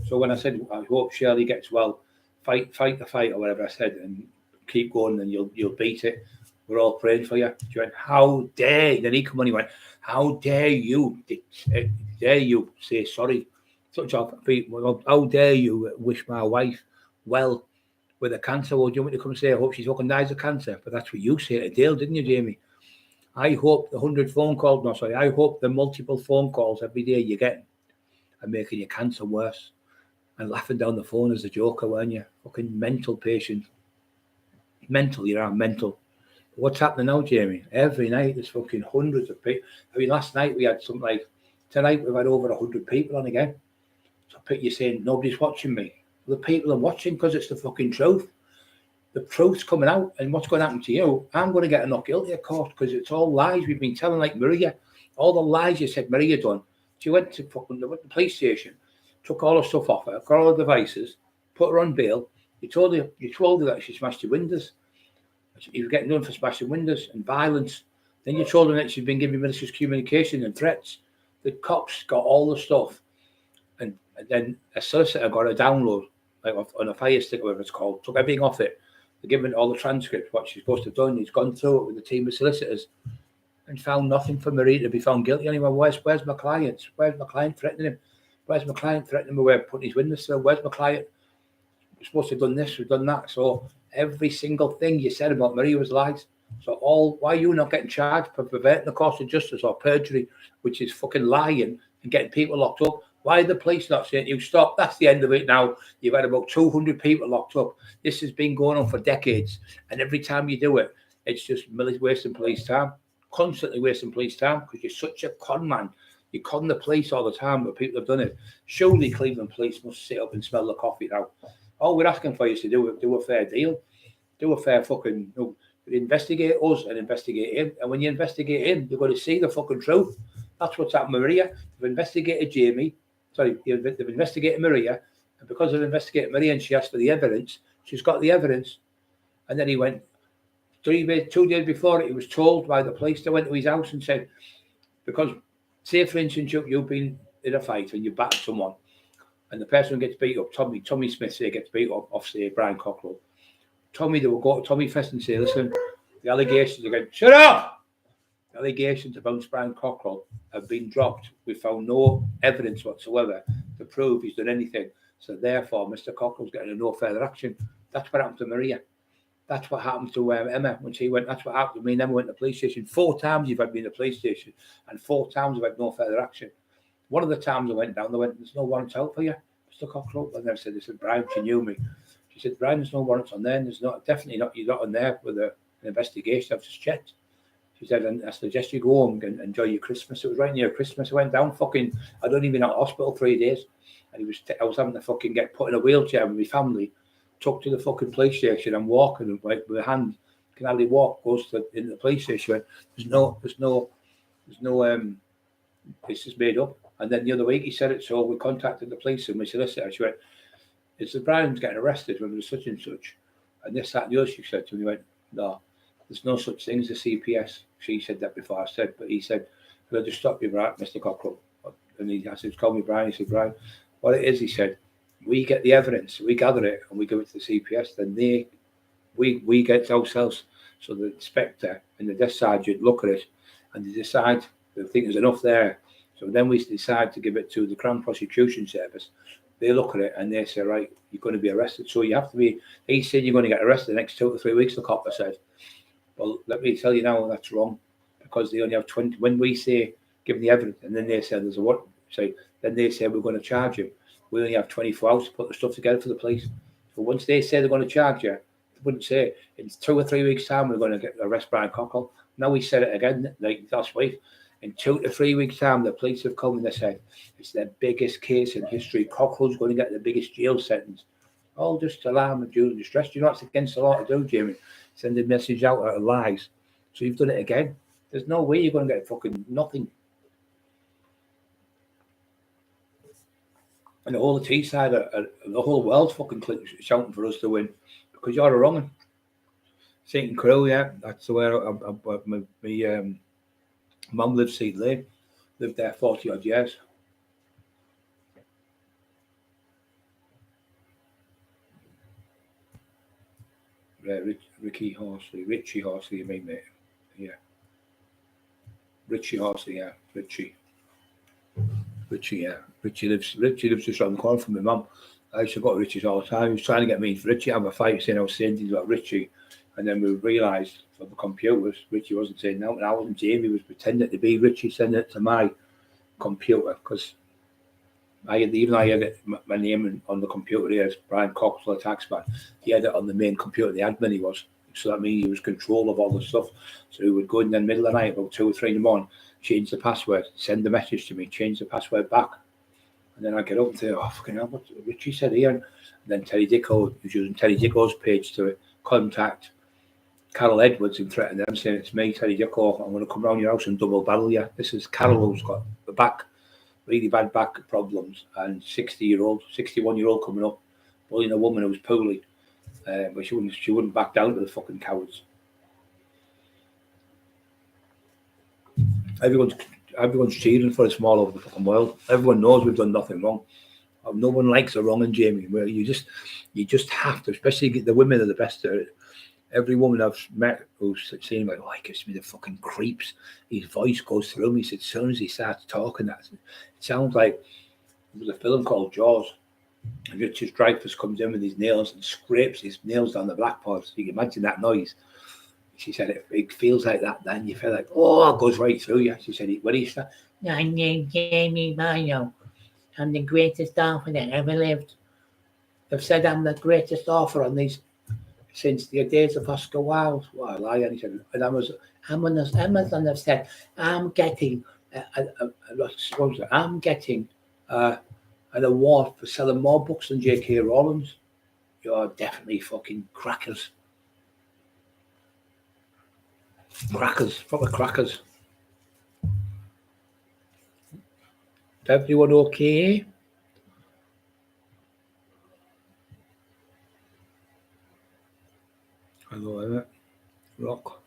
So when I said, I hope Shirley gets well, fight the fight or whatever I said, and keep going, and you'll beat it. We're all praying for you. She went, how dare you? Then he come on, he went, how dare you say sorry? Such off feet. How dare you wish my wife well with a cancer? Well, do you want me to come and say, I hope she's fucking dies of cancer? But that's what you say to Dale, didn't you, Jamie? I hope the 100 phone calls, I hope the multiple phone calls every day you get are making your cancer worse. And laughing down the phone as a joker, weren't you? Fucking mental patient. Mental, you are mental. What's happening now, Jamie? Every night there's fucking hundreds of people. I mean, last night we had something like, tonight we've had over 100 people on again. So you're saying nobody's watching me. Well, the people are watching because it's the fucking truth. The truth's coming out, and what's going to happen to you? I'm going to get a not guilty of course because it's all lies we've been telling, like Maria. All the lies you said Maria done. She went to the police station, took all her stuff off her, got all her devices, put her on bail. You told her that she smashed your windows. You were getting done for smashing windows and violence. Then you told her that she'd been giving malicious communication and threats. The cops got all the stuff, and then a solicitor got a download, like on a fire stick, whatever it's called, took everything off it. They're giving all the transcripts, what she's supposed to have done. He's gone through it with a team of solicitors and found nothing for Marie to be found guilty anymore. Where's my client? Where's my client threatening him? Where's my client threatening him? We're putting his windows through. Where's my client? We're supposed to have done this, we've done that. So every single thing you said about Marie was lies. So why are you not getting charged for perverting the course of justice or perjury, which is fucking lying and getting people locked up? Why are the police not saying you stop? That's the end of it now. You've had about 200 people locked up. This has been going on for decades. And every time you do it, it's just wasting police time. Constantly wasting police time because you're such a con man. You con the police all the time, but people have done it. Surely Cleveland police must sit up and smell the coffee now. All we're asking for you is to do a fair deal. Do a fair fucking... investigate us and investigate him. And when you investigate him, you're going to see the fucking truth. That's what's happened, Maria. They've investigated they've investigated Maria. And because they've investigated Maria and she asked for the evidence, she's got the evidence. And then he went 2 days before it, he was told by the police. They went to his house and said, because, say for instance, you've been in a fight and you battered someone, and the person gets beat up, Tommy Smith, say, gets beat up off, say, Brian Cockerill. They will go to Tommy Fest and say, listen, the allegations are going, shut up! The allegations about Brian Cockerill have been dropped. We found no evidence whatsoever to prove he's done anything. So therefore, Mr. Cockerill's getting a no further action. That's what happened to Maria. That's what happened to Emma when she went. That's what happened to me and Emma went to the police station. 4 times you've had me in the police station, and 4 times I've had no further action. One of the times I went down, they went, there's no warrant out for you, Mr. Cockerill. And they said, listen, Brian, she knew me. She said, Brian, there's no warrants on there. And there's not, definitely not, you're not on there with an investigation. I've just checked. She said, and I suggest you go home and enjoy your Christmas. It was right near Christmas. I went down I'd only been out of hospital 3 days. And I was having to fucking get put in a wheelchair with my family, took to the fucking police station and walking and like with a hand, can hardly walk, goes into the police station. There's no, this is made up. And then the other week he said it, so we contacted the police and my solicitor. She went, it's the Brian's getting arrested when there's such and such. And this, that, and the other, she said to me, he went, no, there's no such thing as a CPS. She said that before I said, but he said, could I just stop you, right, Mr. Cockerill? And I said, call me Brian. He said, Brian, what it is, he said, we get the evidence, we gather it, and we give it to the CPS. Then we get it ourselves. So the inspector and the desk sergeant look at it, and they decide they think there's enough there. So then we decide to give it to the Crown Prosecution Service. They look at it and they say, right, you're going to be arrested. So you have to be. He said you're going to get arrested the next 2 to 3 weeks. The copper said. Well, let me tell you now, that's wrong, because they only have 20. When we say give the evidence, and then they say there's a what? Say then they say we're going to charge him. We only have 24 hours to put the stuff together for the police. So once they say they're going to charge you, they wouldn't say in 2 or 3 weeks' time we're going to arrest Brian Cockerill. Now we said it again like last week. In 2 to 3 weeks' time, the police have come and they said it's their biggest case in history. Cockerill's going to get the biggest jail sentence. All just alarm and due distress. You know what's against the law to do, Jamie? Send a message out that are lies. So you've done it again. There's no way you're going to get fucking nothing. And the whole T side, the whole world's fucking shouting for us to win because you're a wrong one. St. Cockerill, yeah, that's where my mum lives, Seed Lane. Lived there 40 odd years. Richie Horsley, you mean, mate? Yeah. Richie Horsley, yeah. Richie, yeah. Richie lives just around the corner from my mum. I used to go to Richie's all the time. He was trying to get me for Richie. I have a fight saying I was saying things about Richie. And then we realised from the computers, Richie wasn't saying no, and I wasn't Jamie. He was pretending to be Richie, sending it to my computer because I had it, my name on the computer here as Brian Cockerill, the taxman. He had it on the main computer, the admin he was. So that means he was control of all the stuff. So he would go in the middle of the night, about 2 or 3 in the morning, change the password, send the message to me, change the password back. And then I get up and say, oh, fucking hell, what Richie said here. And then Terry Dicko, he was using Terry Dicko's page to contact Carol Edwards and threatened them, saying, it's me, Terry Dicko, I'm going to come round your house and double barrel you. This is Carol who's got the back, really bad back problems, and 61-year-old coming up, bullying a woman who was poorly. But she wouldn't back down to the fucking cowards. Everyone's cheering for us from all over the fucking world. Everyone knows we've done nothing wrong. No one likes a wrong and Jamie. Where you just have to, especially the women are the best at it. Every woman I've met who's saying like, oh, he gives me the fucking creeps. His voice goes through me. He said, as soon as he starts talking, it sounds like there was a film called Jaws. And Richard Dreyfuss comes in with his nails and scrapes his nails down the blackboard. So you can imagine that noise. She said it feels like that. Then you feel like, oh, it goes right through you. She said, when he started, I'm named Jamie Mayo. I'm the greatest author that ever lived. They've said I'm the greatest author on these since the days of Oscar Wilde. What a lie. And he said, and Amazon have said, I'm getting an award for selling more books than J.K. Rowling's. You're definitely fucking crackers. Proper crackers. Everyone okay? Hello, Emmett. Rock.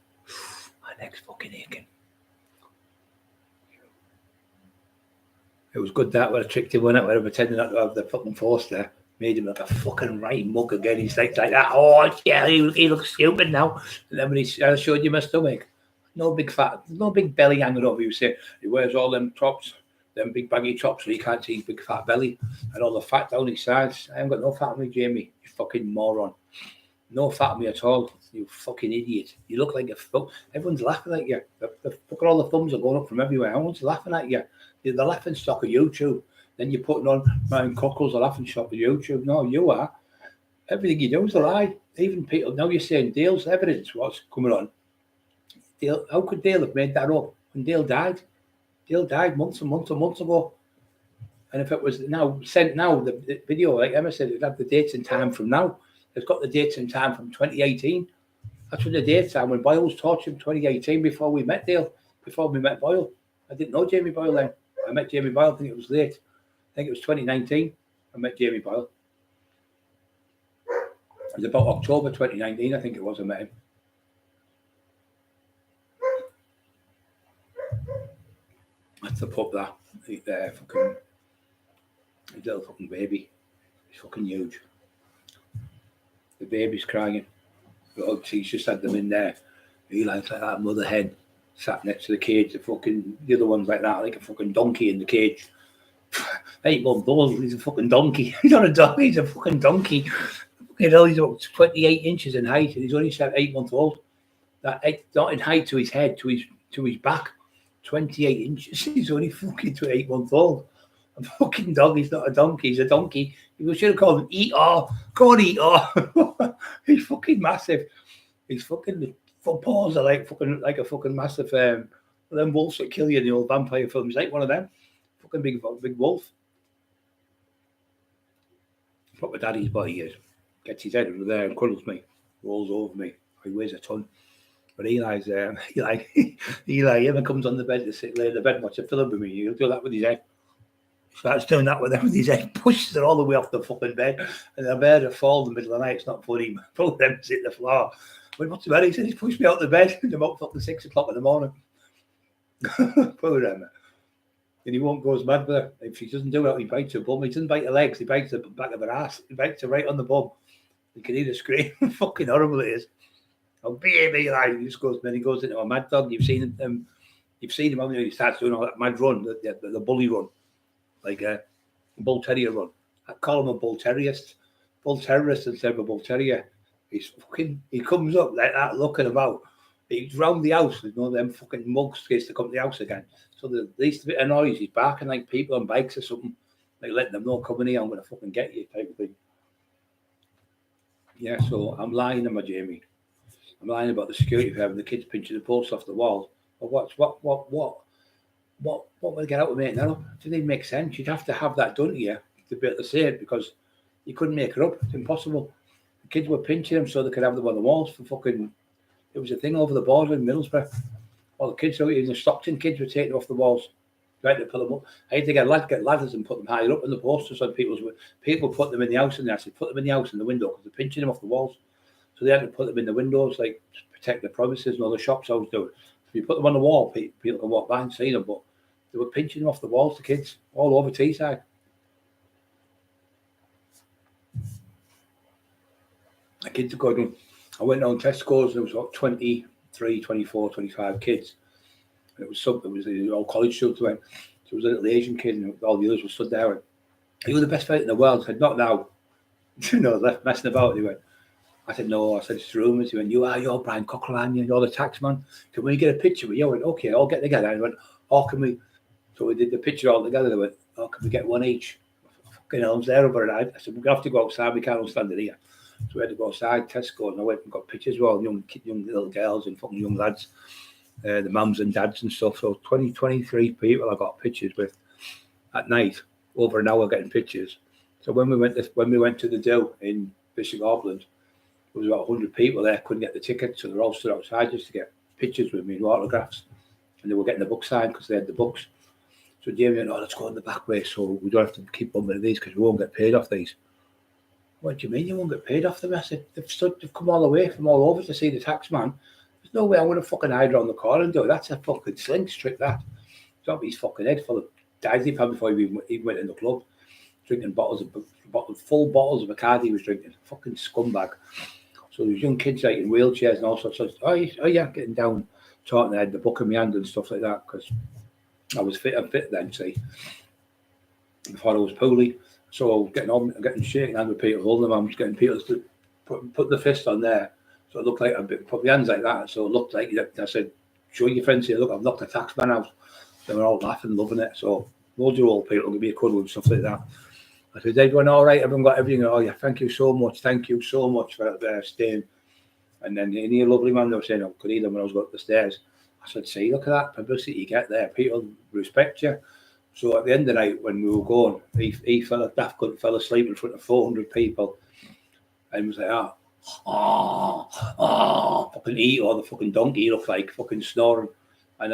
My neck's fucking aching. It was good that when I tricked him when I was pretending not to have the fucking force there. Made him like a fucking right mug again. He's like that. Oh, yeah, he looks stupid now. And then when I showed you my stomach, no big belly hanging over. You say he wears all them tops, them big baggy tops, so you can't see his big fat belly and all the fat down his sides. I haven't got no fat on me, Jamie. You fucking moron. No fat on me at all. You fucking idiot. You look like a fuck. Everyone's laughing at you. Look at all the thumbs are going up from everywhere. Everyone's laughing at you. You're the laughing stock of YouTube. Then you're putting on Brian Cockerill's a laughing stock of YouTube. No, you are. Everything you do is a lie. Even people, now you're saying Dale's evidence was coming on. Dale, how could Dale have made that up when Dale died? Dale died months and months and months ago. And if it was now sent now, the video, like Emma said, it'd have the dates and time from now. It's got the dates and time from 2018. That's when the dates are, when Boyle was tortured in 2018 before we met Dale, before we met Boyle. I didn't know Jamie Boyle then. I met Jamie Boyle, I think it was late. I think it was 2019. I met Jamie Boyle. It was about October 2019, I think it was, I met him. That's the pup there. Fucking his little fucking baby. He's fucking huge. The baby's crying. But he's just had them in there. He likes like that mother hen sat next to the cage. The other one's like that, like a fucking donkey in the cage. 8 months old, he's a fucking donkey. He's not a dog, he's a fucking donkey. You know, he's about 28 inches in height and he's only 8 months old. That not in height to his head, to his back. 28 inches. He's only fucking 8 months old. A fucking dog. He's not a donkey. He's a donkey. We should have called him Eater. Go on, Eater. He's fucking massive. He's fucking paws are like a fucking massive. Them wolves that kill you in the old vampire films. Like one of them. Fucking big wolf. Proper daddy's body is. Gets his head under there and cuddles me. Rolls over me. He weighs a ton. But Eli's Eli ever comes on the bed to lay in the bed and watch a film with me. He'll do that with his head. He starts doing that with his head, pushes it all the way off the fucking bed, and the bed will fall in the middle of the night. It's not funny. Both of them sit on the floor. But what's the matter? He said he's pushed me out the bed about fucking 6 o'clock in the morning. Poor Emma. And he won't go as mad with her. If she doesn't do it, he bites her bum. He doesn't bite her legs, he bites the back of her ass. He bites her right on the bum. You can hear her scream. Fucking horrible it is. Oh, baby, like he just goes, then he goes into a mad dog. You've seen him, haven't you? He starts doing all that mad run, the bully run, like a bull terrier run. I call him a bull terrorist instead of a bull terrier. He comes up like that, looking about. He's round the house. There's no them fucking mugs to come to the house again. So the least bit of noise, he's barking like people on bikes or something, like letting them know, come in here, I'm gonna fucking get you type of thing. Yeah, so I'm lying to my Jamie. I'm lying about the security for having the kids pinching the posts off the wall. But what will get out of it now? It doesn't even make sense. You'd have to have that done to you to be able to say it because you couldn't make it up. It's impossible. The kids were pinching them so they could have them on the walls for fucking. It was a thing over the border in Middlesbrough. All the kids, even the Stockton kids, were taking off the walls. Right to pull them up. I had to get ladders and put them higher up in the posters on people put them in the house, and I said put them in the house in the window because they're pinching them off the walls. So they had to put them in the windows, like to protect the premises and all the shops I was doing. If you put them on the wall, people can walk by and see them, but they were pinching them off the walls, the kids, all over Teesside. The kids are going. I went on Tesco's and there was about 23, 24, 25 kids. And it was all college students went. So it was a little Asian kid and all the others were stood there. And he was the best fighter in the world. I said, not now. Left messing about. He went, I said, no. I said, it's rumours. He went, you're Brian Cockerill, aren't you? You're the tax man. Can we get a picture with you? I went, okay, I'll get together. And he went, oh, can we? So we did the picture all together. They went, oh, can we get one each? Fucking hell, I was there overnight. I said, we're going to have to go outside. We can't all stand it here. So we had to go outside, Tesco, and I went and got pictures with all young little girls and fucking young lads, the mums and dads and stuff. So 23 people I got pictures with at night, over an hour getting pictures. So when we went to the do in Bishop Auckland, there was about 100 people there, couldn't get the tickets, so they all stood outside just to get pictures with me and autographs. And they were getting the book signed because they had the books. So Jamie went, let's go in the back way so we don't have to keep bumping these because we won't get paid off these. What do you mean you won't get paid off them? I said, they've come all the way from all over to see the tax man. There's no way I'm going to fucking hide around the corner and do it. That's a fucking slings trick, that. It's not his fucking head full of diazepam before he went in the club, drinking full bottles of Bacardi he was drinking. Fucking scumbag. So there's young kids like in wheelchairs and all sorts of stuff. Oh yeah, getting down, talking, I had the book in my hand and stuff like that because I was fit then, see. Before I was poorly. So getting shaking hands with Peter, holding them. I was getting Peter to put the fist on there. So it looked like put my hands like that. So it looked like I said, show your friends here, look, I've knocked the tax man out. They were all laughing, loving it. So loads of old people give me a cuddle and stuff like that. I said, everyone all right? Everyone got everything? Oh, yeah, thank you so much. Thank you so much for staying. And then any lovely man, they were saying, I could hear them when I was going up the stairs. I said, see, look at that publicity you get there. People respect you. So at the end of the night, when we were going, he fell asleep in front of 400 people. And was like, fucking eat, or the fucking donkey he looked like, fucking snoring. And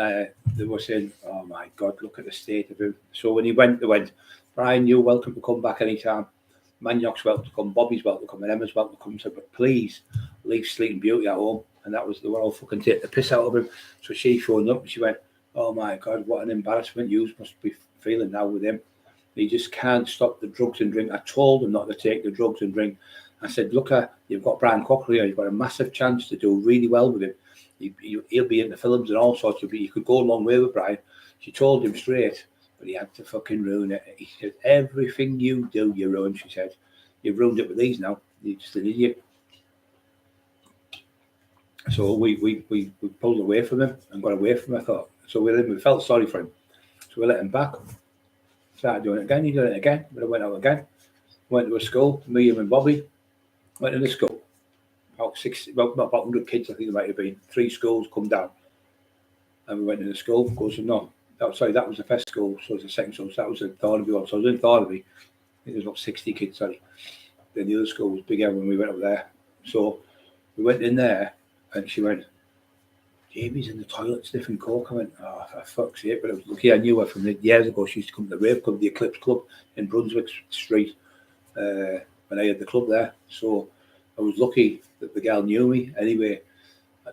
they were saying, oh my God, look at the state of him. So when he went, they went, Brian, you're welcome to come back anytime. Maniac's welcome to come, Bobby's welcome to come, and Emma's welcome to come. So, but please leave Sleeping Beauty at home. And that was, they were all fucking taking the piss out of him. So she phoned up and she went, oh my God, what an embarrassment you must be feeling now with him. He just can't stop the drugs and drink. I told him not to take the drugs and drink. I said, look, you've got Brian Cockerill, you've got a massive chance to do really well with him. He'll be in the films and all sorts of, you could go a long way with Brian. She told him straight, but he had to fucking ruin it. He said, everything you do, you ruin, she said. You've ruined it with these now. You're just an idiot. So we pulled away from him and got away from him, I thought. So we felt sorry for him. So we let him back. Started doing it again. He did it again. But I went out again. Went to a school, me, him and Bobby. Went to the school. About 100 kids, I think there might have been. 3 schools come down. And we went to the school. Goes, no. Sorry, that was the first school. So it was the second school. So that was in Thornaby one. So I was in Thornaby. I think there was about 60 kids, sorry. Then the other school was bigger when we went up there. So we went in there and she went, Jamie's in the toilet sniffing coke. I went, oh, for fuck's sake. But it was lucky I knew her from years ago. She used to come to the rave club, the Eclipse Club in Brunswick Street, when I had the club there. So I was lucky that the girl knew me. Anyway,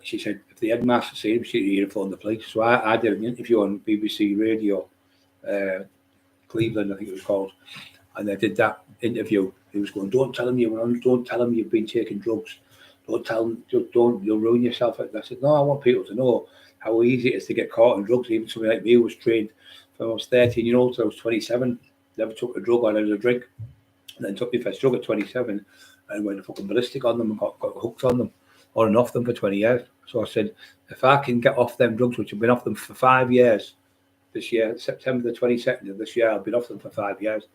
she said, if the headmaster seen him, she'd phone the police. So I did an interview on BBC Radio, Cleveland, I think it was called. And I did that interview. He was going, don't tell him you've been taking drugs. Don't tell him, you'll ruin yourself. And I said, no, I want people to know how easy it is to get caught in drugs. Even somebody like me who was trained from I was 13 years old till I was 27, never took a drug or a drink. And then took my first drug at 27 and went fucking ballistic on them and got hooked on them on and off them for 20 years. So I said, if I can get off them drugs, which I've been off them for 5 years this year, September the 22nd of this year, I've been off them for 5 years.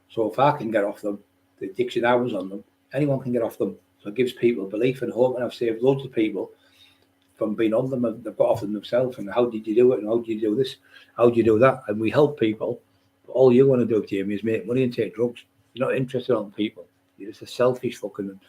So if I can get off them, the addiction I was on them, anyone can get off them. So it gives people belief and hope. And I've saved loads of people from being on them and they've got off them themselves. And how did you do it? And how did you do this? How do you do that? And we help people. But all you want to do, Jamie, is make money and take drugs. You're not interested in people. You're just a selfish fucking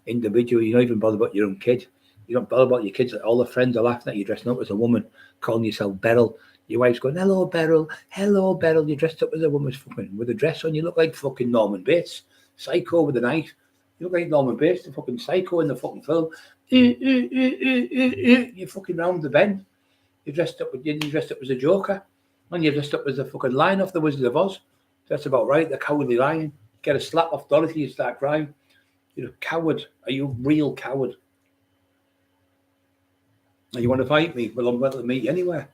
individual. You're not even bothered about your own kid. You don't bother about your kids. All the friends are laughing at you dressing up as a woman, calling yourself Beryl. Your wife's going, hello, Beryl. Hello, Beryl. You're dressed up as a woman fucking with a dress on. You look like fucking Norman Bates. Psycho with a knife. You look like Norman Bates, the fucking psycho in the fucking film. You're fucking round the bend. You dressed up as a Joker. And you dressed up as a fucking lion off the Wizard of Oz. That's about right, the cowardly lion. Get a slap off Dorothy, you start crying. You're a coward. Are you a real coward? And you want to fight me? Well, I'm willing to meet you anywhere.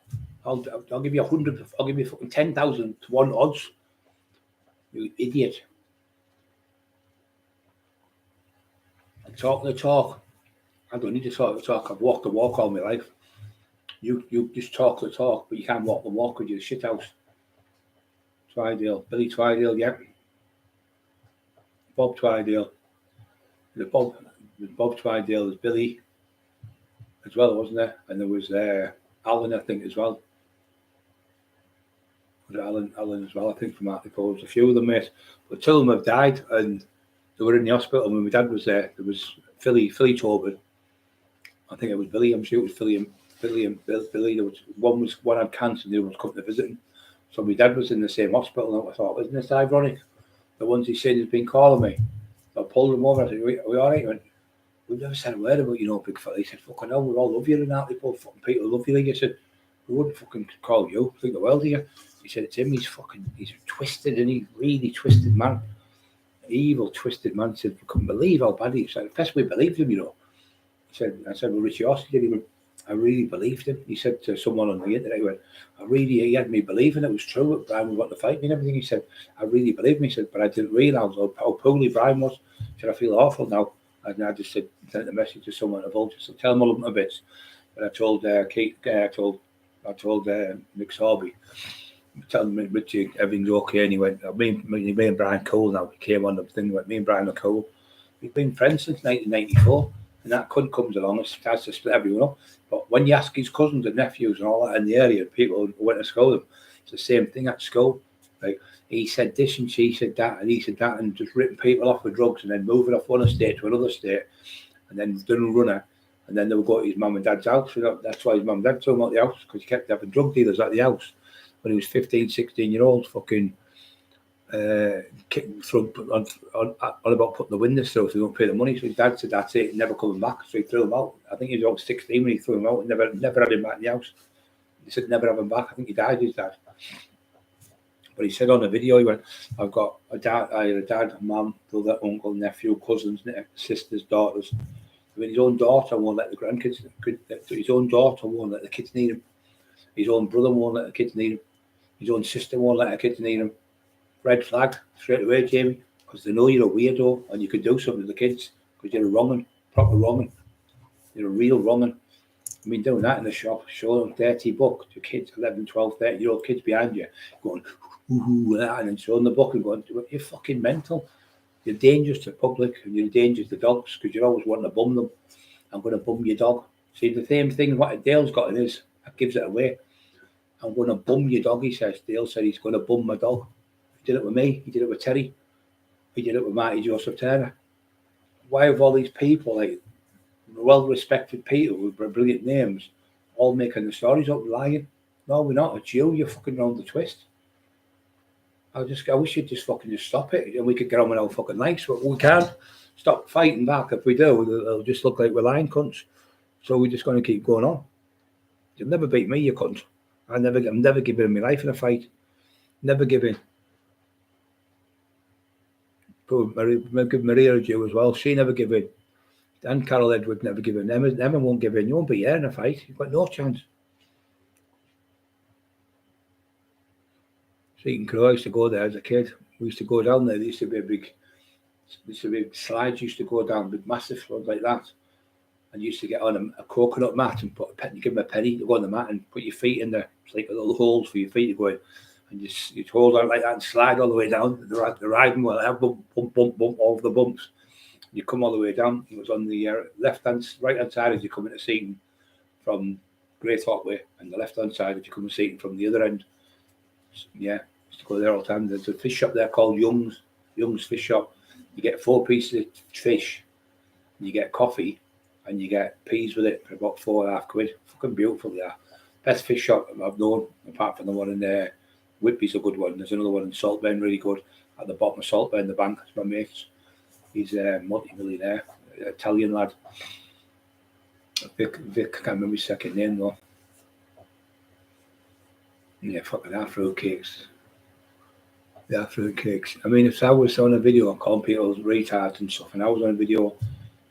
I'll give you 100. I'll give you fucking 10,000 to 1 odds. You idiot. Talk the talk. I don't need to talk the talk. I've walked the walk all my life. You just talk the talk, but you can't walk the walk with your shit house. Twydale, Billy Twydale, yeah. Bob Twydale. The Bob Twydale is Billy as well, wasn't there? And there was Alan, I think, as well. Was it Alan as well, I think, from Article. There was a few of them, mate. But 2 of them have died and they were in the hospital when my dad was there. There was Philly Tobin. I think it was Billy. I'm sure it was Philly and Billy. There was one had cancer and the other was coming to visit him. So my dad was in the same hospital and I thought, isn't this ironic? The ones he said has been calling me. So I pulled him over and I said, are we all right? He went, we've never said a word about you, big fella. He said, fucking hell, we all love you and that. They both fucking people love you. He said, we wouldn't fucking call you. Think the world of you. He said, it's him. He's twisted and he's really twisted man. Evil, twisted man. He said, we couldn't believe how bad he is. At first we believed him, I said, well, Richie Austin did. He went, I really believed him. He said to someone on the internet, he went, he had me believing it was true that Brian was wanting to fight me and everything. He said, I really believed me. He said, but I didn't realise how poorly Brian was. He said, I feel awful now. And I just sent a message to someone at Vulture. So tell him all of my bits. But I told Nick Sorby, telling me Richie everything's okay, and he went, me and Brian cool now. He came on the thing, went, me and Brian are cool. We've been friends since 1994, and that cunt comes along and starts to split everyone up. But when you ask his cousins and nephews and all that in the area, people who went to school with him, it's the same thing at school. Like, he said this and she said that and he said that, and just ripping people off with drugs and then moving off one estate to another state, and then doing a runner, and then they would go to his mum and dad's house. That's why his mum and dad took him out the house, because he kept having drug dealers at the house when he was 15, 16-year-old, fucking on about putting the windows through so he don't pay the money. So his dad said that's it, never coming back. So he threw him out. I think he was about 16 when he threw him out and never had him back in the house. He said never have him back. I think he died, his dad. But he said on the video, he went, I had a dad, a mum, brother, uncle, nephew, cousins, sisters, daughters. I mean, his own daughter won't let the grandkids, his own daughter won't let the kids need him. His own brother won't let the kids need him. His own sister won't let the kids need him. Red flag straight away, Jamie, because they know you're a weirdo and you could do something to the kids because you're a wrong'un, proper wrong'un. You're a real wrong'un. I mean, doing that in the shop, showing them $30 to kids, 11, 12, 30-year-old kids behind you, going, ooh, and then showing the book and going, you're fucking mental. You're dangerous to the public and you're dangerous to dogs because you're always wanting to bum them. I'm going to bum your dog. See, the same thing what Dale's got in his, that gives it away. I'm going to bum your dog, he says. Dale said he's going to bum my dog. He did it with me. He did it with Terry. He did it with Marty Joseph Turner. Why have all these people, like well-respected people with brilliant names, all making the stories up lying? No, we're not. It's you. You're fucking round the twist. I wish you'd just fucking just stop it and we could get on with our fucking lives, but we can't stop fighting back. If we do, it'll just look like we're lying cunts. So we're just going to keep going on. You'll never beat me, you cunt. I'm never giving my life in a fight. Never giving. Give Maria a due as well. She never give in. And Carol Edward never give in. Emma won't give in. You won't be here in a fight. You've got no chance. Seaton Crow, I used to go there as a kid. We used to go down there. There used to be slides used to go down, big massive slides like that. And you used to get on a coconut mat and give them a penny to go on the mat and put your feet in there. It's like a little holes for your feet to go in. And you'd hold on like that and slide all the way down. The riding will have bump all the bumps. You come all the way down. It was on the right hand side as you come into Seaton from Great Hawk Way, and the left hand side as you come to Seaton from the other end. Yeah, used to go there all the time. There's a fish shop there called Young's Fish Shop. You get 4 pieces of fish, and you get coffee, and you get peas with it for about £4.50. Fucking beautiful, yeah. Best fish shop I've known, apart from the one in there. Whitby's a good one. There's another one in Saltburn, really good. At the bottom of Saltburn, the bank, it's my mate's. He's a multi-millionaire, Italian lad. Vic, I can't remember his second name though. Yeah, fucking fruit cakes. Yeah, fruit cakes. I mean, if I was on a video on calling people retards and stuff, and I was on a video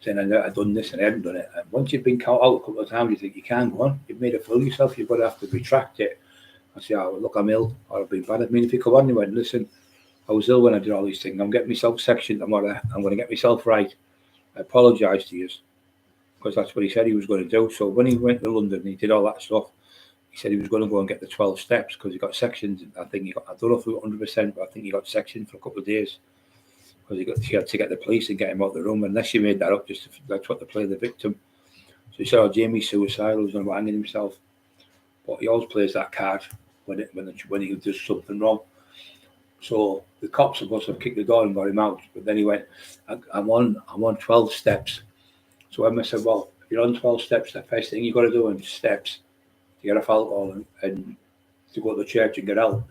saying I'd done this and I hadn't done it, and once you've been caught out a couple of times, you think you can't go on. You've made a fool of yourself. You've got to have to retract it. I say, oh, look, I'm ill, or I've been bad. I mean, if you come on, you went, listen, I was ill when I did all these things. I'm getting myself sectioned. I'm going to get myself right. I apologise to you, because that's what he said he was going to do. So when he went to London and he did all that stuff, he said he was going to go and get the 12 steps because he got sectioned. I think I don't know if it was 100%, but I think he got sectioned for a couple of days because he had to get the police and get him out of the room. Unless you made that up, that's what to play the victim. So he said, oh, Jamie's suicidal, he's going to be hanging himself. But he always plays that card when he does something wrong. So the cops supposed to have kicked the door and got him out. But then he went, I'm on 12 steps. So Emma said, well, if you're on 12 steps, the first thing you've got to do in steps to get off alcohol and to go to the church and get out,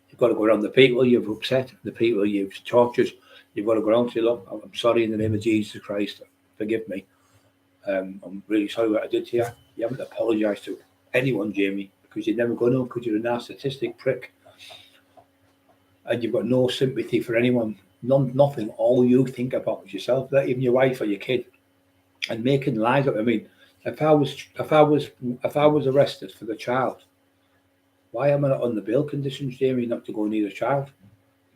you've got to go around the people you've upset, the people you've tortured. You've got to go around and say, look, I'm sorry in the name of Jesus Christ. Forgive me. I'm really sorry what I did to you. You haven't apologised to anyone, Jamie, because you're never going to, because you're a narcissistic prick. And you've got no sympathy for anyone. Nothing. All you think about is yourself, not even your wife or your kid. And making lies up. I mean, if I was arrested for the child, why am I not on the bail conditions, Jamie, not to go near the child?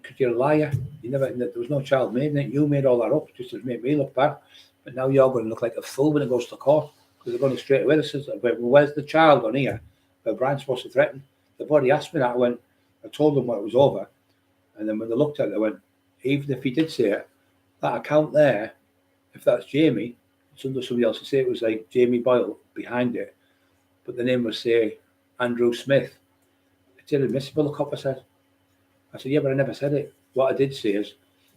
Because you're a liar. There was no child made in it. You made all that up just to make me look bad. But now you're going to look like a fool when it goes to court, because they're going to straight away. Well, where's the child on here? Where Brian's supposed to threaten? They've already asked me that. I went, I told them what it was over. And then when they looked at it, they went, even if he did say it, that account there, if that's Jamie, it's under somebody else to say it was like Jamie Boyle behind it. But the name was, say, Andrew Smith. It's inadmissible, the copper said. I said, yeah, but I never said it. What I did say is,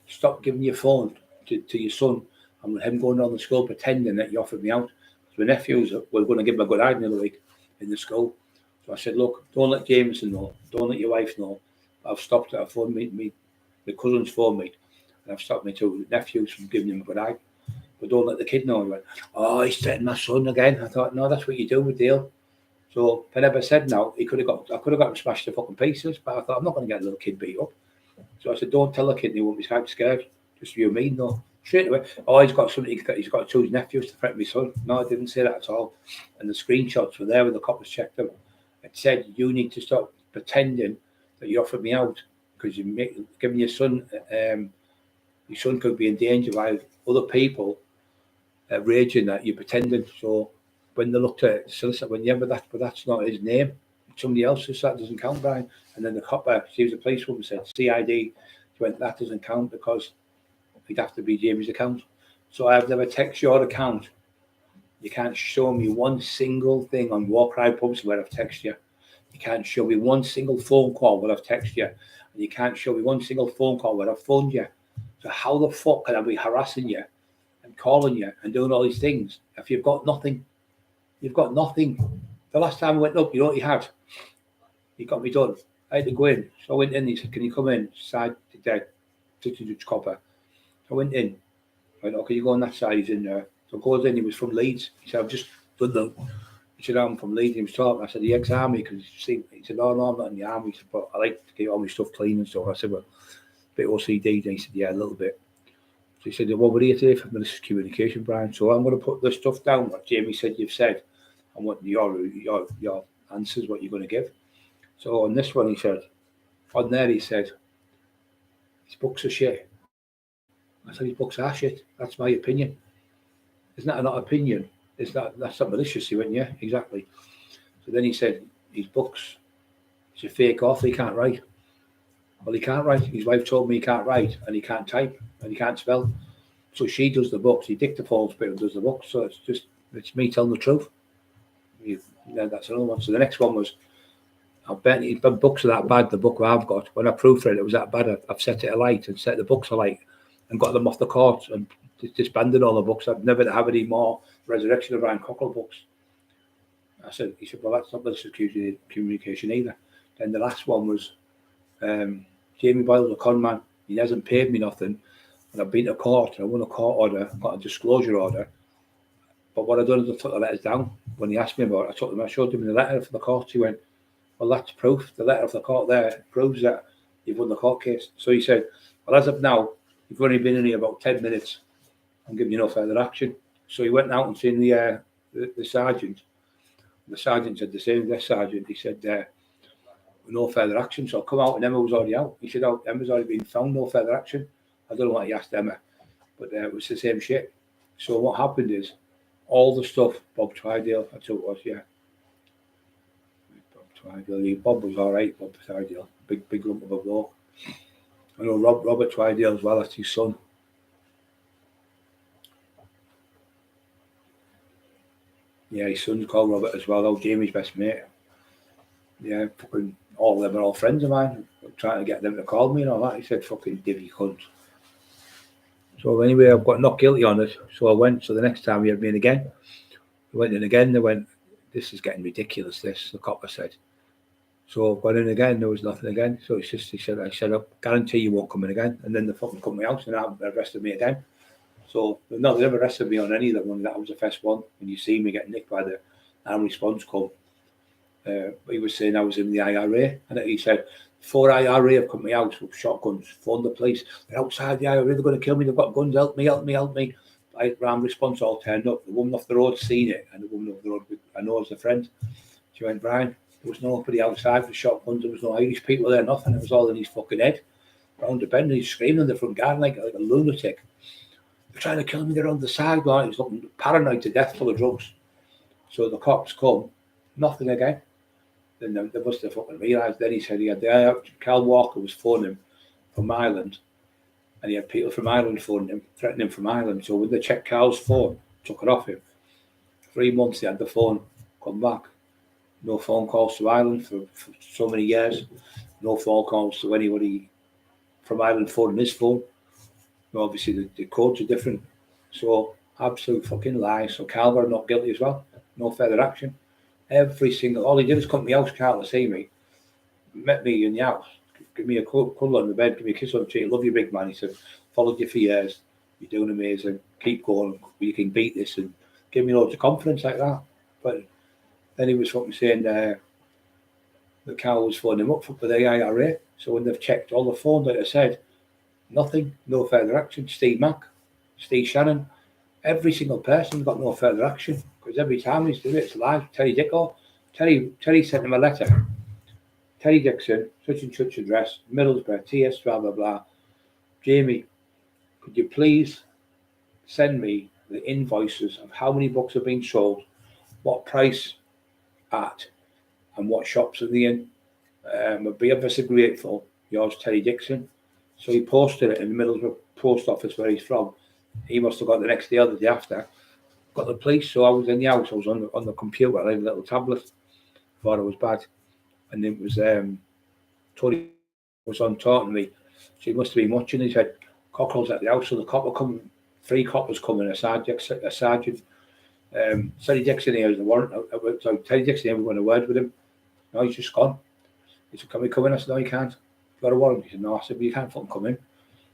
stop giving your phone to your son and with him going around the school pretending that you offered me out. So my nephews were going to give him a good hiding the other week in the school. So I said, look, don't let Jameson know. Don't let your wife know. I've stopped it. I've phoned me cousins phoned me. And I've stopped my two nephews from giving him a good hide. But don't let the kid know. He went, oh, he's threatening my son again. I thought, no, that's what you do with Dale. So if I never said no, I could have got him smashed to fucking pieces. But I thought, I'm not going to get a little kid beat up. So I said, don't tell the kid he won't be scared. Just you and me, no. Straight away, oh, he's got two nephews to threaten my son. No, I didn't say that at all. And the screenshots were there when the coppers checked them. It said, you need to stop pretending that you offered me out because you're giving your son could be in danger by other people raging that you're pretending. So when they looked at solicitor, but that's not his name. Somebody else's, that doesn't count, Brian. And then the copper, she was a policewoman, said CID. She went, that doesn't count because it'd have to be Jamie's account. So I've never texted your account. You can't show me one single thing on War Cry Pubs where I've texted you. You can't show me one single phone call where I've texted you. And you can't show me one single phone call where I've phoned you. So how the fuck can I be harassing you and calling you and doing all these things if you've got nothing? You've got nothing. The last time I went up, you know what you had? He got me done. I had to go in. So I went in. He said, can you come in? Side to Judge Copper. So I went in. I went, okay, you go on that side. He's in there. So I goes in. He was from Leeds. He said, I've just done the. He said, I'm from Leeds. He was talking. I said, the ex-army. Because he said, no, I'm not in the army. He said, but I like to get all my stuff clean and stuff. I said, well, a bit OCD. And he said, yeah, a little bit. So he said, well, we're here today for malicious communication, Brian. So I'm going to put the stuff down, what Jamie said you've said, and what your answers, what you're going to give. So on this one, he said, his books are shit. I said, his books are shit. That's my opinion. Isn't that not opinion? That's not malicious. He went, yeah, exactly. So then he said, his books, it's a fake author, he can't write. Well, he can't write. His wife told me he can't write and he can't type and he can't spell. So she does the books. He dictaphones but does the books. So it's me telling the truth. That's another one. So the next one was, I bet his books are that bad. The book I've got, when I proofread it was that bad. I've set it alight and set the books alight and got them off the court and disbanded all the books. I've never to have any more Resurrection of Brian Cockerill books. He said, well, that's not malicious communication either. Then the last one was Jamie Boyle's a con man. He hasn't paid me nothing. And I've been to court. I won a court order, got a disclosure order. But what I done is I took the letters down. When he asked me about it, I showed him the letter for the court. He went, well, that's proof. The letter of the court there proves that you've won the court case. So he said, well, as of now, you've only been in here about 10 minutes. I'm giving you no further action. So he went out and seen the sergeant. The sergeant said the same. The sergeant, he said, no further action. So I'll come out and Emma was already out. He said, oh, Emma's already been found, no further action. I don't know what he asked Emma, but it was the same shit. So what happened is, all the stuff, Bob Twydale, that's who it was, yeah. Bob Twydale, Bob was all right, Bob Twydale, big lump of a bloke. I know Robert Twydale as well, that's his son. Yeah, his son's called Robert as well, Jamie's best mate. Yeah, fucking all of them are all friends of mine. I'm trying to get them to call me and all that. He said, fucking divvy cunt. So anyway, I've got not guilty on it. So I went. So the next time he had me in again. We went in again. They went, this is getting ridiculous, this, the copper said. So I got in again. There was nothing again. So it's just, I said, I guarantee you won't come in again. And then they fucking come to my house and arrested me again. So no, they never arrested me on any of them. One. That was the first one. When you see me getting nicked by the armed response corps. He was saying I was in the IRA. And he said, 4 IRA have come to my house with shotguns, phoned the police. They're outside the IRA, they're going to kill me, they've got guns, help me. Armed response all turned up. The woman off the road seen it, and the woman off the road, I know as a friend. She went, Brian, there was nobody outside with shotguns, there was no Irish people there, nothing. It was all in his fucking head. Round the bend, he's screaming in the front garden like a lunatic. They're trying to kill me, they're on the side, right? He's looking paranoid to death, full of drugs. So the cops come, nothing again. Then they must have fucking realised. Then he said he had Cal Walker was phoning him from Ireland, and he had people from Ireland phoning him, threatening him from Ireland. So when they checked Cal's phone, took it off him. 3 months he had the phone come back. No phone calls to Ireland for so many years. No phone calls to anybody from Ireland phoning his phone. No, obviously the codes are different. So absolute fucking lie. So Cal got not guilty as well. No further action. All he did was come to my house, Cal, to see me. Met me in the house. Give me a cuddle on the bed, give me a kiss on the cheek. Love you, big man. He said, followed you for years. You're doing amazing. Keep going. You can beat this, and give me loads of confidence like that. But then he was fucking saying the Cal was phoning him up for the IRA. So when they've checked all the phones, like I said, nothing, no further action. Steve Mack, Steve Shannon, every single person got no further action, because every time he's doing it, it's live. Terry Dicko. Terry sent him a letter. Terry Dixon, such and such address, Middlesbrough, TS, blah, blah, blah. Jamie, could you please send me the invoices of how many books have been sold, what price at, and what shops are they in? I'd be ever so grateful. Yours, Terry Dixon. So he posted it in the Middlesbrough post office where he's from. He must have got the next day or the day after. Got the police, so I was in the house. I was on the computer, I had a little tablet. Thought it was bad. And it was Tony was on talking to me. So he must have been watching. He said, Cockerill's at the house, so the copper come, 3 coppers coming, a sergeant. Terry Dixon here is the warrant. So Terry Dixon here, we went a word with him. No, he's just gone. He said, can we come in? I said, no, you can't. You got a warrant? He said, no. I said, well, you can't fucking come in.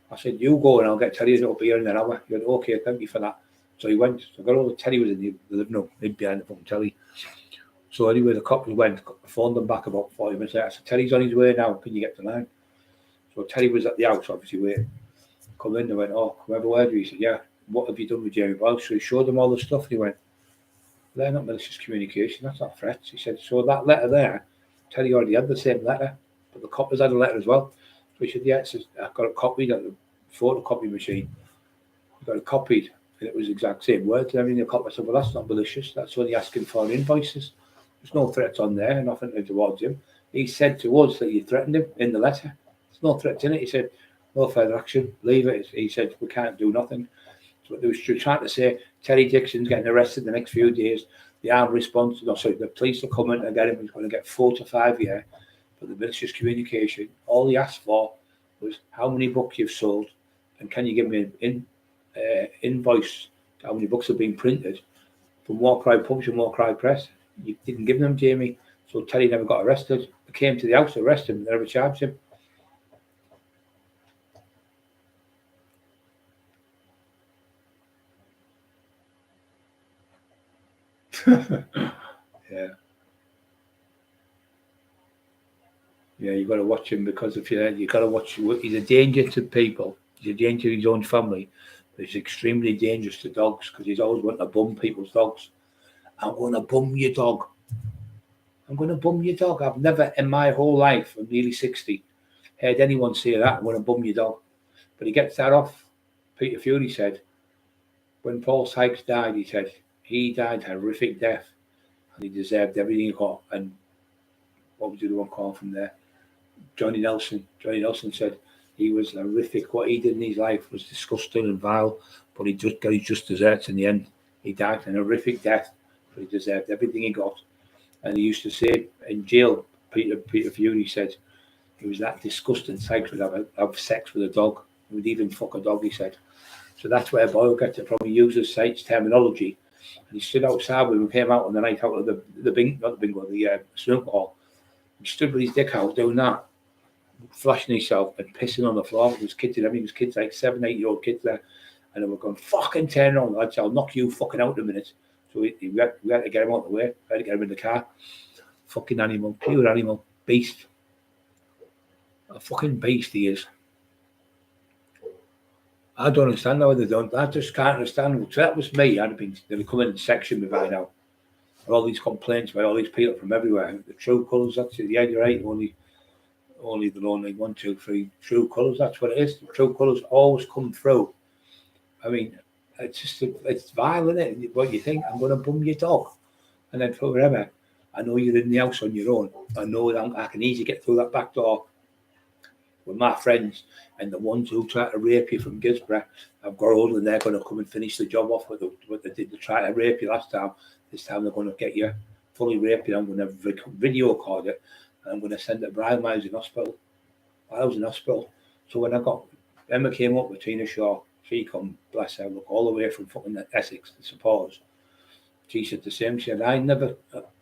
I said, you go and I'll get Terry to be here in an hour. He went, okay, thank you for that. So he went. So I got all the Terry was in the living room, hid behind the fucking telly. So anyway, the coppers went, phoned them back about 40 minutes later. I said, Terry's on his way now. Can you get to line? So Terry was at the house, obviously waiting. Come in, they went, oh, come have a word with you. He said, yeah, what have you done with Jamie Boyle? So he showed them all the stuff, and he went, they're not malicious communication, that's not threats. He said, so that letter there, Terry already had the same letter, but the coppers had a letter as well. So he said, yeah, it says, I've got it copied at the photocopy machine. I've got it copied, and it was the exact same words and everything. The copper said, well, that's not malicious, that's only asking for invoices. There's no threats on there, nothing towards him. He said to us that you threatened him in the letter. There's no threats in it. He said, no further action, leave it. He said, we can't do nothing. So they were trying to say Terry Dixon's getting arrested the next few days. The armed response, the police are coming to get him. He's going to get 4 to 5 years for the malicious communication. All he asked for was how many books you've sold, and can you give me an invoice how many books have been printed from War Cry Pubs and War Cry Press. You didn't give them, Jamie. So Terry never got arrested. They came to the house to arrest him. They never charged him. Yeah, you've got to watch him, because if you got to watch, he's a danger to people. He's a danger to his own family. But he's extremely dangerous to dogs, because he's always wanting to bum people's dogs. I'm going to bum your dog. I'm going to bum your dog. I've never in my whole life, I'm nearly 60, heard anyone say that. I'm going to bum your dog. But he gets that off. Peter Fury said, when Paul Sykes died, he said, he died a horrific death, and he deserved everything he got. And what was the other one called from there? Johnny Nelson. Johnny Nelson said he was horrific. What he did in his life was disgusting and vile, but he just got his just desserts in the end. He died an horrific death, but he deserved everything he got. And he used to say in jail, Peter Fury said, he was that disgusting. Sykes would have sex with a dog. He would even fuck a dog, he said. So that's where Boyle gets it from. He uses Sykes terminology. And he stood outside when we came out on the night out of the snooker hall. He stood with his dick out doing that, flashing himself and pissing on the floor. There was kids and everything. There was kids, like 7, 8-year-old kids there. And they were going, fucking turn on, lads. I'll knock you fucking out in a minute. So we had to get him out of the way. We had to get him in the car. Fucking animal, pure animal, beast. A fucking beast he is. I don't understand how they don't. I just can't understand. So that was me. They'd have come in and sectioned me by now. All these complaints by all these people from everywhere. The true colours, that's it. Yeah, you're right. Only the only 1, 2, 3 true colours. That's what it is. The true colours always come through. I mean, it's vile, isn't it? What you think? I'm going to bum your dog, and then forever. I know you're in the house on your own. I know that I can easily get through that back door with my friends, and the ones who try to rape you from Gisborough, I've got hold and they're going to come and finish the job off with what they did to try to rape you last time. This time they're going to get you fully raped. I'm going to video record it, and I'm going to send it to Brian while I was in hospital. I was in hospital. So when Emma came up with Tina Shaw, she come, bless her, look, all the way from fucking Essex, I suppose. She said the same. She said, I never,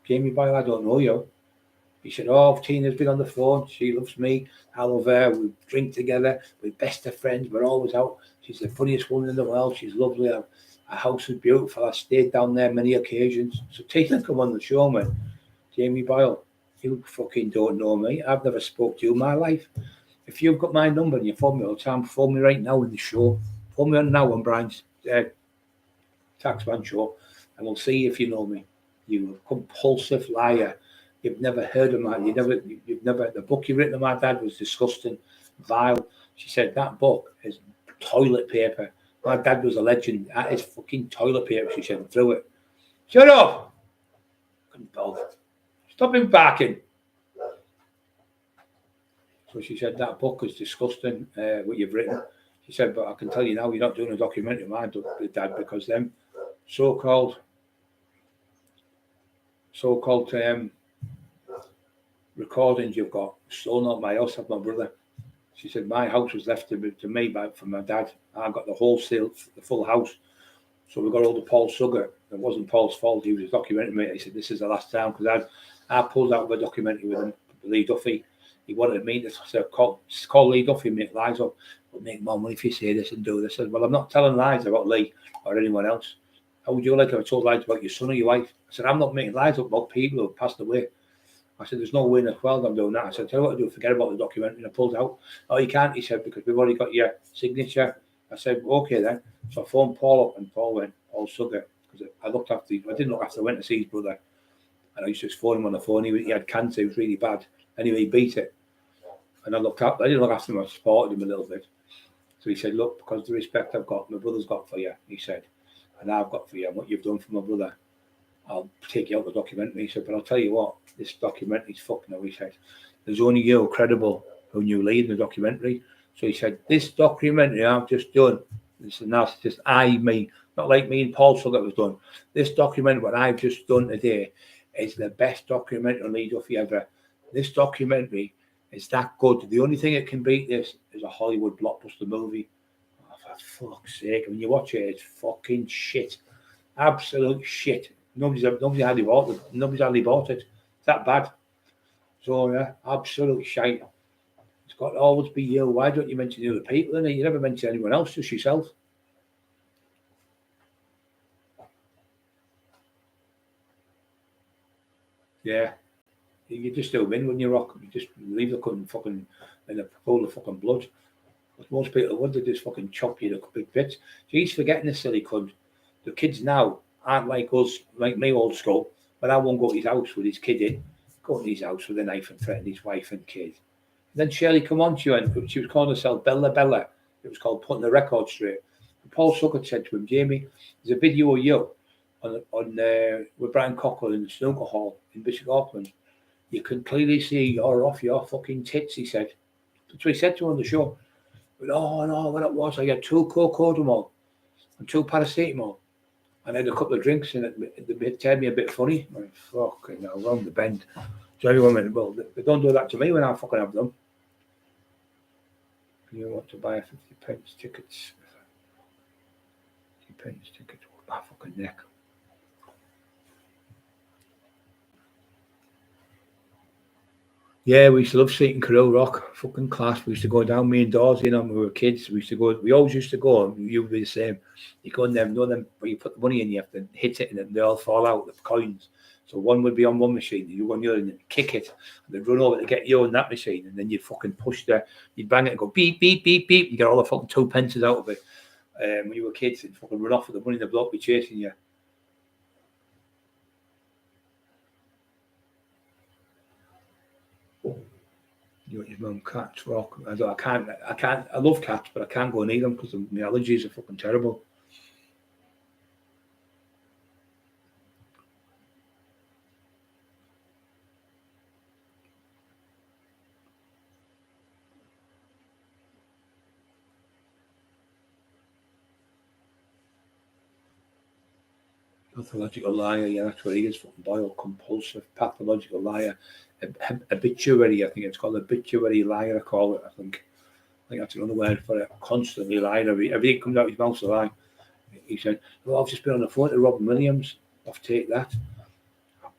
Jamie Boyle, I don't know you. He said, oh, Tina's been on the phone. She loves me. I love her. We drink together. We're best of friends. We're always out. She's the funniest woman in the world. She's lovely. Her house is beautiful. I stayed down there many occasions. So Tina come on the show, man. Jamie Boyle, you fucking don't know me. I've never spoke to you in my life. If you've got my number and you phone me all the time, phone me right now in the show. Phone me on now on Brian's Taxman show, and we'll see if you know me. You compulsive liar. You've never heard of mine. You've never. The book you written of my dad was disgusting, vile. She said that book is toilet paper. My dad was a legend. That is fucking toilet paper. She said through it. Shut up. Stop him barking. So she said that book is disgusting. What you've written. She said, but I can tell you now, you're not doing a documentary of my dad because them so-called recordings you've got stolen out my house of my brother. She said my house was left to me from my dad. I got the full house. So we got all the Paul Sugar. It wasn't Paul's fault. He was documenting me. He said this is the last time because I pulled out of a documentary with him, Lee Duffy. He wanted me to call Lee Duffy, make lies up. We'll make more money if you say this and do this. I said, well, I'm not telling lies about Lee or anyone else. How would you like if I told lies about your son or your wife? I said, I'm not making lies up about people who have passed away. I said, there's no way in the world I'm doing that. I said, tell you what to do, forget about the documentary. And I pulled out. Oh, you can't, he said, because we've already got your signature. I said, okay then. So I phoned Paul up and Paul went, Paul Sugar, because I didn't look after, I went to see his brother. And I used to just phone him on the phone. He had cancer, it was really bad. Anyway, he beat it. And I didn't look after him, I supported him a little bit. So he said, look, because of the respect I've got, my brother's got for you, he said, and I've got for you, and what you've done for my brother, I'll take you out of the documentary. He said, but I'll tell you what, this documentary's fucking now, he said. There's only you credible who knew Lee in the documentary. So he said, this documentary I've just done, this is just me, not like me and Paul Sugar was done. This documentary, what I've just done today, is the best documentary on Lee Duffy ever. This documentary is that good. The only thing that can beat this is a Hollywood blockbuster movie. Oh, for fuck's sake. When you watch it, it's fucking shit. Absolute shit. Nobody's hardly bought it. It's that bad. So, yeah, absolute shite. It's got to always be you. Why don't you mention the other people in it? You never mention anyone else, just yourself. Yeah. You just do win when you rock. You just leave the cunt fucking in a pool of fucking blood. But most people would, they just fucking chop you to big bits. He's forgetting this silly cunt. The kids now aren't like us, like me, old school. But I won't go to his house with his kid in. Go to his house with a knife and threaten his wife and kid. And then Shirley come on to you and she was calling herself Bella. It was called Putting the Record Straight. And Paul Sucker said to him, Jamie, there's a video of you on with Brian Cockerill in the snooker hall in Bishop Auckland. You can clearly see you're off your fucking tits, he said. That's what he said to her on the show. But oh no, what it was, I had 2 Cocodamol and 2 paracetamol. And I had a couple of drinks and it turned me a bit funny. I went, fucking hell, round the bend. So everyone went, well, they don't do that to me when I fucking have them. You want to buy a 50 pence tickets? 50 pence tickets, my fucking neck. Yeah, we used to love seeing Cockerill Rock, fucking class. We used to go down, me and Dawes, when we were kids. We always used to go, and you would be the same. You go in there, where you put the money in, you have to hit it, and they all fall out, the coins. So one would be on one machine, and you go on the other, and kick it, and they'd run over to get you on that machine, and then you'd fucking push you'd bang it and go beep, beep, beep, beep. You get all the fucking 2 pences out of it. When you were kids, and fucking run off with the money, the bloke be chasing you. You want your mum cats rock? I can't. I love cats, but I can't go near them because my allergies are fucking terrible. Pathological liar, yeah, that's what he is. Fucking Boyle, compulsive, pathological liar, habituary. I think it's called habituary liar. I call it. I think that's another word for it. Constantly lying. Everything comes out his mouth a lie. He said, "Well, I've just been on the phone to Robin Williams. I'll take that."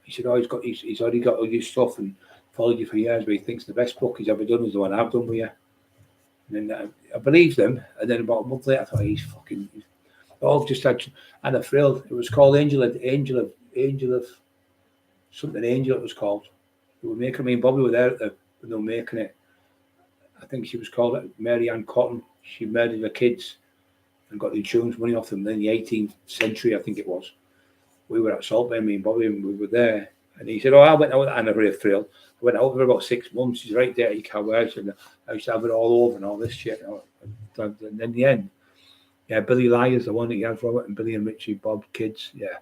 He said, "Oh, he's already got all your stuff and followed you for years, but he thinks the best book he's ever done is the one I've done with you." And then I believed them, and then about a month later, I thought he's fucking. I've just had a thrill. It was called Angel of something. Angel it was called. They were making me and Bobby were there when they were making it. I think she was called Mary Ann Cotton. She murdered her kids and got the insurance money off them in the 18th century, I think it was. We were at Salt Bay, me and Bobby, and we were there. And he said, "Oh, I went out and I had a thrill. I went out for about 6 months. He's right there, you can't wear it. And I used to have it all over and all this shit." And in the end, yeah, Billy Lyer's the one that he had, Robert, and Billy and Richie, Bob, kids, yeah.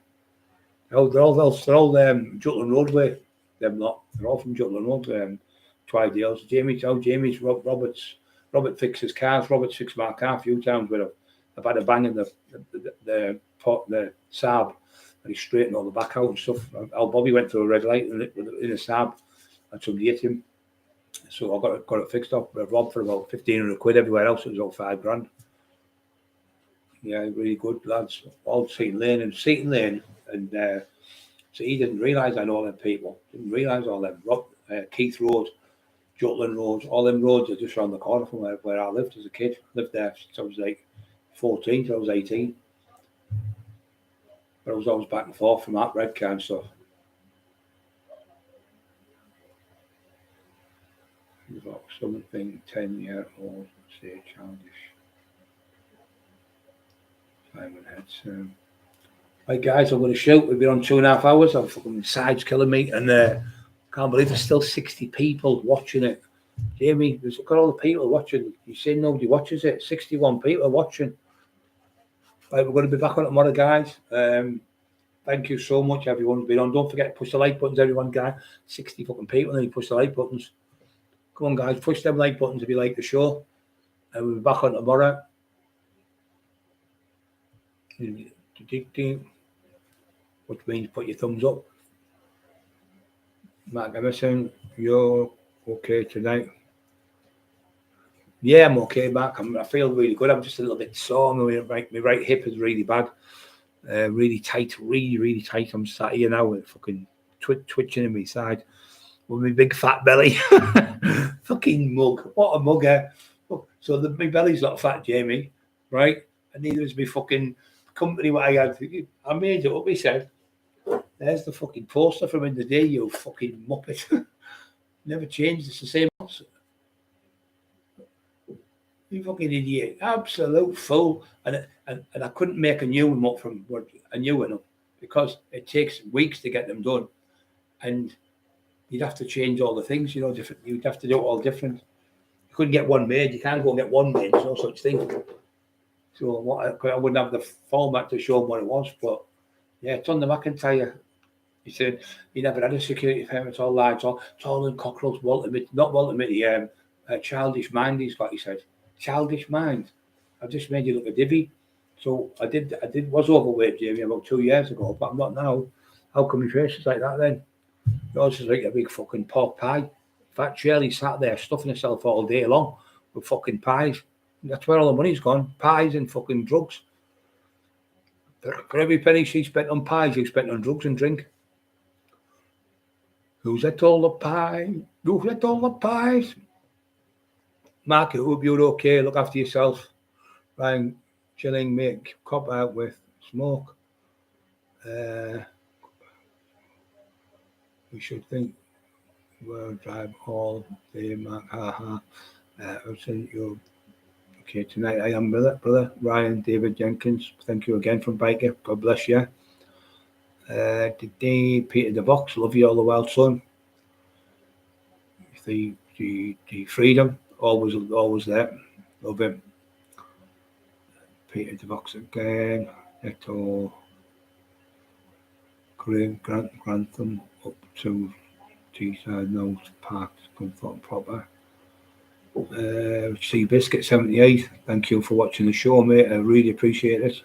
They're all Jutland Roadway, them lot. They're all from Jutland Road, Twidales. Jamie's Robert fixes cars. Robert fixed my car a few times where I've had a bang in the Saab, and he straightened all the back out and stuff. Bobby went through a red light in a Saab, and somebody hit him. So I got it fixed up. Rob for about 1,500 quid. Everywhere else it was about $5,000. Yeah, really good lads. All Seaton Lane, and so he didn't realise I know all them people. Didn't realise all them. Keith Road, Jutland Road, all them roads are just around the corner from where I lived as a kid. Lived there since I was like 14 till I was 18. But I was always back and forth from that Redcar and stuff. You've got something 10-year-old, say childish. Simon Heads. Right, guys, I'm going to shoot. We've been on 2.5 hours. I'm fucking sides killing me, and can't believe there's still 60 people watching it. Jamie, look at all the people watching. You say nobody watches it. 61 people are watching. Right, we're going to be back on tomorrow, guys. Thank you so much, everyone who's been on. Don't forget to push the like buttons, everyone, guys. 60 fucking people, and you push the like buttons. Come on, guys, push them like buttons if you like the show. And we'll be back on tomorrow. Which means put your thumbs up. Mark Emerson, you're okay tonight? Yeah, I'm okay, Mark. I feel really good. I'm just a little bit sore. My right hip is really bad. Really tight, really tight. I'm sat here now with fucking twitching in my side with my big fat belly. Fucking mug. What a mug, eh? So my belly's not fat, Jamie, right? And neither is my fucking company what I had. I made it up, he said. There's the fucking poster from in the day, you fucking muppet. Never changed. It's the same. You fucking idiot. Absolute fool. And I couldn't make a new one up from a new one up because it takes weeks to get them done. And you'd have to change all the things, different. You'd have to do it all different. You couldn't get one made. You can't go and get one made. There's no such thing. So I wouldn't have the format to show them what it was. But yeah, it's on the McIntyre. He said he never had a security firm. It's all lies. It's all in Cockerill's not Walter childish mind. He's got. He said, childish mind. I've just made you look a divvy. So I was overweight, Jamie, about 2 years ago, but I'm not now. How come your face is like that then? Yours is like a big fucking pork pie. Fat Shirley sat there stuffing herself all day long with fucking pies. That's where all the money's gone. Pies and fucking drugs. For every penny she spent on pies, you spent on drugs and drink. Who's at all the pie? Who's at all the pies? Mark, I hope you're okay. Look after yourself. Ryan, chilling, make cop out with smoke. We should think we'll drive all day, Mark. Haha. I'll send you okay tonight. I am brother Ryan David Jenkins. Thank you again from Biker. God bless you. Today, Peter the Vox, love you all the world, son. The freedom, always there. Love him. Peter the Vox again. Eto Grantham up to Teesside Nose Park, comfort and proper. Sea Biscuit 78. Thank you for watching the show, mate. I really appreciate it.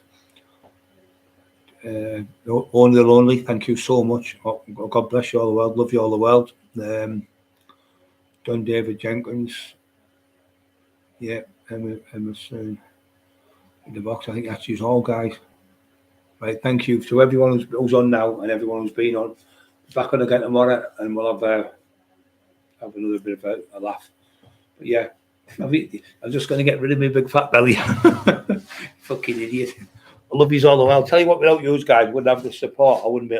Only the Lonely, thank you so much. Oh, God bless you all the world. Love you all the world. Don David Jenkins. Yeah, Emerson in the box. I think that's you all, guys. Right, thank you to everyone who's on now and everyone who's been on. Back on again tomorrow, and we'll have another bit of a laugh. But yeah, I'm just going to get rid of my big fat belly. Fucking idiot. I love you all the while. I'll tell you what, without you guys, wouldn't have the support. I wouldn't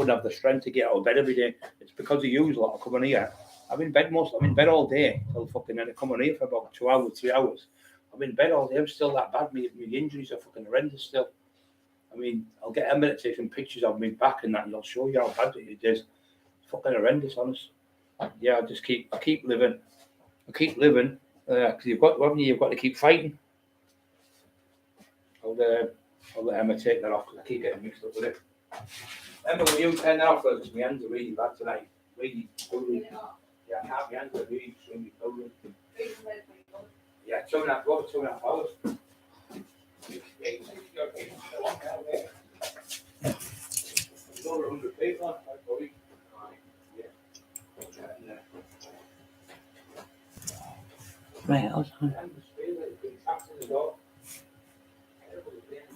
have the strength to get out of bed every day. It's because of you lot. I come on here. I'm in bed all day till fucking then I come on here for about 2 hours, 3 hours. I'm in bed all day. I'm still that bad. My injuries are fucking horrendous still. I mean, I'll get a minute to take some pictures of me back and that, and I'll show you how bad it is. It's fucking horrendous, honest. Yeah, I keep living. Because you've got to keep fighting. I'll let Emma take that off because I keep getting mixed up with it. Emma, will you turn that off? Because my hands are really bad tonight. Really. Yeah, I can't. My hands are really extremely cold. Yeah, 2.5 hours. There's over 100 people on that body. Yeah. Right, hold on.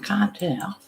Can't turn it off.